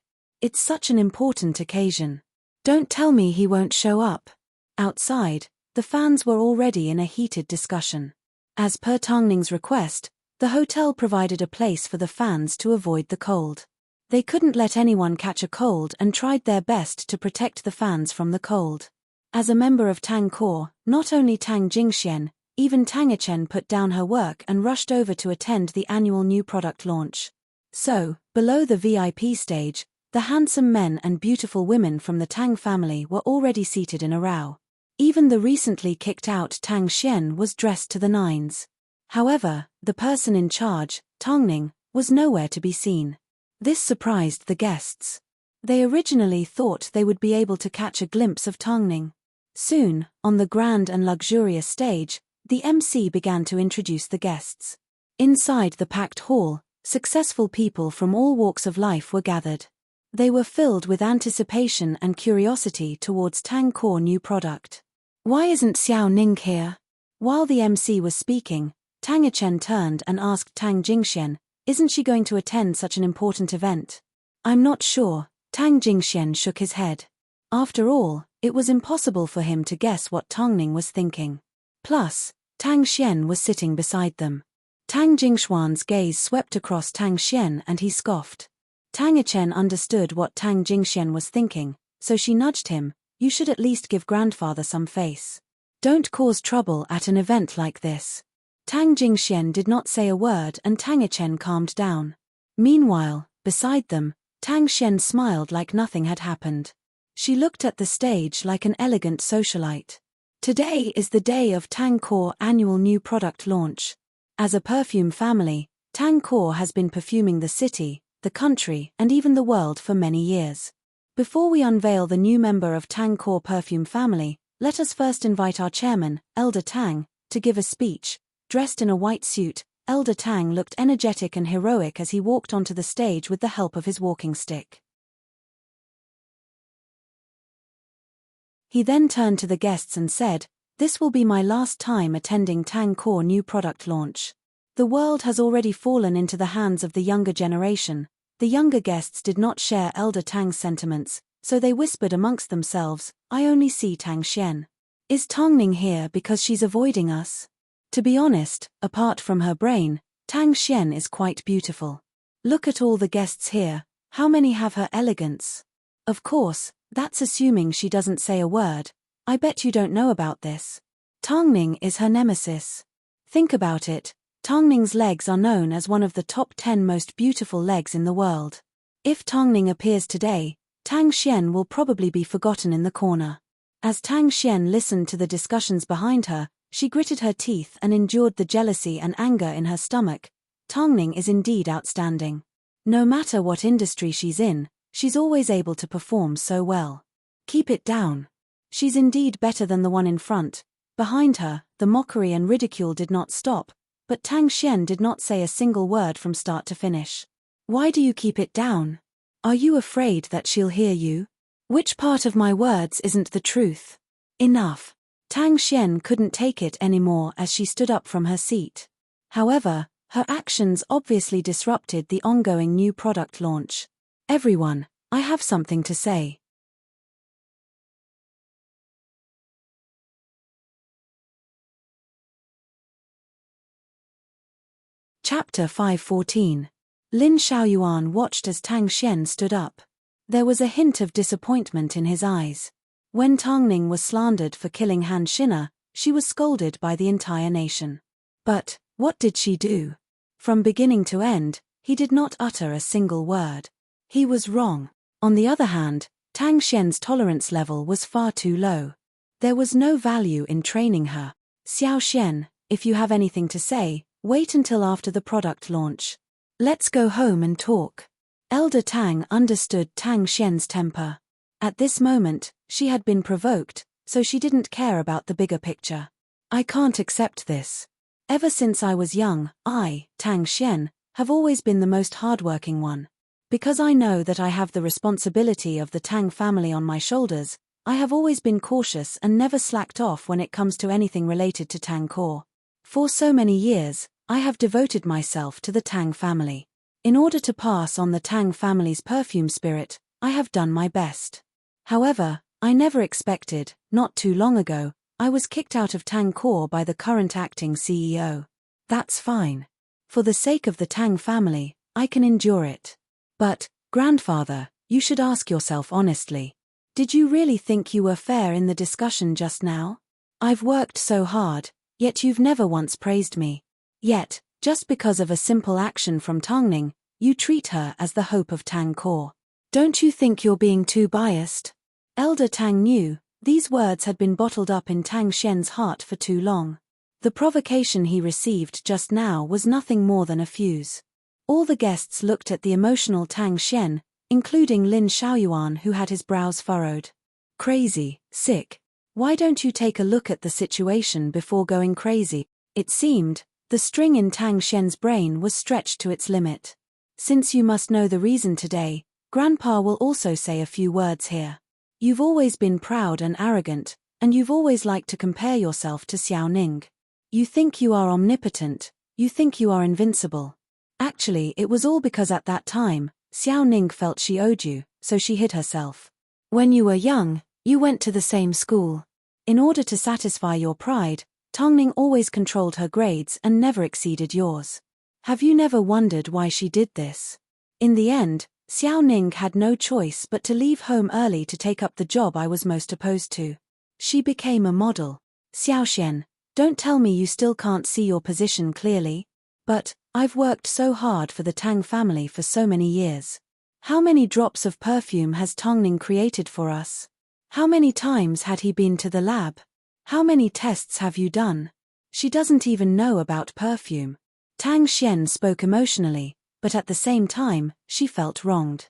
It's such an important occasion. Don't tell me he won't show up." Outside, the fans were already in a heated discussion. As per Tongning's request, the hotel provided a place for the fans to avoid the cold. They couldn't let anyone catch a cold and tried their best to protect the fans from the cold. As a member of Tang Core, not only Tang Jingxian, even Tang Yichen put down her work and rushed over to attend the annual new product launch. So, below the VIP stage, the handsome men and beautiful women from the Tang family were already seated in a row. Even the recently kicked out Tang Xian was dressed to the nines. However, the person in charge, Tongning, was nowhere to be seen. This surprised the guests. They originally thought they would be able to catch a glimpse of Tongning. Soon, on the grand and luxurious stage, The MC began to introduce the guests. Inside the packed hall, successful people from all walks of life were gathered. They were filled with anticipation and curiosity towards Tang Core new product. Why isn't Xiao Ning here? While the MC was speaking, Tang Yichen turned and asked Tang Jingxian, isn't she going to attend such an important event? I'm not sure, Tang Jingxian shook his head. After all, it was impossible for him to guess what Tang Ning was thinking. Plus, Tang Xian was sitting beside them. Tang Jingshuan's gaze swept across Tang Xian and he scoffed. Tang Yichen understood what Tang Jingxian was thinking, so she nudged him, you should at least give grandfather some face. Don't cause trouble at an event like this. Tang Jingxian did not say a word and Tang Yichen calmed down. Meanwhile, beside them, Tang Xian smiled like nothing had happened. She looked at the stage like an elegant socialite. Today is the day of Tang Core annual new product launch. As a perfume family, Tang Core has been perfuming the city, the country, and even the world for many years. Before we unveil the new member of Tang Core perfume family, let us first invite our chairman, Elder Tang, to give a speech. Dressed in a white suit, Elder Tang looked energetic and heroic as he walked onto the stage with the help of his walking stick. He then turned to the guests and said, this will be my last time attending Tang Core new product launch. The world has already fallen into the hands of the younger generation. The younger guests did not share Elder Tang's sentiments, so they whispered amongst themselves, I only see Tang Xian. Is Tang Ning here because she's avoiding us? To be honest, apart from her brain, Tang Xian is quite beautiful. Look at all the guests here, how many have her elegance? Of course, that's assuming she doesn't say a word. I bet you don't know about this. Tang Ning is her nemesis. Think about it. Tang Ning's legs are known as one of the top 10 most beautiful legs in the world. If Tang Ning appears today, Tang Xian will probably be forgotten in the corner. As Tang Xian listened to the discussions behind her, she gritted her teeth and endured the jealousy and anger in her stomach. Tang Ning is indeed outstanding. No matter what industry she's in, she's always able to perform so well. Keep it down. She's indeed better than the one in front. Behind her, the mockery and ridicule did not stop. But Tang Xian did not say a single word from start to finish. Why do you keep it down? Are you afraid that she'll hear you? Which part of my words isn't the truth? Enough. Tang Xian couldn't take it anymore as she stood up from her seat. However, her actions obviously disrupted the ongoing new product launch. Everyone, I have something to say. Chapter 514. Lin Xiaoyuan watched as Tang Xian stood up. There was a hint of disappointment in his eyes. When Tang Ning was slandered for killing Han Xin'er, she was scolded by the entire nation. But, what did she do? From beginning to end, he did not utter a single word. He was wrong. On the other hand, Tang Xian's tolerance level was far too low. There was no value in training her. Xiao Xian, if you have anything to say, wait until after the product launch. Let's go home and talk. Elder Tang understood Tang Xian's temper. At this moment, she had been provoked, so she didn't care about the bigger picture. I can't accept this. Ever since I was young, I, Tang Xian, have always been the most hardworking one. Because I know that I have the responsibility of the Tang family on my shoulders, I have always been cautious and never slacked off when it comes to anything related to Tang Core. For so many years, I have devoted myself to the Tang family. In order to pass on the Tang family's perfume spirit, I have done my best. However, I never expected, not too long ago, I was kicked out of Tang Core by the current acting CEO. That's fine. For the sake of the Tang family, I can endure it. But, grandfather, you should ask yourself honestly. Did you really think you were fair in the discussion just now? I've worked so hard, yet you've never once praised me. Yet, just because of a simple action from Tang Ning, you treat her as the hope of Tang Core. Don't you think you're being too biased? Elder Tang knew, these words had been bottled up in Tang Xian's heart for too long. The provocation he received just now was nothing more than a fuse. All the guests looked at the emotional Tang Xian, including Lin Xiaoyuan who had his brows furrowed. Crazy, sick. Why don't you take a look at the situation before going crazy? It seemed, the string in Tang Xian's brain was stretched to its limit. Since you must know the reason today, Grandpa will also say a few words here. You've always been proud and arrogant, and you've always liked to compare yourself to Xiao Ning. You think you are omnipotent, you think you are invincible. Actually, it was all because at that time, Xiao Ning felt she owed you, so she hid herself. When you were young, you went to the same school. In order to satisfy your pride, Tongning always controlled her grades and never exceeded yours. Have you never wondered why she did this? In the end, Xiao Ning had no choice but to leave home early to take up the job I was most opposed to. She became a model. Xiao Xian, don't tell me you still can't see your position clearly. But, I've worked so hard for the Tang family for so many years. How many drops of perfume has Tongning created for us? How many times had he been to the lab? How many tests have you done? She doesn't even know about perfume. Tang Xian spoke emotionally, but at the same time, she felt wronged.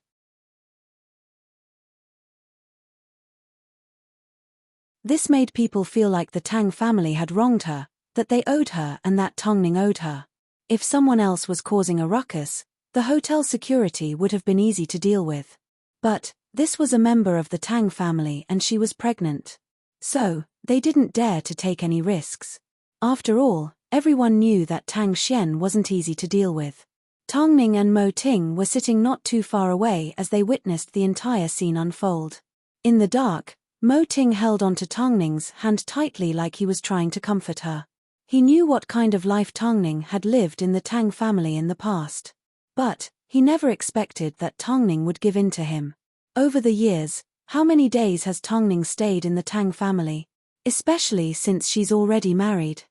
This made people feel like the Tang family had wronged her, that they owed her and that Tongning owed her. If someone else was causing a ruckus, the hotel security would have been easy to deal with. But, this was a member of the Tang family and she was pregnant. So, they didn't dare to take any risks. After all, everyone knew that Tang Xian wasn't easy to deal with. Tongning and Mo Ting were sitting not too far away as they witnessed the entire scene unfold. In the dark, Mo Ting held onto Tongning's hand tightly like he was trying to comfort her. He knew what kind of life Tongning had lived in the Tang family in the past. But, he never expected that Tongning would give in to him. Over the years, how many days has Tongning stayed in the Tang family? Especially since she's already married.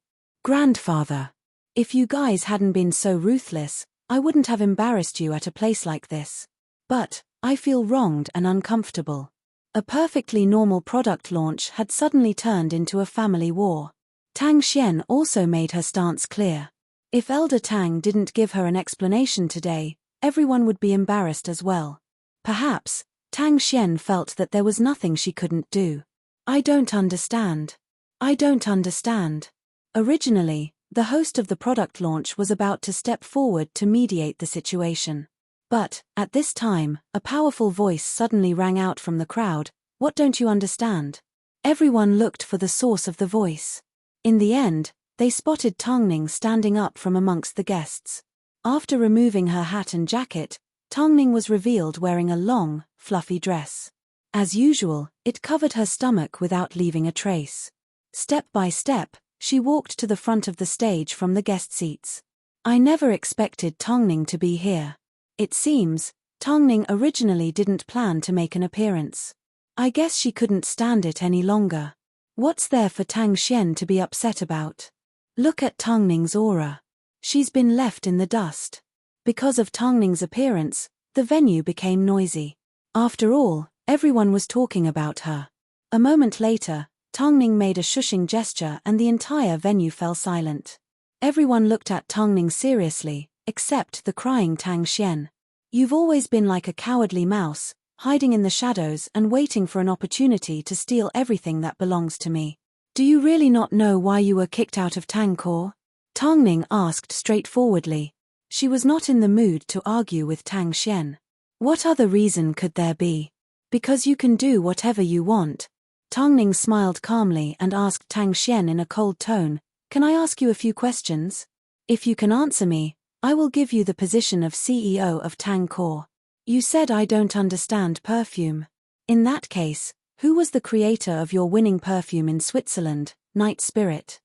Grandfather. If you guys hadn't been so ruthless, I wouldn't have embarrassed you at a place like this. But, I feel wronged and uncomfortable. A perfectly normal product launch had suddenly turned into a family war. Tang Xian also made her stance clear. If Elder Tang didn't give her an explanation today, everyone would be embarrassed as well. Perhaps, Tang Xian felt that there was nothing she couldn't do. I don't understand. I don't understand. Originally, the host of the product launch was about to step forward to mediate the situation. But, at this time, a powerful voice suddenly rang out from the crowd, "What don't you understand?" Everyone looked for the source of the voice. In the end, they spotted Tongning standing up from amongst the guests. After removing her hat and jacket, Tongning was revealed wearing a long, fluffy dress. As usual, it covered her stomach without leaving a trace. Step by step, she walked to the front of the stage from the guest seats. I never expected Tongning to be here. It seems, Tongning originally didn't plan to make an appearance. I guess she couldn't stand it any longer. What's there for Tang Xian to be upset about? Look at Tongning's aura. She's been left in the dust. Because of Tongning's appearance, the venue became noisy. After all, everyone was talking about her. A moment later, Tongning made a shushing gesture and the entire venue fell silent. Everyone looked at Tongning seriously, except the crying Tang Xian. You've always been like a cowardly mouse, hiding in the shadows and waiting for an opportunity to steal everything that belongs to me. Do you really not know why you were kicked out of Tangkor? Tongning asked straightforwardly. She was not in the mood to argue with Tang Xian. What other reason could there be? Because you can do whatever you want. Tongning smiled calmly and asked Tang Xian in a cold tone, "Can I ask you a few questions? If you can answer me, I will give you the position of CEO of Tangkor. You said I don't understand perfume. In that case, who was the creator of your winning perfume in Switzerland, Night Spirit?"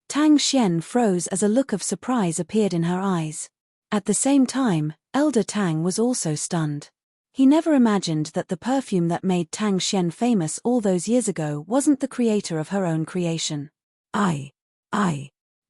Tang Xian froze as a look of surprise appeared in her eyes. At the same time, Elder Tang was also stunned. He never imagined that the perfume that made Tang Xian famous all those years ago wasn't the creator of her own creation.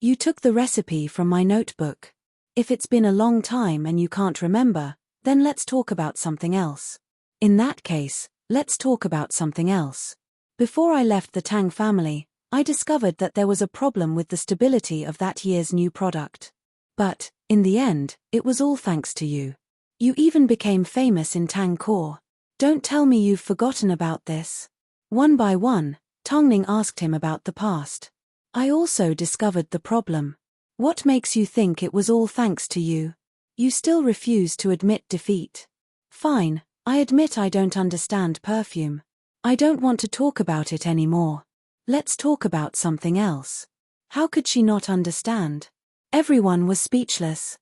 You took the recipe from my notebook. If it's been a long time and you can't remember, then let's talk about something else. In that case, let's talk about something else. Before I left the Tang family, I discovered that there was a problem with the stability of that year's new product. But, in the end, it was all thanks to you. You even became famous in Tangkor. Don't tell me you've forgotten about this. One by one, Tongning asked him about the past. I also discovered the problem. What makes you think it was all thanks to you? You still refuse to admit defeat. Fine, I admit I don't understand perfume. I don't want to talk about it anymore. Let's talk about something else. How could she not understand? Everyone was speechless.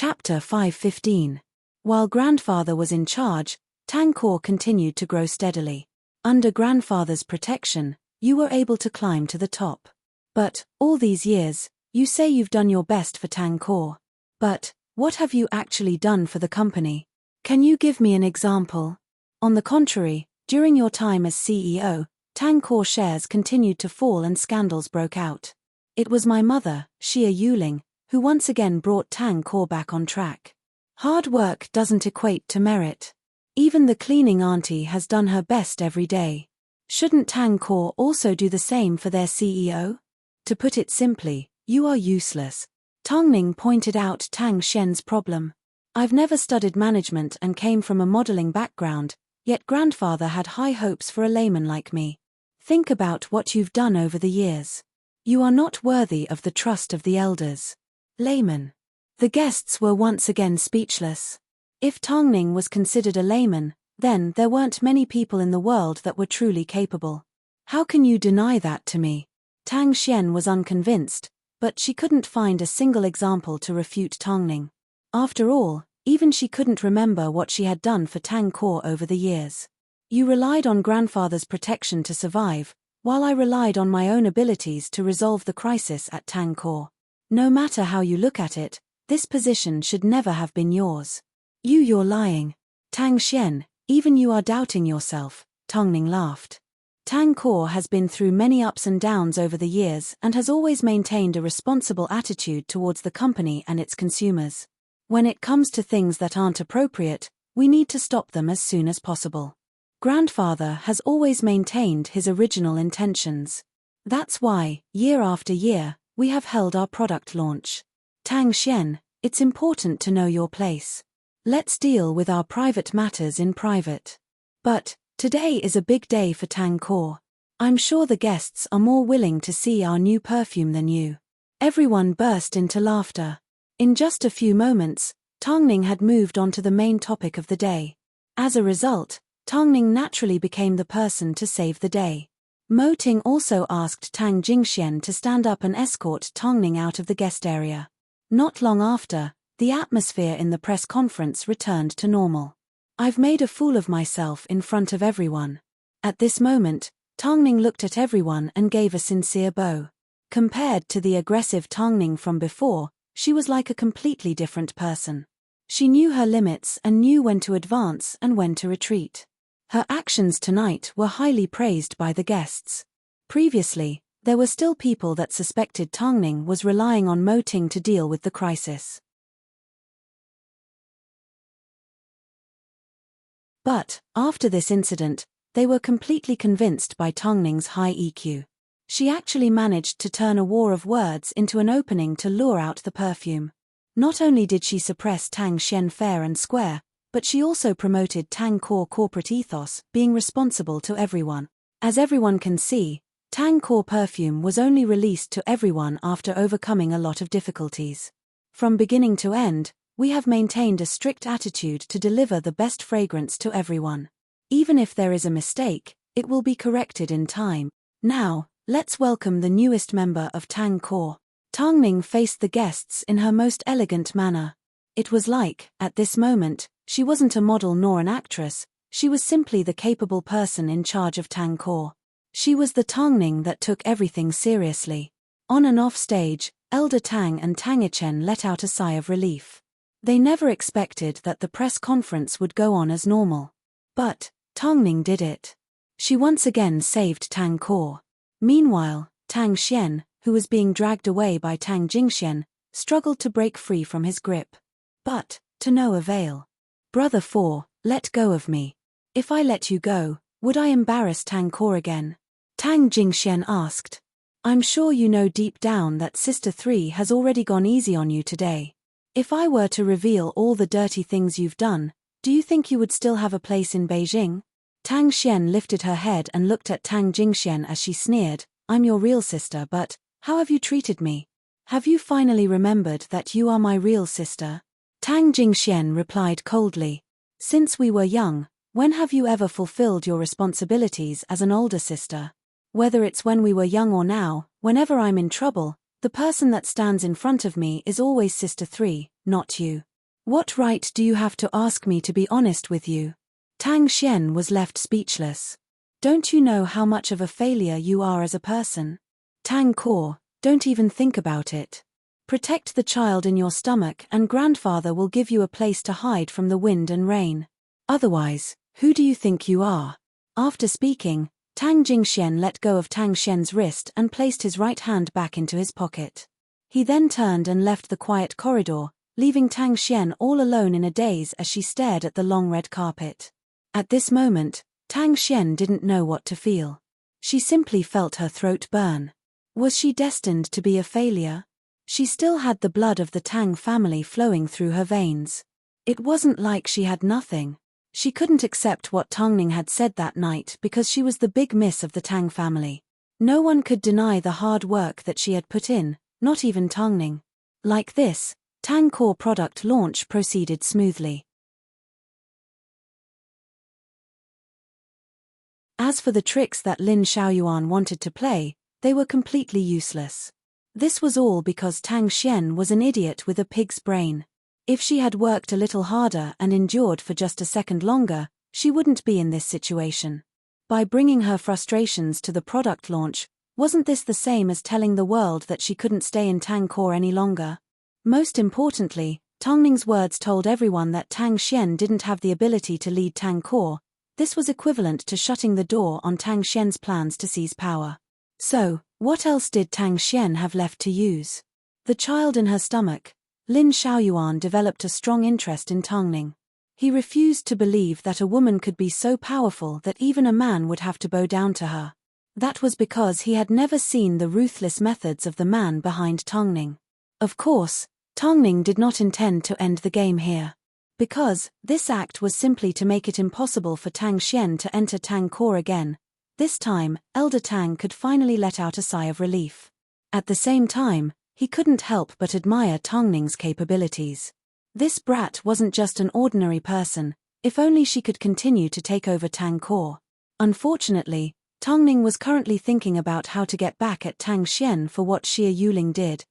Chapter 5:15. While grandfather was in charge, Tang Core continued to grow steadily. Under grandfather's protection, you were able to climb to the top. But, all these years, you say you've done your best for Tang Core. But, what have you actually done for the company? Can you give me an example? On the contrary, during your time as CEO, Tang Core shares continued to fall and scandals broke out. It was my mother, Xia Yuling, who once again brought Tang Core back on track. Hard work doesn't equate to merit. Even the cleaning auntie has done her best every day. Shouldn't Tang Core also do the same for their CEO? To put it simply, you are useless. Tongning pointed out Tang Xian's problem. I've never studied management and came from a modeling background, yet grandfather had high hopes for a layman like me. Think about what you've done over the years. You are not worthy of the trust of the elders. Layman. The guests were once again speechless. If Tongning was considered a layman, then there weren't many people in the world that were truly capable. How can you deny that to me? Tang Xian was unconvinced, but she couldn't find a single example to refute Tongning. After all, even she couldn't remember what she had done for Tang Core over the years. You relied on grandfather's protection to survive, while I relied on my own abilities to resolve the crisis at Tang Core. No matter how you look at it, this position should never have been yours. You're lying. Tang Xian, even you are doubting yourself, Tongning laughed. Tang Core has been through many ups and downs over the years and has always maintained a responsible attitude towards the company and its consumers. When it comes to things that aren't appropriate, we need to stop them as soon as possible. Grandfather has always maintained his original intentions. That's why, year after year, we have held our product launch. Tang Xian, it's important to know your place. Let's deal with our private matters in private. But, today is a big day for Tang Core. I'm sure the guests are more willing to see our new perfume than you. Everyone burst into laughter. In just a few moments, Tongning had moved on to the main topic of the day. As a result, Tongning naturally became the person to save the day. Mo Ting also asked Tang Jingxian to stand up and escort Tongning out of the guest area. Not long after, the atmosphere in the press conference returned to normal. I've made a fool of myself in front of everyone. At this moment, Tongning looked at everyone and gave a sincere bow. Compared to the aggressive Tongning from before, she was like a completely different person. She knew her limits and knew when to advance and when to retreat. Her actions tonight were highly praised by the guests. Previously, there were still people that suspected Tongning was relying on Mo Ting to deal with the crisis. But, after this incident, they were completely convinced by Tongning's high EQ. She actually managed to turn a war of words into an opening to lure out the perfume. Not only did she suppress Tang Xian fair and square, but she also promoted Tang Core corporate ethos, being responsible to everyone. As everyone can see, Tang Core perfume was only released to everyone after overcoming a lot of difficulties. From beginning to end, we have maintained a strict attitude to deliver the best fragrance to everyone. Even if there is a mistake, it will be corrected in time. Now, let's welcome the newest member of Tang Core. Tongning faced the guests in her most elegant manner. It was like, at this moment, she wasn't a model nor an actress, she was simply the capable person in charge of Tang Core. She was the Tongning that took everything seriously. On and off stage, Elder Tang and Tangichen let out a sigh of relief. They never expected that the press conference would go on as normal. But, Tongning did it. She once again saved Tang Core. Meanwhile, Tang Xian, who was being dragged away by Tang Jingxian, struggled to break free from his grip. But, to no avail. Brother 4, let go of me. If I let you go, would I embarrass Tang Core again? Tang Jingxian asked. I'm sure you know deep down that Sister 3 has already gone easy on you today. If I were to reveal all the dirty things you've done, do you think you would still have a place in Beijing? Tang Xian lifted her head and looked at Tang Jingxian as she sneered, I'm your real sister, but how have you treated me? Have you finally remembered that you are my real sister? Tang Jingxian replied coldly. Since we were young, when have you ever fulfilled your responsibilities as an older sister? Whether it's when we were young or now, whenever I'm in trouble, the person that stands in front of me is always Sister 3, not you. What right do you have to ask me to be honest with you? Tang Xian was left speechless. Don't you know how much of a failure you are as a person? Tang Kor, don't even think about it. Protect the child in your stomach and grandfather will give you a place to hide from the wind and rain. Otherwise, who do you think you are? After speaking, Tang Jingxian let go of Tang Xian's wrist and placed his right hand back into his pocket. He then turned and left the quiet corridor, leaving Tang Xian all alone in a daze as she stared at the long red carpet. At this moment, Tang Xian didn't know what to feel. She simply felt her throat burn. Was she destined to be a failure? She still had the blood of the Tang family flowing through her veins. It wasn't like she had nothing. She couldn't accept what Tongning had said that night because she was the big miss of the Tang family. No one could deny the hard work that she had put in, not even Tongning. Like this, Tang Core product launch proceeded smoothly. As for the tricks that Lin Xiaoyuan wanted to play, they were completely useless. This was all because Tang Xian was an idiot with a pig's brain. If she had worked a little harder and endured for just a second longer, she wouldn't be in this situation. By bringing her frustrations to the product launch, wasn't this the same as telling the world that she couldn't stay in Tang Core any longer? Most importantly, Tongning's words told everyone that Tang Xian didn't have the ability to lead Tang Core. This was equivalent to shutting the door on Tang Xian's plans to seize power. So, what else did Tang Xian have left to use? The child in her stomach. Lin Xiaoyuan developed a strong interest in Tongning. He refused to believe that a woman could be so powerful that even a man would have to bow down to her. That was because he had never seen the ruthless methods of the man behind Tongning. Of course, Tongning did not intend to end the game here. Because this act was simply to make it impossible for Tang Xian to enter Tang Core again. This time, Elder Tang could finally let out a sigh of relief. At the same time, he couldn't help but admire Tongning's capabilities. This brat wasn't just an ordinary person, if only she could continue to take over Tang Core. Unfortunately, Tongning was currently thinking about how to get back at Tang Xian for what Xia Yuling did.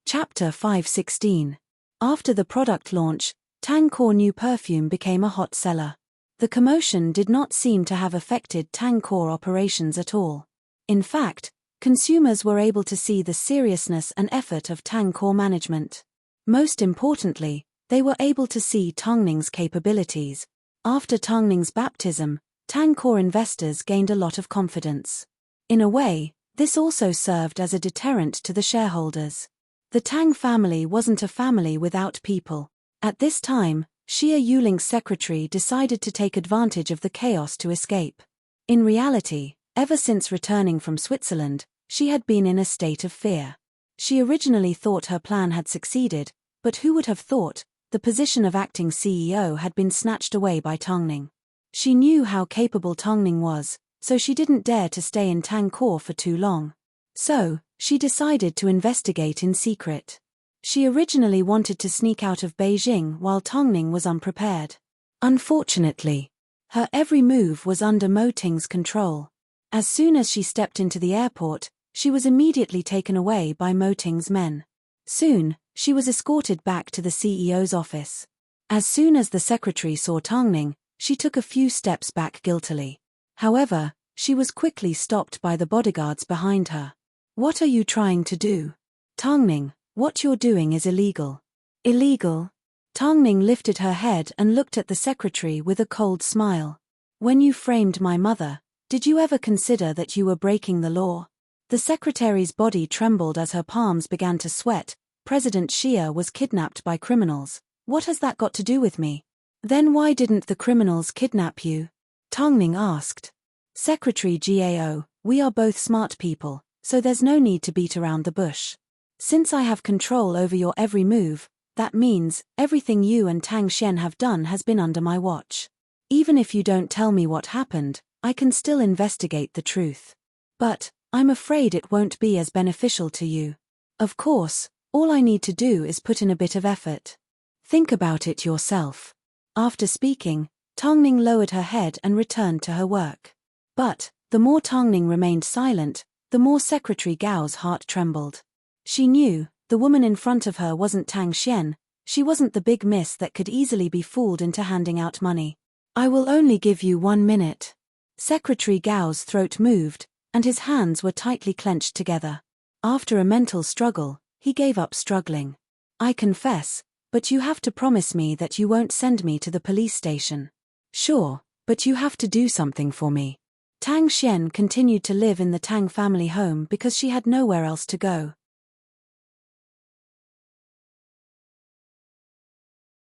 Chapter 516. After the product launch, Tang Core new perfume became a hot seller. The commotion did not seem to have affected Tang Core operations at all. In fact, consumers were able to see the seriousness and effort of Tang Core management. Most importantly, they were able to see Tongning's capabilities. After Tongning's baptism, Tang Core investors gained a lot of confidence. In a way, this also served as a deterrent to the shareholders. The Tang family wasn't a family without people. At this time, Xia Yuling's secretary decided to take advantage of the chaos to escape. In reality, ever since returning from Switzerland, she had been in a state of fear. She originally thought her plan had succeeded, but who would have thought, the position of acting CEO had been snatched away by Tongning. She knew how capable Tongning was, so she didn't dare to stay in Tang Core for too long. So, she decided to investigate in secret. She originally wanted to sneak out of Beijing while Tongning was unprepared. Unfortunately, her every move was under Mo Ting's control. As soon as she stepped into the airport, she was immediately taken away by Mo Ting's men. Soon, she was escorted back to the CEO's office. As soon as the secretary saw Tongning, she took a few steps back guiltily. However, she was quickly stopped by the bodyguards behind her. What are you trying to do? Tongning, what you're doing is illegal. Illegal? Tongning lifted her head and looked at the secretary with a cold smile. When you framed my mother, did you ever consider that you were breaking the law? The secretary's body trembled as her palms began to sweat. President Xia was kidnapped by criminals. What has that got to do with me? Then why didn't the criminals kidnap you? Tongning asked. Secretary Gao, we are both smart people, so there's no need to beat around the bush. Since I have control over your every move, that means everything you and Tang Xian have done has been under my watch. Even if you don't tell me what happened, I can still investigate the truth. But I'm afraid it won't be as beneficial to you. Of course, all I need to do is put in a bit of effort. Think about it yourself. After speaking, Tongning lowered her head and returned to her work. But the more Tongning remained silent, the more Secretary Gao's heart trembled. She knew the woman in front of her wasn't Tang Xian, she wasn't the big miss that could easily be fooled into handing out money. I will only give you 1 minute. Secretary Gao's throat moved, and his hands were tightly clenched together. After a mental struggle, he gave up struggling. I confess, but you have to promise me that you won't send me to the police station. Sure, but you have to do something for me. Tang Xian continued to live in the Tang family home because she had nowhere else to go.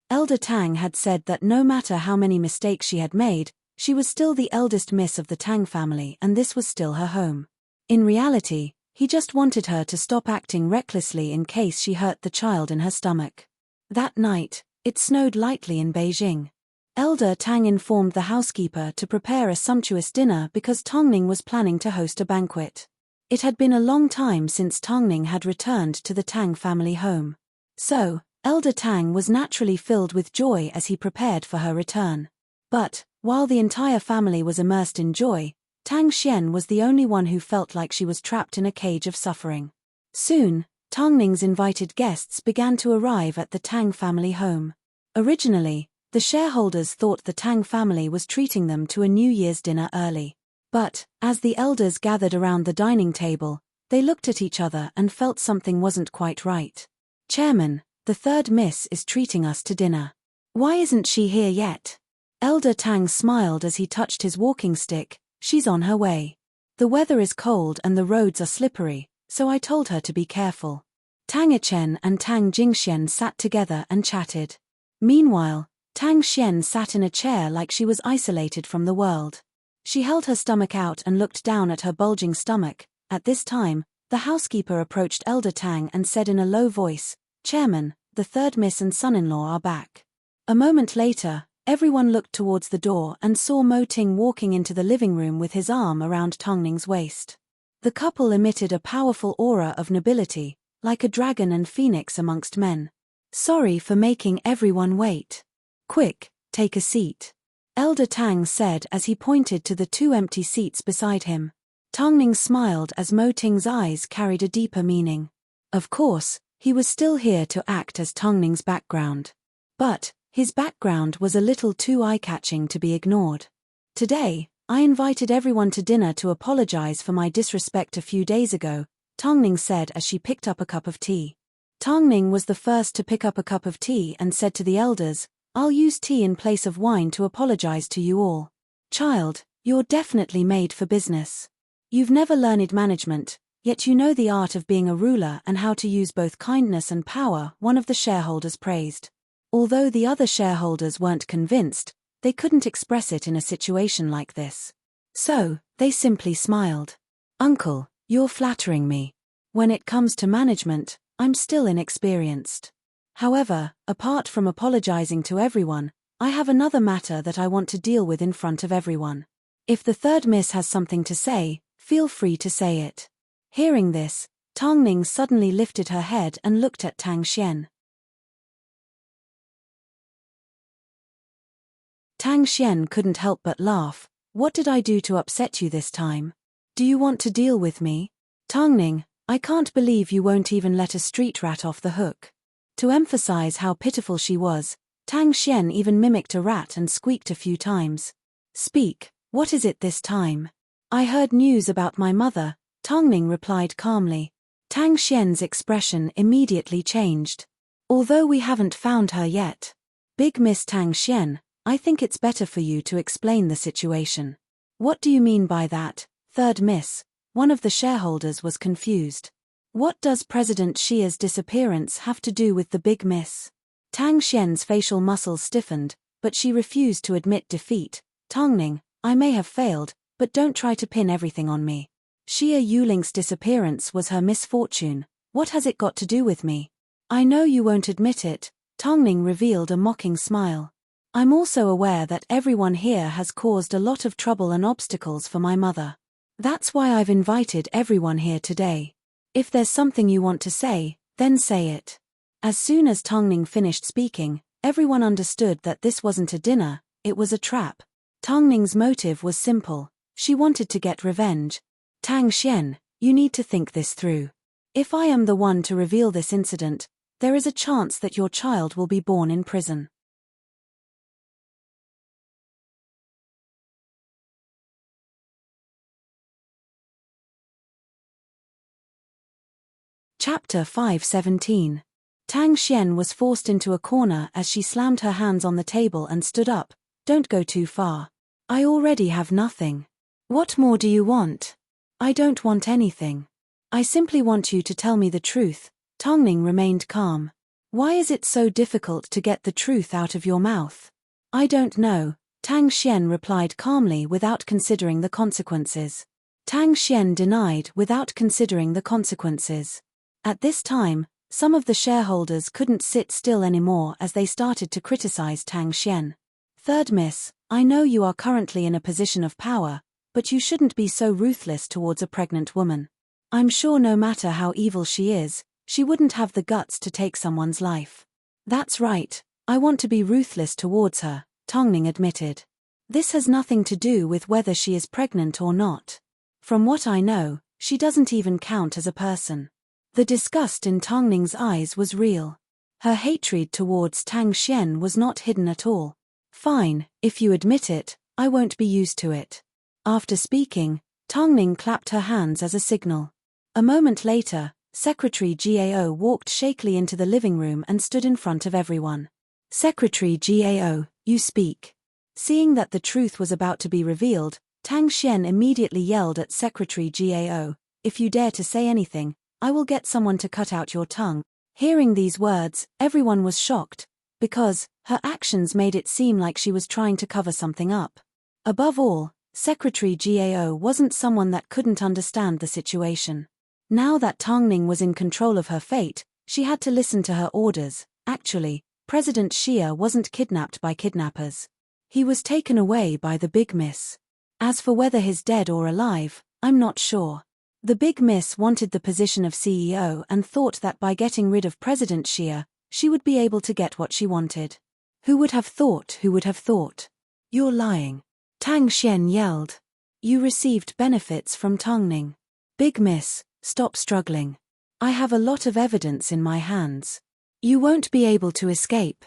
Elder Tang had said that no matter how many mistakes she had made, she was still the eldest miss of the Tang family and this was still her home. In reality, he just wanted her to stop acting recklessly in case she hurt the child in her stomach. That night, it snowed lightly in Beijing. Elder Tang informed the housekeeper to prepare a sumptuous dinner because Tongning was planning to host a banquet. It had been a long time since Tongning had returned to the Tang family home. So, Elder Tang was naturally filled with joy as he prepared for her return. But, while the entire family was immersed in joy, Tang Xian was the only one who felt like she was trapped in a cage of suffering. Soon, Tongning's invited guests began to arrive at the Tang family home. Originally, the shareholders thought the Tang family was treating them to a New Year's dinner early. But, as the elders gathered around the dining table, they looked at each other and felt something wasn't quite right. Chairman, the third miss is treating us to dinner. Why isn't she here yet? Elder Tang smiled as he touched his walking stick. She's on her way. The weather is cold and the roads are slippery, so I told her to be careful. Tang Yichen and Tang Jingxian sat together and chatted. Meanwhile, Tang Xian sat in a chair like she was isolated from the world. She held her stomach out and looked down at her bulging stomach. At this time, the housekeeper approached Elder Tang and said in a low voice, Chairman, the third miss and son-in-law are back. A moment later, everyone looked towards the door and saw Mo Ting walking into the living room with his arm around Tongning's waist. The couple emitted a powerful aura of nobility, like a dragon and phoenix amongst men. Sorry for making everyone wait. Quick, take a seat. Elder Tang said as he pointed to the 2 empty seats beside him. Tongning smiled as Mo Ting's eyes carried a deeper meaning. Of course, he was still here to act as Tongning's background. But his background was a little too eye-catching to be ignored. Today, I invited everyone to dinner to apologize for my disrespect a few days ago, Tongning said as she picked up a cup of tea. Tongning was the first to pick up a cup of tea and said to the elders, I'll use tea in place of wine to apologize to you all. Child, you're definitely made for business. You've never learned management, yet you know the art of being a ruler and how to use both kindness and power, one of the shareholders praised. Although the other shareholders weren't convinced, they couldn't express it in a situation like this. So, they simply smiled. Uncle, you're flattering me. When it comes to management, I'm still inexperienced. However, apart from apologizing to everyone, I have another matter that I want to deal with in front of everyone. If the third miss has something to say, feel free to say it. Hearing this, Tongning suddenly lifted her head and looked at Tang Xian. Tang Xian couldn't help but laugh. What did I do to upset you this time? Do you want to deal with me? Tongning, I can't believe you won't even let a street rat off the hook. To emphasize how pitiful she was, Tang Xian even mimicked a rat and squeaked a few times. Speak, what is it this time? I heard news about my mother, Tongning replied calmly. Tang Xian's expression immediately changed. Although we haven't found her yet. Big Miss Tang Xian, I think it's better for you to explain the situation. What do you mean by that, third miss? One of the shareholders was confused. What does President Xia's disappearance have to do with the big miss? Tang Xian's facial muscles stiffened, but she refused to admit defeat. Tongning, I may have failed, but don't try to pin everything on me. Xia Yulink's disappearance was her misfortune. What has it got to do with me? I know you won't admit it. Tongning revealed a mocking smile. I'm also aware that everyone here has caused a lot of trouble and obstacles for my mother. That's why I've invited everyone here today. If there's something you want to say, then say it. As soon as Tongning finished speaking, everyone understood that this wasn't a dinner, it was a trap. Tongning's motive was simple. She wanted to get revenge. Tang Xian, you need to think this through. If I am the one to reveal this incident, there is a chance that your child will be born in prison. Chapter 5:17. Tang Xian was forced into a corner as she slammed her hands on the table and stood up. Don't go too far. I already have nothing. What more do you want? I don't want anything. I simply want you to tell me the truth. Tongning remained calm. Why is it so difficult to get the truth out of your mouth? I don't know, Tang Xian replied calmly without considering the consequences. Tang Xian denied without considering the consequences. At this time, some of the shareholders couldn't sit still anymore as they started to criticize Tang Xian. Third miss, I know you are currently in a position of power, but you shouldn't be so ruthless towards a pregnant woman. I'm sure no matter how evil she is, she wouldn't have the guts to take someone's life. That's right, I want to be ruthless towards her, Tongning admitted. This has nothing to do with whether she is pregnant or not. From what I know, she doesn't even count as a person. The disgust in Tongning's eyes was real. Her hatred towards Tang Xian was not hidden at all. Fine, if you admit it, I won't be used to it. After speaking, Tongning clapped her hands as a signal. A moment later, Secretary Gao walked shakily into the living room and stood in front of everyone. Secretary Gao, you speak. Seeing that the truth was about to be revealed, Tang Xian immediately yelled at Secretary Gao, if you dare to say anything, I will get someone to cut out your tongue. Hearing these words, everyone was shocked, because her actions made it seem like she was trying to cover something up. Above all, Secretary Gao wasn't someone that couldn't understand the situation. Now that Tongning was in control of her fate, she had to listen to her orders. Actually, President Xia wasn't kidnapped by kidnappers. He was taken away by the Big Miss. As for whether he's dead or alive, I'm not sure. The Big Miss wanted the position of CEO and thought that by getting rid of President Xia, she would be able to get what she wanted. Who would have thought? Who would have thought? You're lying. Tang Xian yelled. You received benefits from Tongning. Big Miss, stop struggling. I have a lot of evidence in my hands. You won't be able to escape.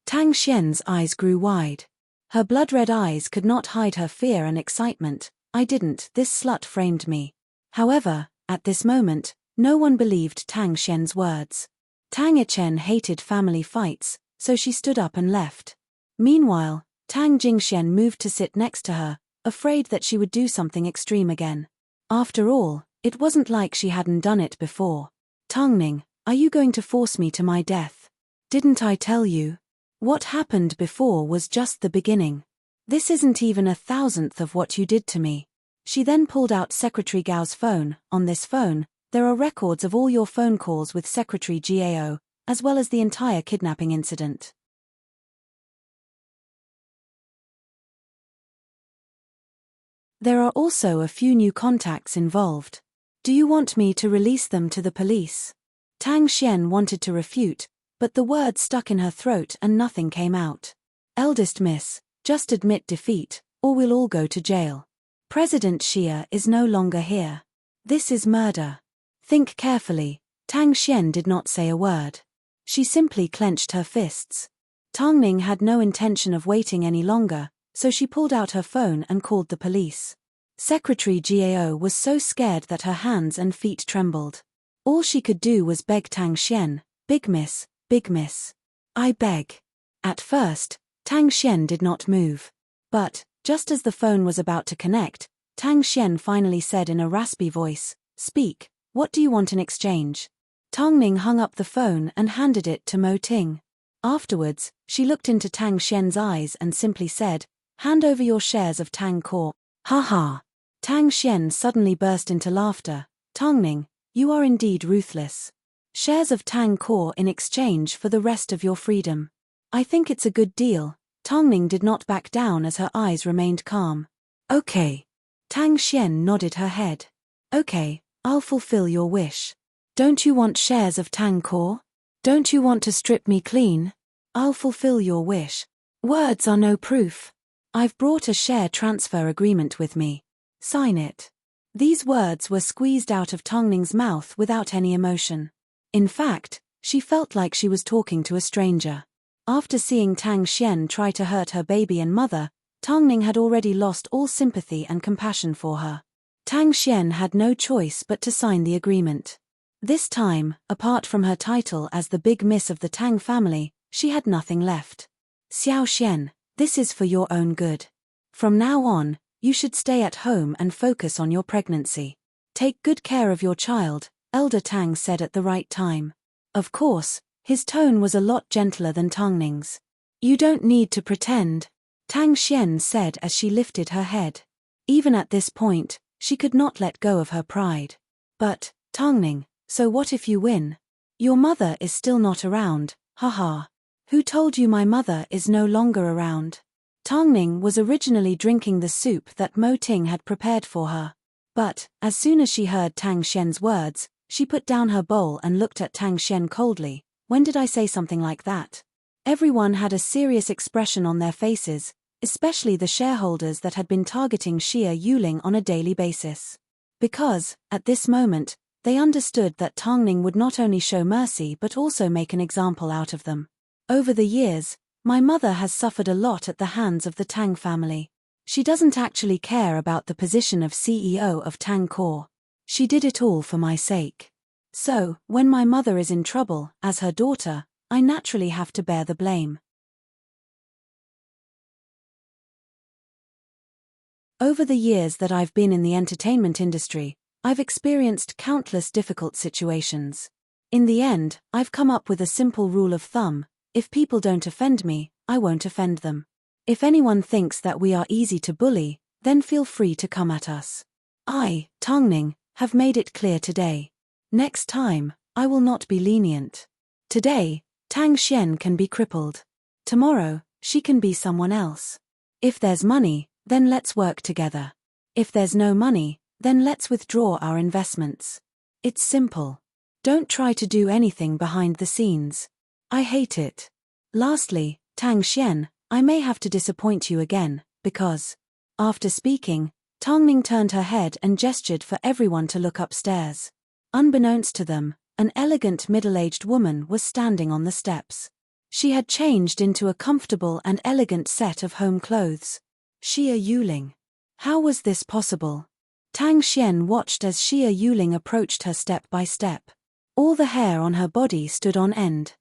Tang Xian's eyes grew wide. Her blood-red eyes could not hide her fear and excitement. I didn't, this slut framed me. However, at this moment, no one believed Tang Xian's words. Tang Yichen hated family fights, so she stood up and left. Meanwhile, Tang Jingxian moved to sit next to her, afraid that she would do something extreme again. After all, it wasn't like she hadn't done it before. Tongning, are you going to force me to my death? Didn't I tell you? What happened before was just the beginning. This isn't even 1,000th of what you did to me. She then pulled out Secretary Gao's phone. On this phone, there are records of all your phone calls with Secretary Gao, as well as the entire kidnapping incident. There are also a few new contacts involved. Do you want me to release them to the police? Tang Xian wanted to refute, but the words stuck in her throat and nothing came out. Eldest miss, just admit defeat, or we'll all go to jail. President Xia is no longer here. This is murder. Think carefully. Tang Xian did not say a word. She simply clenched her fists. Tongning had no intention of waiting any longer, so she pulled out her phone and called the police. Secretary Gao was so scared that her hands and feet trembled. All she could do was beg Tang Xian, Big Miss, I beg. At first, Tang Xian did not move. But, just as the phone was about to connect, Tang Xian finally said in a raspy voice, Speak, what do you want in exchange? Tongning hung up the phone and handed it to Mo Ting. Afterwards, she looked into Tang Xian's eyes and simply said, "Hand over your shares of Tang Corp." Ha ha. Tang Xian suddenly burst into laughter. "Tongning, you are indeed ruthless. Shares of Tang Corp in exchange for the rest of your freedom. I think it's a good deal." Tongning did not back down as her eyes remained calm. "Okay." Tang Xian nodded her head. "Okay, I'll fulfill your wish. Don't you want shares of Tang Corp? Don't you want to strip me clean? I'll fulfill your wish. Words are no proof. I've brought a share transfer agreement with me. Sign it." These words were squeezed out of Tongning's mouth without any emotion. In fact, she felt like she was talking to a stranger. After seeing Tang Xian try to hurt her baby and mother, Tongning had already lost all sympathy and compassion for her. Tang Xian had no choice but to sign the agreement. This time, apart from her title as the big miss of the Tang family, she had nothing left. "Xiao Xian, this is for your own good. From now on, you should stay at home and focus on your pregnancy. Take good care of your child," Elder Tang said at the right time. Of course, his tone was a lot gentler than Tongning's. "You don't need to pretend," Tang Xian said as she lifted her head. Even at this point, she could not let go of her pride. "But, Tongning, so what if you win? Your mother is still not around, haha. Who told you my mother is no longer around?" Tongning was originally drinking the soup that Mo Ting had prepared for her. But, as soon as she heard Tang Xian's words, she put down her bowl and looked at Tang Xian coldly. "When did I say something like that?" Everyone had a serious expression on their faces, especially the shareholders that had been targeting Xia Yuling on a daily basis. Because, at this moment, they understood that Tongning would not only show mercy but also make an example out of them. "Over the years, my mother has suffered a lot at the hands of the Tang family. She doesn't actually care about the position of CEO of Tang Corp. She did it all for my sake. So, when my mother is in trouble, as her daughter, I naturally have to bear the blame." Over the years that I've been in the entertainment industry, I've experienced countless difficult situations. In the end, I've come up with a simple rule of thumb: if people don't offend me, I won't offend them. If anyone thinks that we are easy to bully, then feel free to come at us. I, Tongning, have made it clear today. Next time, I will not be lenient. Today, Tang Xian can be crippled. Tomorrow, she can be someone else. If there's money, then let's work together. If there's no money, then let's withdraw our investments. It's simple. Don't try to do anything behind the scenes. I hate it. Lastly, Tang Xian, I may have to disappoint you again, because..." After speaking, Tongning turned her head and gestured for everyone to look upstairs. Unbeknownst to them, an elegant middle-aged woman was standing on the steps. She had changed into a comfortable and elegant set of home clothes. Xia Yuling. How was this possible? Tang Xian watched as Xia Yuling approached her step by step. All the hair on her body stood on end.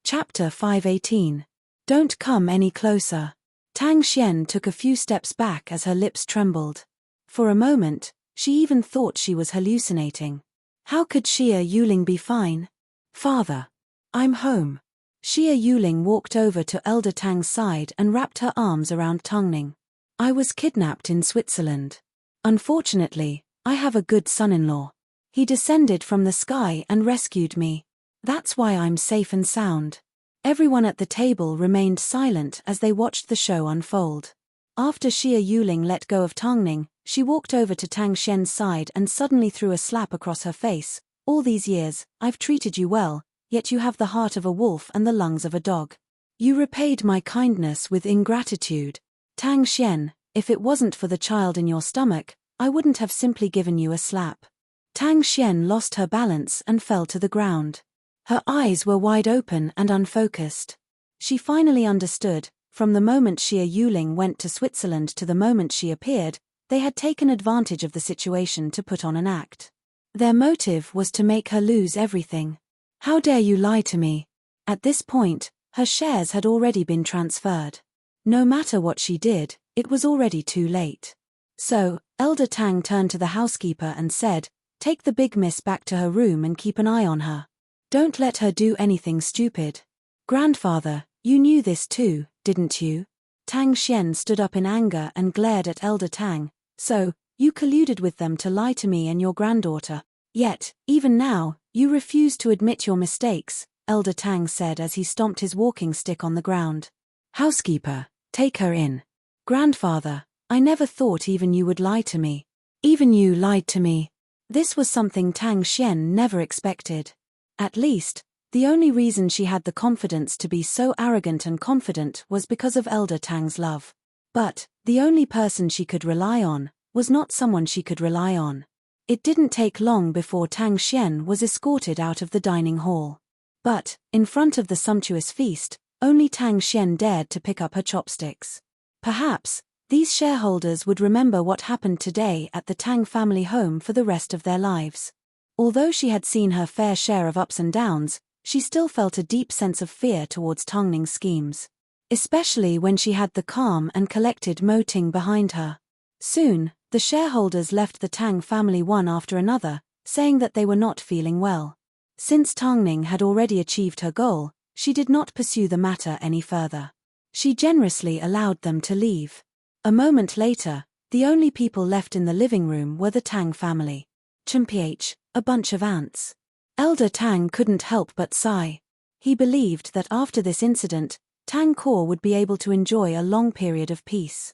Chapter 518. Don't come any closer. Tang Xian took a few steps back as her lips trembled. For a moment, she even thought she was hallucinating. How could Xia Yuling be fine? "Father. I'm home." Xia Yuling walked over to Elder Tang's side and wrapped her arms around Tongning. "I was kidnapped in Switzerland. Unfortunately, I have a good son-in-law. He descended from the sky and rescued me. That's why I'm safe and sound." Everyone at the table remained silent as they watched the show unfold. After Xia Yuling let go of Tongning, she walked over to Tang Xian's side and suddenly threw a slap across her face. "All these years, I've treated you well, yet you have the heart of a wolf and the lungs of a dog. You repaid my kindness with ingratitude. Tang Xian, if it wasn't for the child in your stomach, I wouldn't have simply given you a slap." Tang Xian lost her balance and fell to the ground. Her eyes were wide open and unfocused. She finally understood. From the moment Xia Yuling went to Switzerland to the moment she appeared, they had taken advantage of the situation to put on an act. Their motive was to make her lose everything. "How dare you lie to me?" At this point, her shares had already been transferred. No matter what she did, it was already too late. So, Elder Tang turned to the housekeeper and said, "Take the big miss back to her room and keep an eye on her. Don't let her do anything stupid." "Grandfather, you knew this too, didn't you?" Tang Xian stood up in anger and glared at Elder Tang. "So, you colluded with them to lie to me and your granddaughter. Yet, even now, you refuse to admit your mistakes," Elder Tang said as he stomped his walking stick on the ground. "Housekeeper, take her in." "Grandfather, I never thought even you would lie to me." "Even you lied to me." This was something Tang Xian never expected. At least, the only reason she had the confidence to be so arrogant and confident was because of Elder Tang's love. But, the only person she could rely on was not someone she could rely on. It didn't take long before Tang Xian was escorted out of the dining hall. But, in front of the sumptuous feast, only Tang Xian dared to pick up her chopsticks. Perhaps, these shareholders would remember what happened today at the Tang family home for the rest of their lives. Although she had seen her fair share of ups and downs, she still felt a deep sense of fear towards Tangning's schemes. Especially when she had the calm and collected Mo Ting behind her. Soon, the shareholders left the Tang family one after another, saying that they were not feeling well. Since Tangning had already achieved her goal, she did not pursue the matter any further. She generously allowed them to leave. A moment later, the only people left in the living room were the Tang family. Chumph, a bunch of ants. Elder Tang couldn't help but sigh. He believed that after this incident, Tang Core would be able to enjoy a long period of peace.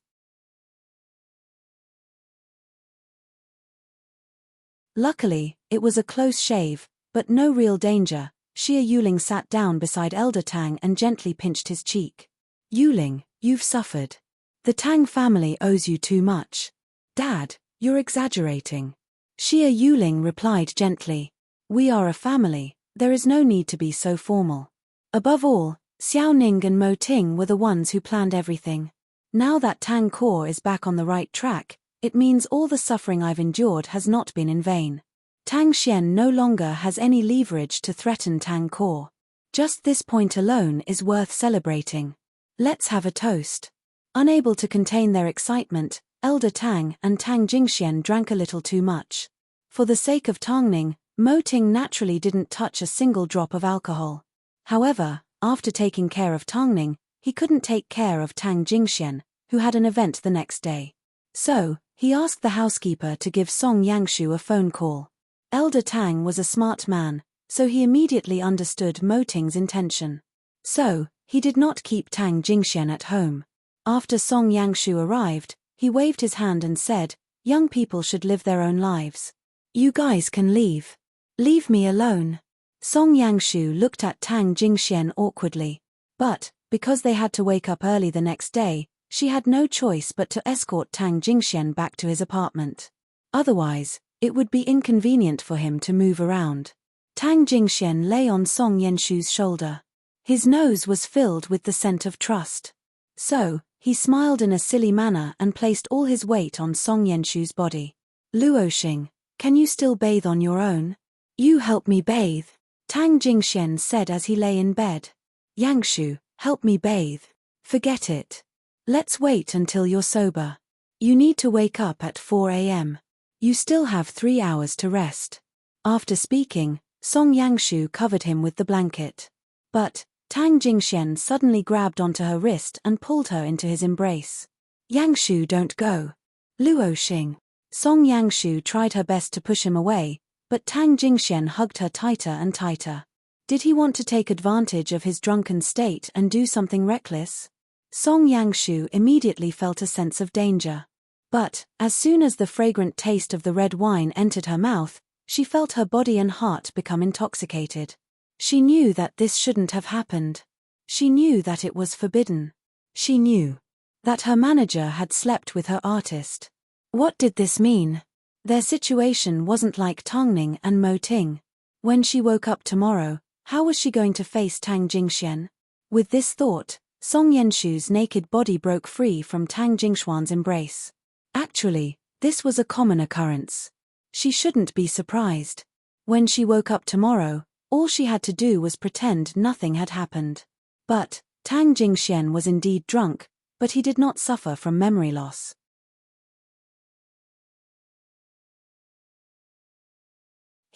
Luckily, it was a close shave, but no real danger. Xia Yuling sat down beside Elder Tang and gently pinched his cheek. "Yuling, you've suffered. The Tang family owes you too much." "Dad, you're exaggerating." Xia Yuling replied gently. "We are a family, there is no need to be so formal. Above all, Xiao Ning and Mo Ting were the ones who planned everything. Now that Tang Core is back on the right track, it means all the suffering I've endured has not been in vain. Tang Xian no longer has any leverage to threaten Tang Core. Just this point alone is worth celebrating. Let's have a toast." Unable to contain their excitement, Elder Tang and Tang Jingxian drank a little too much. For the sake of Tangning, Mo Ting naturally didn't touch a single drop of alcohol. However, after taking care of Tangning, he couldn't take care of Tang Jingxian, who had an event the next day. So, he asked the housekeeper to give Song Yangshu a phone call. Elder Tang was a smart man, so he immediately understood Mo Ting's intention. So, he did not keep Tang Jingxian at home. After Song Yangshu arrived, he waved his hand and said, "Young people should live their own lives. You guys can leave. Leave me alone." Song Yangshu looked at Tang Jingxian awkwardly. But, because they had to wake up early the next day, she had no choice but to escort Tang Jingxian back to his apartment. Otherwise, it would be inconvenient for him to move around. Tang Jingxian lay on Song Yangshu's shoulder. His nose was filled with the scent of trust. So, he smiled in a silly manner and placed all his weight on Song Yangshu's body. "Luoxing, can you still bathe on your own?" "You help me bathe," Tang Jingxian said as he lay in bed. "Yangshu, help me bathe." "Forget it. Let's wait until you're sober. You need to wake up at 4 a.m. You still have 3 hours to rest." After speaking, Song Yangshu covered him with the blanket. But, Tang Jingxian suddenly grabbed onto her wrist and pulled her into his embrace. "Yangshu, don't go." "Luoxing." Song Yangshu tried her best to push him away, but Tang Jingxian hugged her tighter and tighter. Did he want to take advantage of his drunken state and do something reckless? Song Yangshu immediately felt a sense of danger. But, as soon as the fragrant taste of the red wine entered her mouth, she felt her body and heart become intoxicated. She knew that this shouldn't have happened. She knew that it was forbidden. She knew that her manager had slept with her artist. What did this mean? Their situation wasn't like Tangning and Mo Ting. When she woke up tomorrow, how was she going to face Tang Jingxian? With this thought, Song Yangshu's naked body broke free from Tang Jingxuan's embrace. Actually, this was a common occurrence. She shouldn't be surprised. When she woke up tomorrow, all she had to do was pretend nothing had happened. But, Tang Jingxian was indeed drunk, but he did not suffer from memory loss.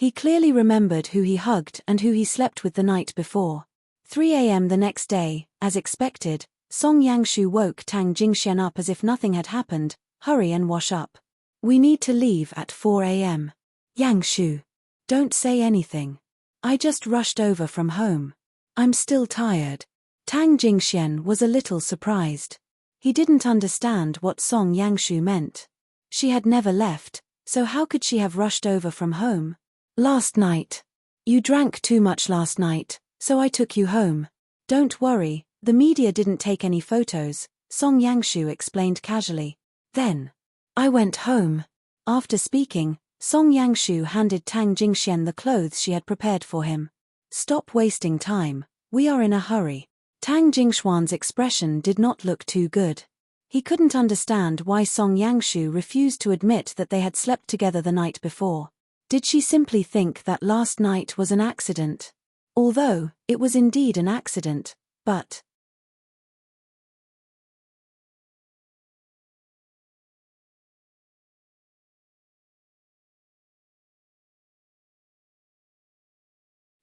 He clearly remembered who he hugged and who he slept with the night before. 3 a.m. the next day, as expected, Song Yangshu woke Tang Jingxian up as if nothing had happened. Hurry and wash up. We need to leave at 4 a.m. Yangshu. Don't say anything. I just rushed over from home. I'm still tired. Tang Jingxian was a little surprised. He didn't understand what Song Yangshu meant. She had never left, so how could she have rushed over from home? Last night. You drank too much last night, so I took you home. Don't worry, the media didn't take any photos, Song Yangshu explained casually. Then, I went home. After speaking, Song Yangshu handed Tang Jingxian the clothes she had prepared for him. Stop wasting time, we are in a hurry. Tang Jingxuan's expression did not look too good. He couldn't understand why Song Yangshu refused to admit that they had slept together the night before. Did she simply think that last night was an accident? Although, it was indeed an accident, but...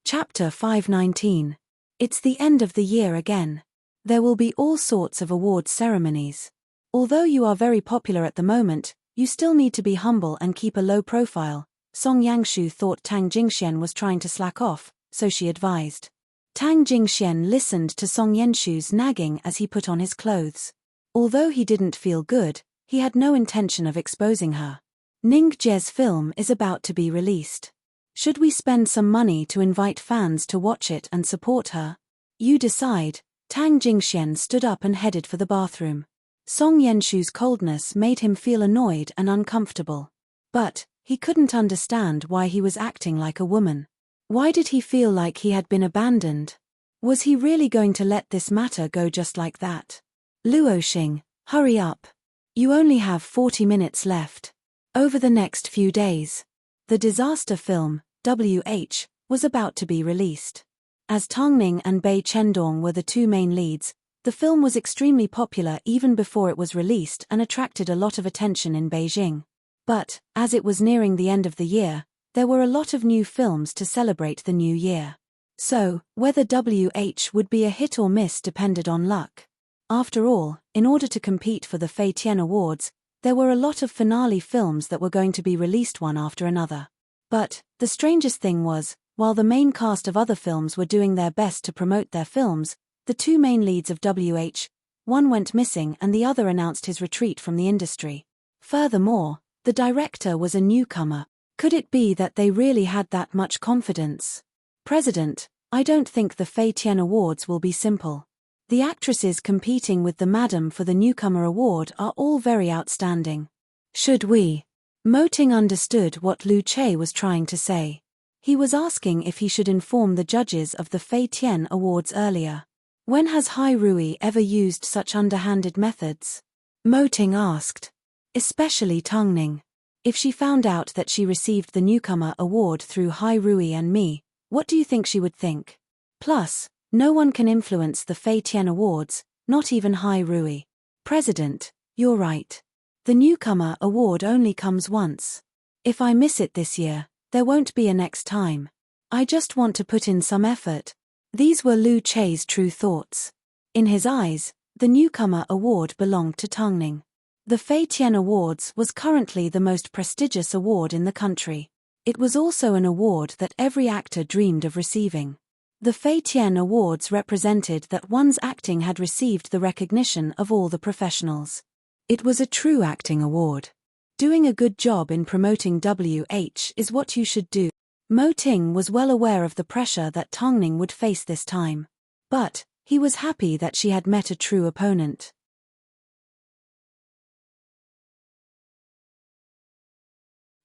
Chapter 519. It's the end of the year again. There will be all sorts of awards ceremonies. Although you are very popular at the moment, you still need to be humble and keep a low profile. Song Yangshu thought Tang Jingxian was trying to slack off, so she advised. Tang Jingxian listened to Song Yangshu's nagging as he put on his clothes. Although he didn't feel good, he had no intention of exposing her. Ning Jie's film is about to be released. Should we spend some money to invite fans to watch it and support her? You decide. Tang Jingxian stood up and headed for the bathroom. Song Yangshu's coldness made him feel annoyed and uncomfortable. But, he couldn't understand why he was acting like a woman. Why did he feel like he had been abandoned? Was he really going to let this matter go just like that? Luoxing, hurry up. You only have 40 minutes left. Over the next few days. The disaster film, WH, was about to be released. As Tongning and Bei Chendong were the two main leads, the film was extremely popular even before it was released and attracted a lot of attention in Beijing. But, as it was nearing the end of the year, there were a lot of new films to celebrate the new year. So, whether WH would be a hit or miss depended on luck. After all, in order to compete for the Fei Tian Awards, there were a lot of finale films that were going to be released one after another. But, the strangest thing was, while the main cast of other films were doing their best to promote their films, the two main leads of WH, one went missing and the other announced his retreat from the industry. Furthermore, the director was a newcomer. Could it be that they really had that much confidence? President, I don't think the Fei Tian Awards will be simple. The actresses competing with the Madam for the Newcomer Award are all very outstanding. Should we? Mo Ting understood what Lu Che was trying to say. He was asking if he should inform the judges of the Fei Tian Awards earlier. When has Hai Rui ever used such underhanded methods? Mo Ting asked. Especially Tongning. If she found out that she received the Newcomer Award through Hai Rui and me, what do you think she would think? Plus, no one can influence the Fei Tian Awards, not even Hai Rui. President, you're right. The Newcomer Award only comes once. If I miss it this year, there won't be a next time. I just want to put in some effort. These were Lu Che's true thoughts. In his eyes, the Newcomer Award belonged to Tongning. The Fei Tian Awards was currently the most prestigious award in the country. It was also an award that every actor dreamed of receiving. The Fei Tian Awards represented that one's acting had received the recognition of all the professionals. It was a true acting award. Doing a good job in promoting WH is what you should do. Mo Ting was well aware of the pressure that Tongning would face this time. But, he was happy that she had met a true opponent.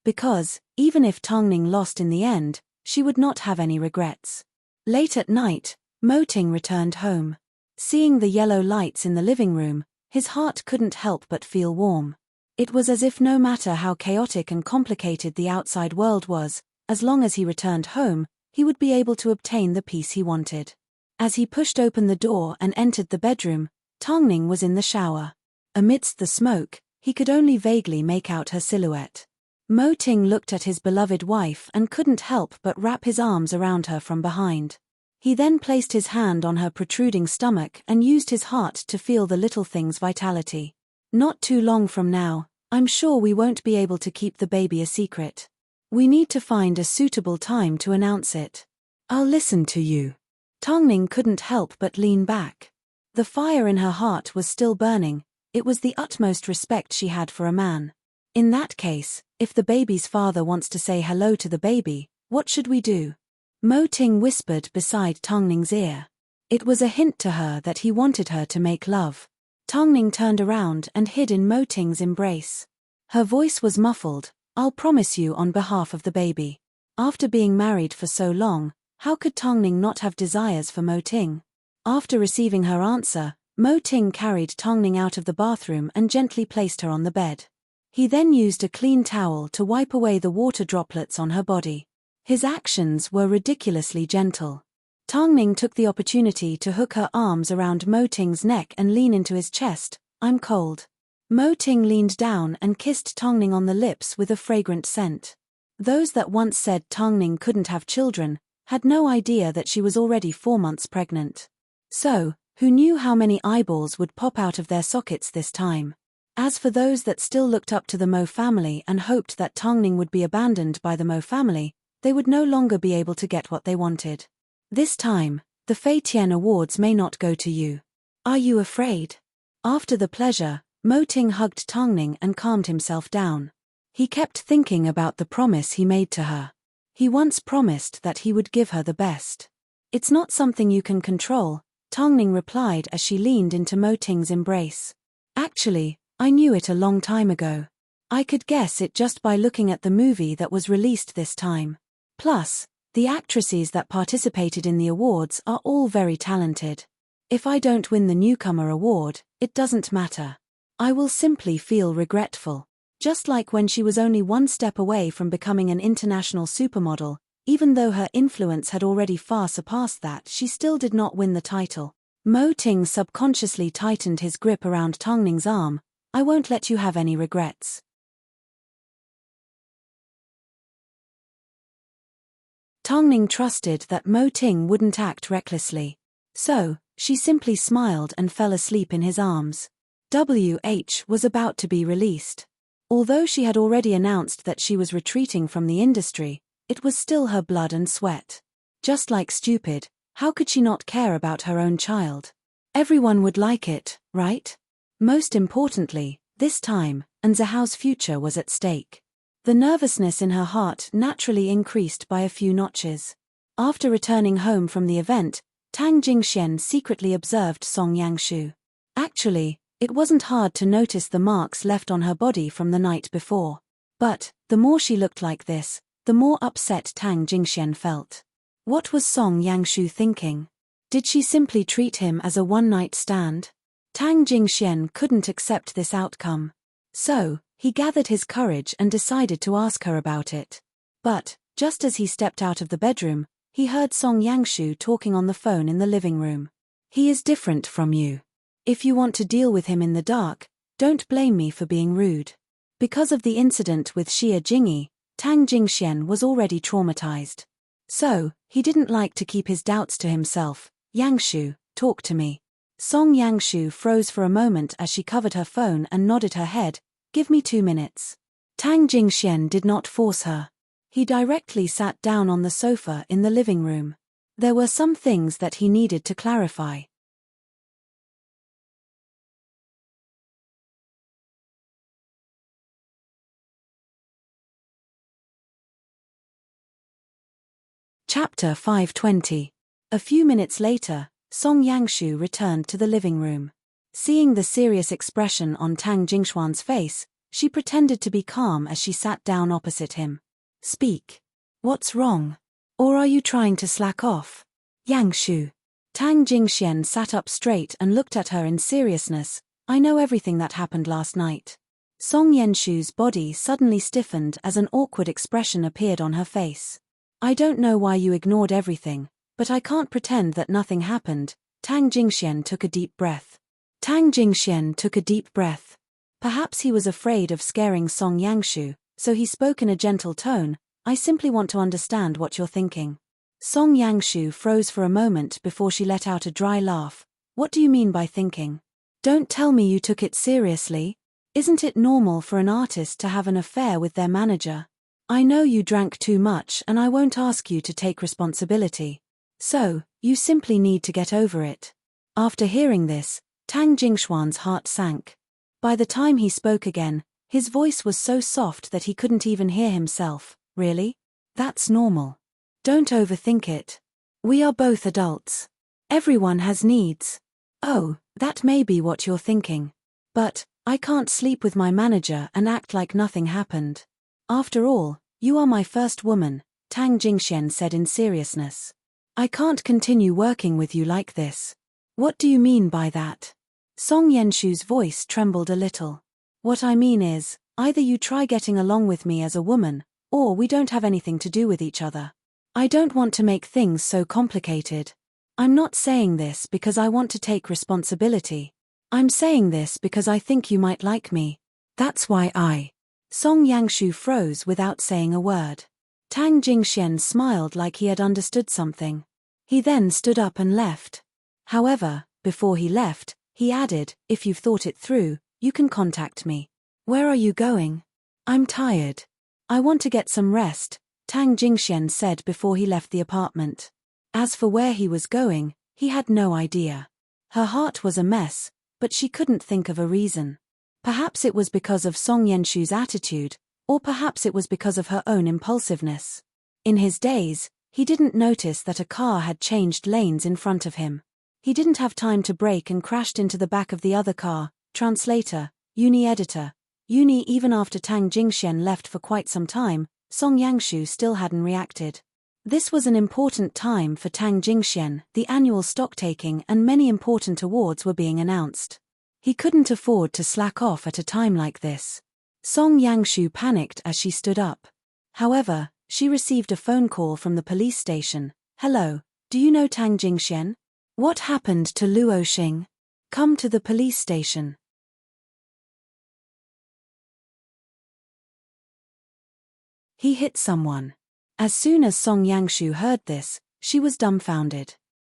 Because, even if Tongning lost in the end, she would not have any regrets. Late at night, Mo Ting returned home. Seeing the yellow lights in the living room, his heart couldn't help but feel warm. It was as if no matter how chaotic and complicated the outside world was, as long as he returned home, he would be able to obtain the peace he wanted. As he pushed open the door and entered the bedroom, Tongning was in the shower. Amidst the smoke, he could only vaguely make out her silhouette. Mo Ting looked at his beloved wife and couldn't help but wrap his arms around her from behind. He then placed his hand on her protruding stomach and used his heart to feel the little thing's vitality. Not too long from now, I'm sure we won't be able to keep the baby a secret. We need to find a suitable time to announce it. I'll listen to you. Tongning couldn't help but lean back. The fire in her heart was still burning. It was the utmost respect she had for a man. In that case, if the baby's father wants to say hello to the baby, what should we do? Mo Ting whispered beside Tongning's ear. It was a hint to her that he wanted her to make love. Tongning turned around and hid in Mo Ting's embrace. Her voice was muffled. I'll promise you on behalf of the baby. After being married for so long, how could Tongning not have desires for Mo Ting? After receiving her answer, Mo Ting carried Tongning out of the bathroom and gently placed her on the bed. He then used a clean towel to wipe away the water droplets on her body. His actions were ridiculously gentle. Tongning took the opportunity to hook her arms around Mo Ting's neck and lean into his chest. I'm cold. Mo Ting leaned down and kissed Tongning on the lips with a fragrant scent. Those that once said Tongning couldn't have children had no idea that she was already 4 months pregnant. So, who knew how many eyeballs would pop out of their sockets this time? As for those that still looked up to the Mo family and hoped that Tongning would be abandoned by the Mo family, they would no longer be able to get what they wanted. This time, the Fei Tian Awards may not go to you. Are you afraid? After the pleasure, Mo Ting hugged Tongning and calmed himself down. He kept thinking about the promise he made to her. He once promised that he would give her the best. It's not something you can control, Tongning replied as she leaned into Mo Ting's embrace. Actually, I knew it a long time ago. I could guess it just by looking at the movie that was released this time. Plus, the actresses that participated in the awards are all very talented. If I don't win the newcomer award, it doesn't matter. I will simply feel regretful. Just like when she was only one step away from becoming an international supermodel, even though her influence had already far surpassed that, she still did not win the title. Mo Ting subconsciously tightened his grip around Tongning's arm. I won't let you have any regrets. Tongning trusted that Mo Ting wouldn't act recklessly. So, she simply smiled and fell asleep in his arms. WH was about to be released. Although she had already announced that she was retreating from the industry, it was still her blood and sweat. Just like stupid, how could she not care about her own child? Everyone would like it, right? Most importantly, this time, Anzahao's future was at stake. The nervousness in her heart naturally increased by a few notches. After returning home from the event, Tang Jingxian secretly observed Song Yangshu. Actually, it wasn't hard to notice the marks left on her body from the night before. But, the more she looked like this, the more upset Tang Jingxian felt. What was Song Yangshu thinking? Did she simply treat him as a one-night stand? Tang Jingxian couldn't accept this outcome. So, he gathered his courage and decided to ask her about it. But, just as he stepped out of the bedroom, he heard Song Yangshu talking on the phone in the living room. He is different from you. If you want to deal with him in the dark, don't blame me for being rude. Because of the incident with Xia Jingyi, Tang Jingxian was already traumatized. So, he didn't like to keep his doubts to himself. Yangshu, talk to me. Song Yangshu froze for a moment as she covered her phone and nodded her head. Give me 2 minutes. Tang Jingxian did not force her. He directly sat down on the sofa in the living room. There were some things that he needed to clarify. Chapter 520. A few minutes later, Song Yangshu returned to the living room. Seeing the serious expression on Tang Jingxuan's face, she pretended to be calm as she sat down opposite him. Speak. What's wrong? Or are you trying to slack off? Yangshu. Tang Jingxian sat up straight and looked at her in seriousness. I know everything that happened last night. Song Yangshu's body suddenly stiffened as an awkward expression appeared on her face. I don't know why you ignored everything, but I can't pretend that nothing happened. Tang Jingxian took a deep breath. Tang Jingxian took a deep breath. Perhaps he was afraid of scaring Song Yangshu, So he spoke in a gentle tone, I simply want to understand what you're thinking. Song Yangshu froze for a moment before she let out a dry laugh. What do you mean by thinking? Don't tell me you took it seriously. Isn't it normal for an artist to have an affair with their manager? I know you drank too much and I won't ask you to take responsibility. So, you simply need to get over it. After hearing this, Tang Jingxuan's heart sank. By the time he spoke again, his voice was so soft that he couldn't even hear himself. Really? That's normal. Don't overthink it. We are both adults. Everyone has needs. Oh, that may be what you're thinking. But, I can't sleep with my manager and act like nothing happened. After all, you are my first woman, Tang Jingxian said in seriousness. I can't continue working with you like this. What do you mean by that? Song Yangshu's voice trembled a little. What I mean is, either you try getting along with me as a woman, or we don't have anything to do with each other. I don't want to make things so complicated. I'm not saying this because I want to take responsibility. I'm saying this because I think you might like me. That's why Song Yangshu froze without saying a word. Tang Jingxian smiled like he had understood something. He then stood up and left. However, before he left, he added, if you've thought it through, you can contact me. Where are you going? I'm tired. I want to get some rest, Tang Jingxian said before he left the apartment. As for where he was going, he had no idea. Her heart was a mess, but she couldn't think of a reason. Perhaps it was because of Song Yangshu's attitude, or perhaps it was because of her own impulsiveness. In his days, he didn't notice that a car had changed lanes in front of him. He didn't have time to brake and crashed into the back of the other car. Translator, Uni editor. Uni. Even after Tang Jingxian left for quite some time, Song Yangshu still hadn't reacted. This was an important time for Tang Jingxian, the annual stocktaking and many important awards were being announced. He couldn't afford to slack off at a time like this. Song Yangshu panicked as she stood up. However, she received a phone call from the police station. Hello, do you know Tang Jingxian? What happened to Luo Xing? Come to the police station. He hit someone. As soon as Song Yangshu heard this, she was dumbfounded.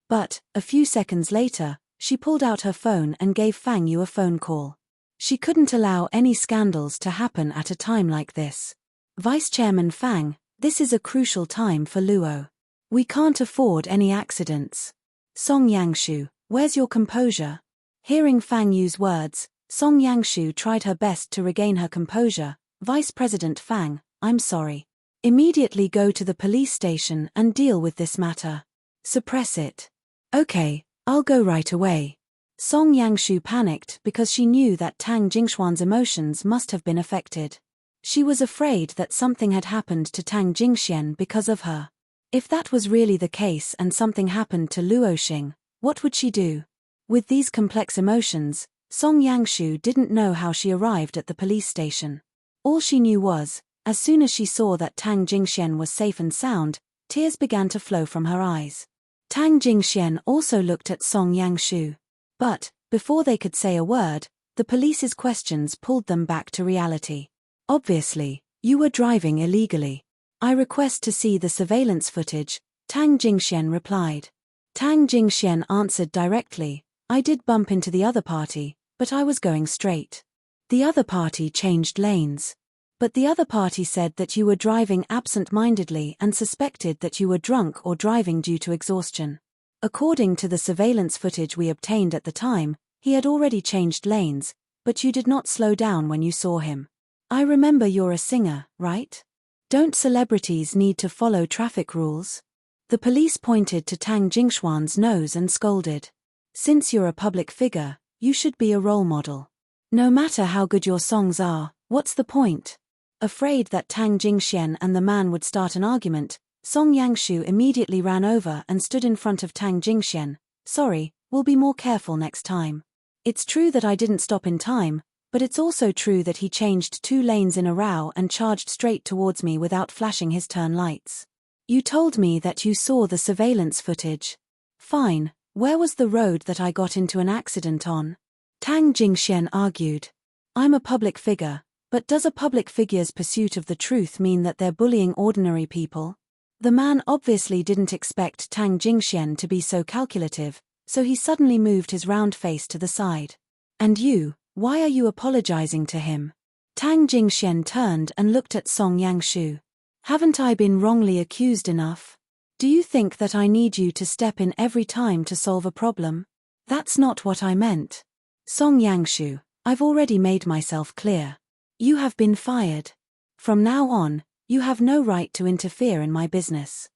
But, a few seconds later, she pulled out her phone and gave Fang Yu a phone call. She couldn't allow any scandals to happen at a time like this. Vice Chairman Fang, this is a crucial time for Luo. We can't afford any accidents. Song Yangshu, where's your composure? Hearing Fang Yu's words, Song Yangshu tried her best to regain her composure. Vice President Fang, I'm sorry. Immediately go to the police station and deal with this matter. Suppress it. Okay, I'll go right away. Song Yangshu panicked because she knew that Tang Jingxuan's emotions must have been affected. She was afraid that something had happened to Tang Jingxian because of her. If that was really the case and something happened to Luo Xing, what would she do? With these complex emotions, Song Yangshu didn't know how she arrived at the police station. All she knew was, as soon as she saw that Tang Jingxian was safe and sound, tears began to flow from her eyes. Tang Jingxian also looked at Song Yangshu. But, before they could say a word, the police's questions pulled them back to reality. Obviously, you were driving illegally. I request to see the surveillance footage, Tang Jingxian replied. Tang Jingxian answered directly, I did bump into the other party, but I was going straight. The other party changed lanes. But the other party said that you were driving absent-mindedly and suspected that you were drunk or driving due to exhaustion. According to the surveillance footage we obtained at the time, he had already changed lanes, but you did not slow down when you saw him. I remember you're a singer, right? Don't celebrities need to follow traffic rules? The police pointed to Tang Jingxuan's nose and scolded. Since you're a public figure, you should be a role model. No matter how good your songs are, what's the point? Afraid that Tang Jingxian and the man would start an argument, Song Yangshu immediately ran over and stood in front of Tang Jingxian. Sorry, we'll be more careful next time. It's true that I didn't stop in time, but it's also true that he changed 2 lanes in a row and charged straight towards me without flashing his turn lights. You told me that you saw the surveillance footage. Fine, where was the road that I got into an accident on? Tang Jingxian argued. I'm a public figure, But does a public figure's pursuit of the truth mean that they're bullying ordinary people? The man obviously didn't expect Tang Jingxian to be so calculative, so he suddenly moved his round face to the side. And you, why are you apologizing to him? Tang Jingxian turned and looked at Song Yangshu. Haven't I been wrongly accused enough? Do you think that I need you to step in every time to solve a problem? That's not what I meant. Song Yangshu, I've already made myself clear. You have been fired. From now on, you have no right to interfere in my business.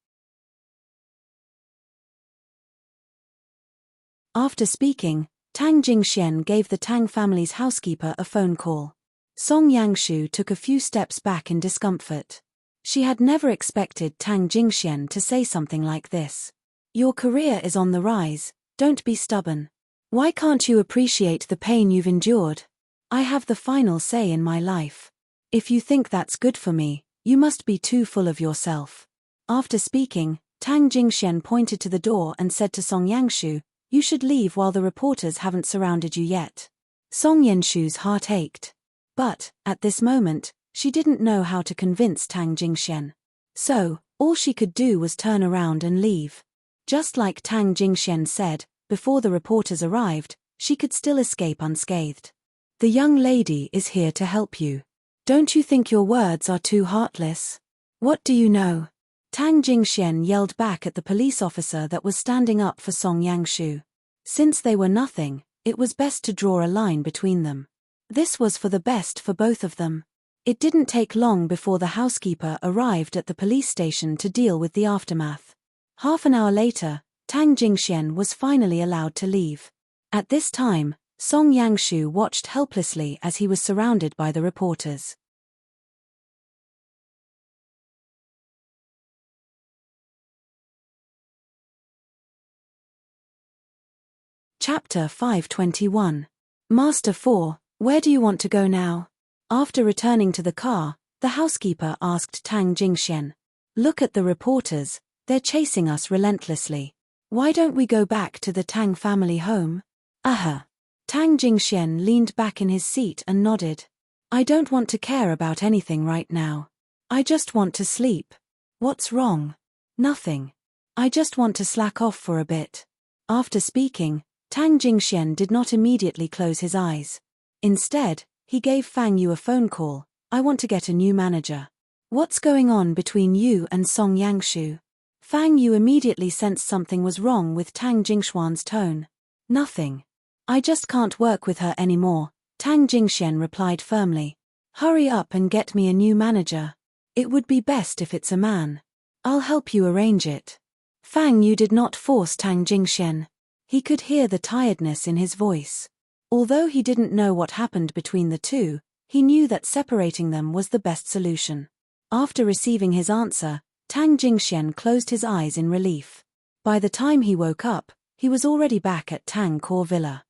After speaking, Tang Jingxian gave the Tang family's housekeeper a phone call. Song Yangshu took a few steps back in discomfort. She had never expected Tang Jingxian to say something like this. Your career is on the rise, don't be stubborn. Why can't you appreciate the pain you've endured? I have the final say in my life. If you think that's good for me, you must be too full of yourself. After speaking, Tang Jingxian pointed to the door and said to Song Yangshu, you should leave while the reporters haven't surrounded you yet. Song Yangshu's heart ached. But, at this moment, she didn't know how to convince Tang Jingxian. So, all she could do was turn around and leave. Just like Tang Jingxian said, before the reporters arrived, she could still escape unscathed. The young lady is here to help you. Don't you think your words are too heartless? What do you know? Tang Jingxian yelled back at the police officer that was standing up for Song Yangshu. Since they were nothing, it was best to draw a line between them. This was for the best for both of them. It didn't take long before the housekeeper arrived at the police station to deal with the aftermath. Half an hour later, Tang Jingxian was finally allowed to leave. At this time, Song Yangshu watched helplessly as he was surrounded by the reporters. Chapter 521. Master 4, where do you want to go now? After returning to the car, the housekeeper asked Tang Jingxian. Look at the reporters, they're chasing us relentlessly. Why don't we go back to the Tang family home? Tang Jingxian leaned back in his seat and nodded. I don't want to care about anything right now. I just want to sleep. What's wrong? Nothing. I just want to slack off for a bit. After speaking, Tang Jingxian did not immediately close his eyes. Instead, he gave Fang Yu a phone call. I want to get a new manager. What's going on between you and Song Yangshu? Fang Yu immediately sensed something was wrong with Tang Jingxian's tone. Nothing. I just can't work with her anymore, Tang Jingxian replied firmly. Hurry up and get me a new manager. It would be best if it's a man. I'll help you arrange it. Fang Yu did not force Tang Jingxian. He could hear the tiredness in his voice. Although he didn't know what happened between the two, he knew that separating them was the best solution. After receiving his answer, Tang Jingxian closed his eyes in relief. By the time he woke up, he was already back at Tang Core Villa.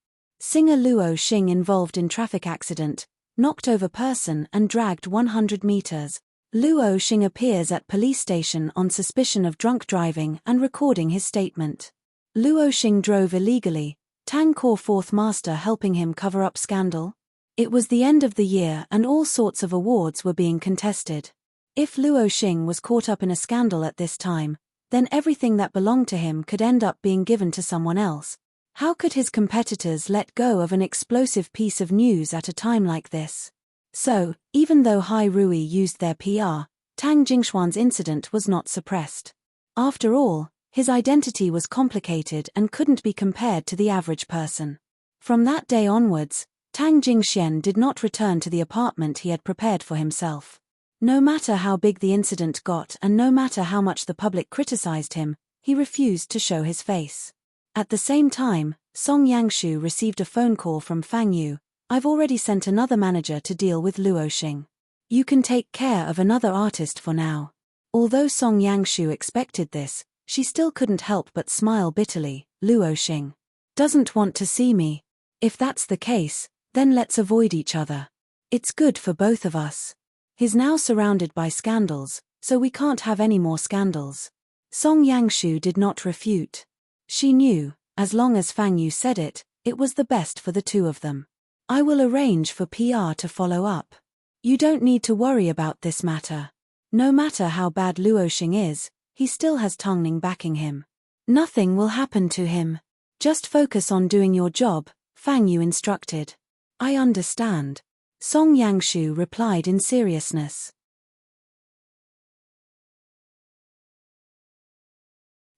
Singer Luo Xing involved in traffic accident, knocked over person and dragged 100 meters. Luo Xing appears at police station on suspicion of drunk driving and recording his statement. Luo Xing drove illegally, Tang Core fourth master helping him cover up scandal. It was the end of the year and all sorts of awards were being contested. If Luo Xing was caught up in a scandal at this time, then everything that belonged to him could end up being given to someone else. How could his competitors let go of an explosive piece of news at a time like this? So, even though Hai Rui used their PR, Tang Jingxian's incident was not suppressed. After all, his identity was complicated and couldn't be compared to the average person. From that day onwards, Tang Jingxian did not return to the apartment he had prepared for himself. No matter how big the incident got and no matter how much the public criticized him, he refused to show his face. At the same time, Song Yangshu received a phone call from Fang Yu. I've already sent another manager to deal with Luo Xing. You can take care of another artist for now. Although Song Yangshu expected this, she still couldn't help but smile bitterly. Luo Xing doesn't want to see me. If that's the case, then let's avoid each other. It's good for both of us. He's now surrounded by scandals, so we can't have any more scandals. Song Yangshu did not refute. She knew, as long as Fang Yu said it, it was the best for the two of them. I will arrange for PR to follow up. You don't need to worry about this matter. No matter how bad Luo Xing is, he still has Tongning backing him. Nothing will happen to him. Just focus on doing your job, Fang Yu instructed. I understand. Song Yangshu replied in seriousness.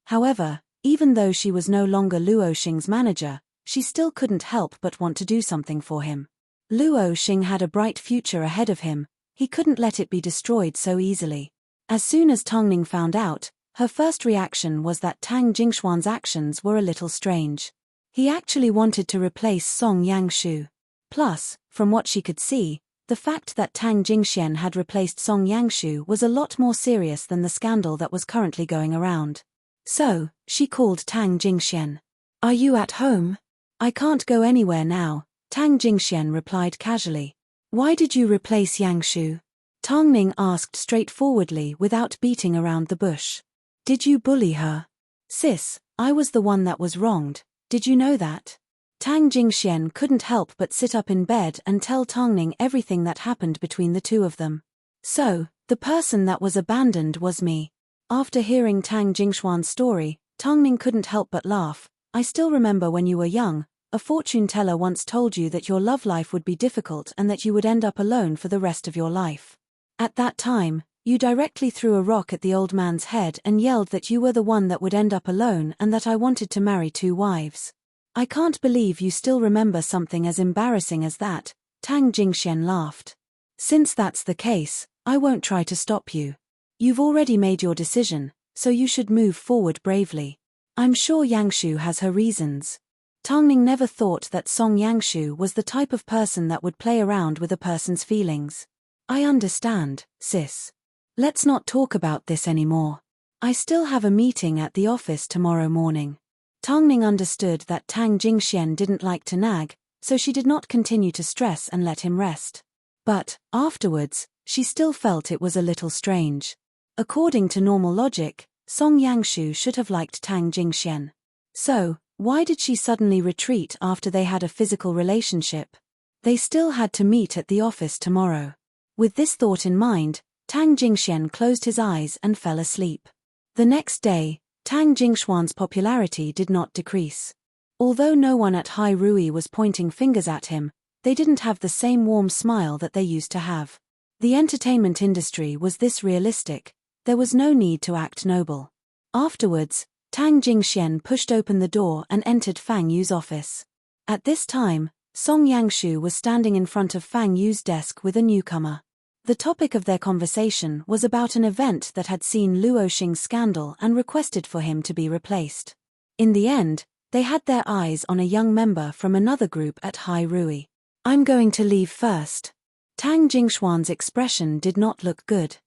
However, even though she was no longer Luo Xing's manager, she still couldn't help but want to do something for him. Luo Xing had a bright future ahead of him, he couldn't let it be destroyed so easily. As soon as Tongning found out, her first reaction was that Tang Jingxuan's actions were a little strange. He actually wanted to replace Song Yangshu. Plus, from what she could see, the fact that Tang Jingxian had replaced Song Yangshu was a lot more serious than the scandal that was currently going around. So, she called Tang Jingxian. Are you at home? I can't go anywhere now, Tang Jingxian replied casually. Why did you replace Yangshu? Tongning asked straightforwardly without beating around the bush. Did you bully her? Sis, I was the one that was wronged, did you know that? Tang Jingxian couldn't help but sit up in bed and tell Tongning everything that happened between the two of them. So, the person that was abandoned was me. After hearing Tang Jingxuan's story, Tongning couldn't help but laugh. I still remember when you were young, a fortune teller once told you that your love life would be difficult and that you would end up alone for the rest of your life. At that time, you directly threw a rock at the old man's head and yelled that you were the one that would end up alone and that I wanted to marry 2 wives. I can't believe you still remember something as embarrassing as that, Tang Jingxian laughed. Since that's the case, I won't try to stop you. You've already made your decision, so you should move forward bravely. I'm sure Yangshu has her reasons. Tongning never thought that Song Yangshu was the type of person that would play around with a person's feelings. I understand, sis. Let's not talk about this anymore. I still have a meeting at the office tomorrow morning. Tongning understood that Tang Jingxian didn't like to nag, so she did not continue to stress and let him rest. But, afterwards, she still felt it was a little strange. According to normal logic, Song Yangshu should have liked Tang Jingxian. So, why did she suddenly retreat after they had a physical relationship? They still had to meet at the office tomorrow. With this thought in mind, Tang Jingxian closed his eyes and fell asleep. The next day, Tang Jingxuan's popularity did not decrease. Although no one at Hai Rui was pointing fingers at him, they didn't have the same warm smile that they used to have. The entertainment industry was this realistic, there was no need to act noble. Afterwards, Tang Jingxian pushed open the door and entered Fang Yu's office. At this time, Song Yangshu was standing in front of Fang Yu's desk with a newcomer. The topic of their conversation was about an event that had seen Luo Xing's scandal and requested for him to be replaced. In the end, they had their eyes on a young member from another group at Hai Rui. I'm going to leave first. Tang Jingxuan's expression did not look good.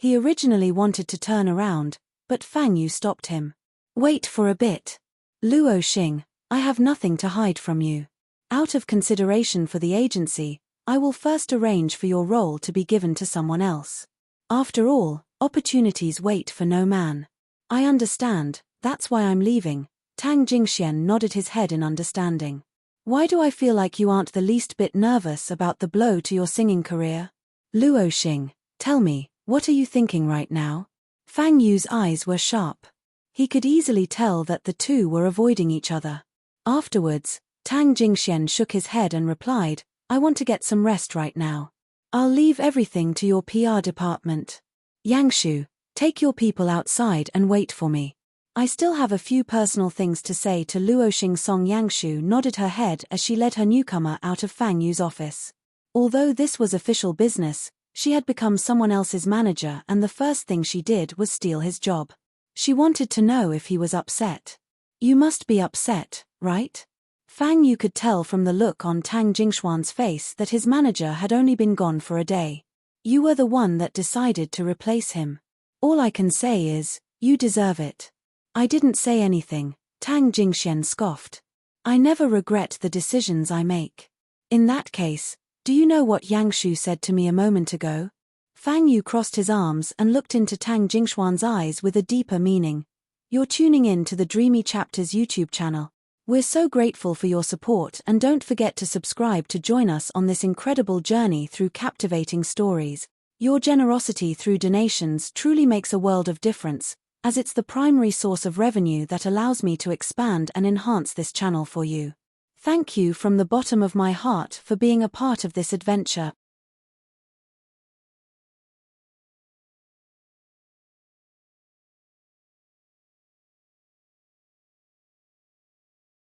He originally wanted to turn around, but Fang Yu stopped him. Wait for a bit. Luo Xing, I have nothing to hide from you. Out of consideration for the agency, I will first arrange for your role to be given to someone else. After all, opportunities wait for no man. I understand, that's why I'm leaving. Tang Jingxian nodded his head in understanding. Why do I feel like you aren't the least bit nervous about the blow to your singing career? Luo Xing, tell me, what are you thinking right now? Fang Yu's eyes were sharp. He could easily tell that the two were avoiding each other. Afterwards, Tang Jingxian shook his head and replied, I want to get some rest right now. I'll leave everything to your PR department. Yangshu, take your people outside and wait for me. I still have a few personal things to say to Luo Xing. Song Yangshu nodded her head as she led her newcomer out of Fang Yu's office. Although this was official business, she had become someone else's manager and the first thing she did was steal his job. She wanted to know if he was upset. You must be upset, right? Fang Yu could tell from the look on Tang Jingxuan's face that his manager had only been gone for a day. You were the one that decided to replace him. All I can say is, you deserve it. I didn't say anything, Tang Jingxian scoffed. I never regret the decisions I make. In that case, do you know what Yangshu said to me a moment ago? Fang Yu crossed his arms and looked into Tang Jingxuan's eyes with a deeper meaning. You're tuning in to the Dreamy Chapters YouTube channel. We're so grateful for your support, and don't forget to subscribe to join us on this incredible journey through captivating stories. Your generosity through donations truly makes a world of difference, as it's the primary source of revenue that allows me to expand and enhance this channel for you. Thank you from the bottom of my heart for being a part of this adventure.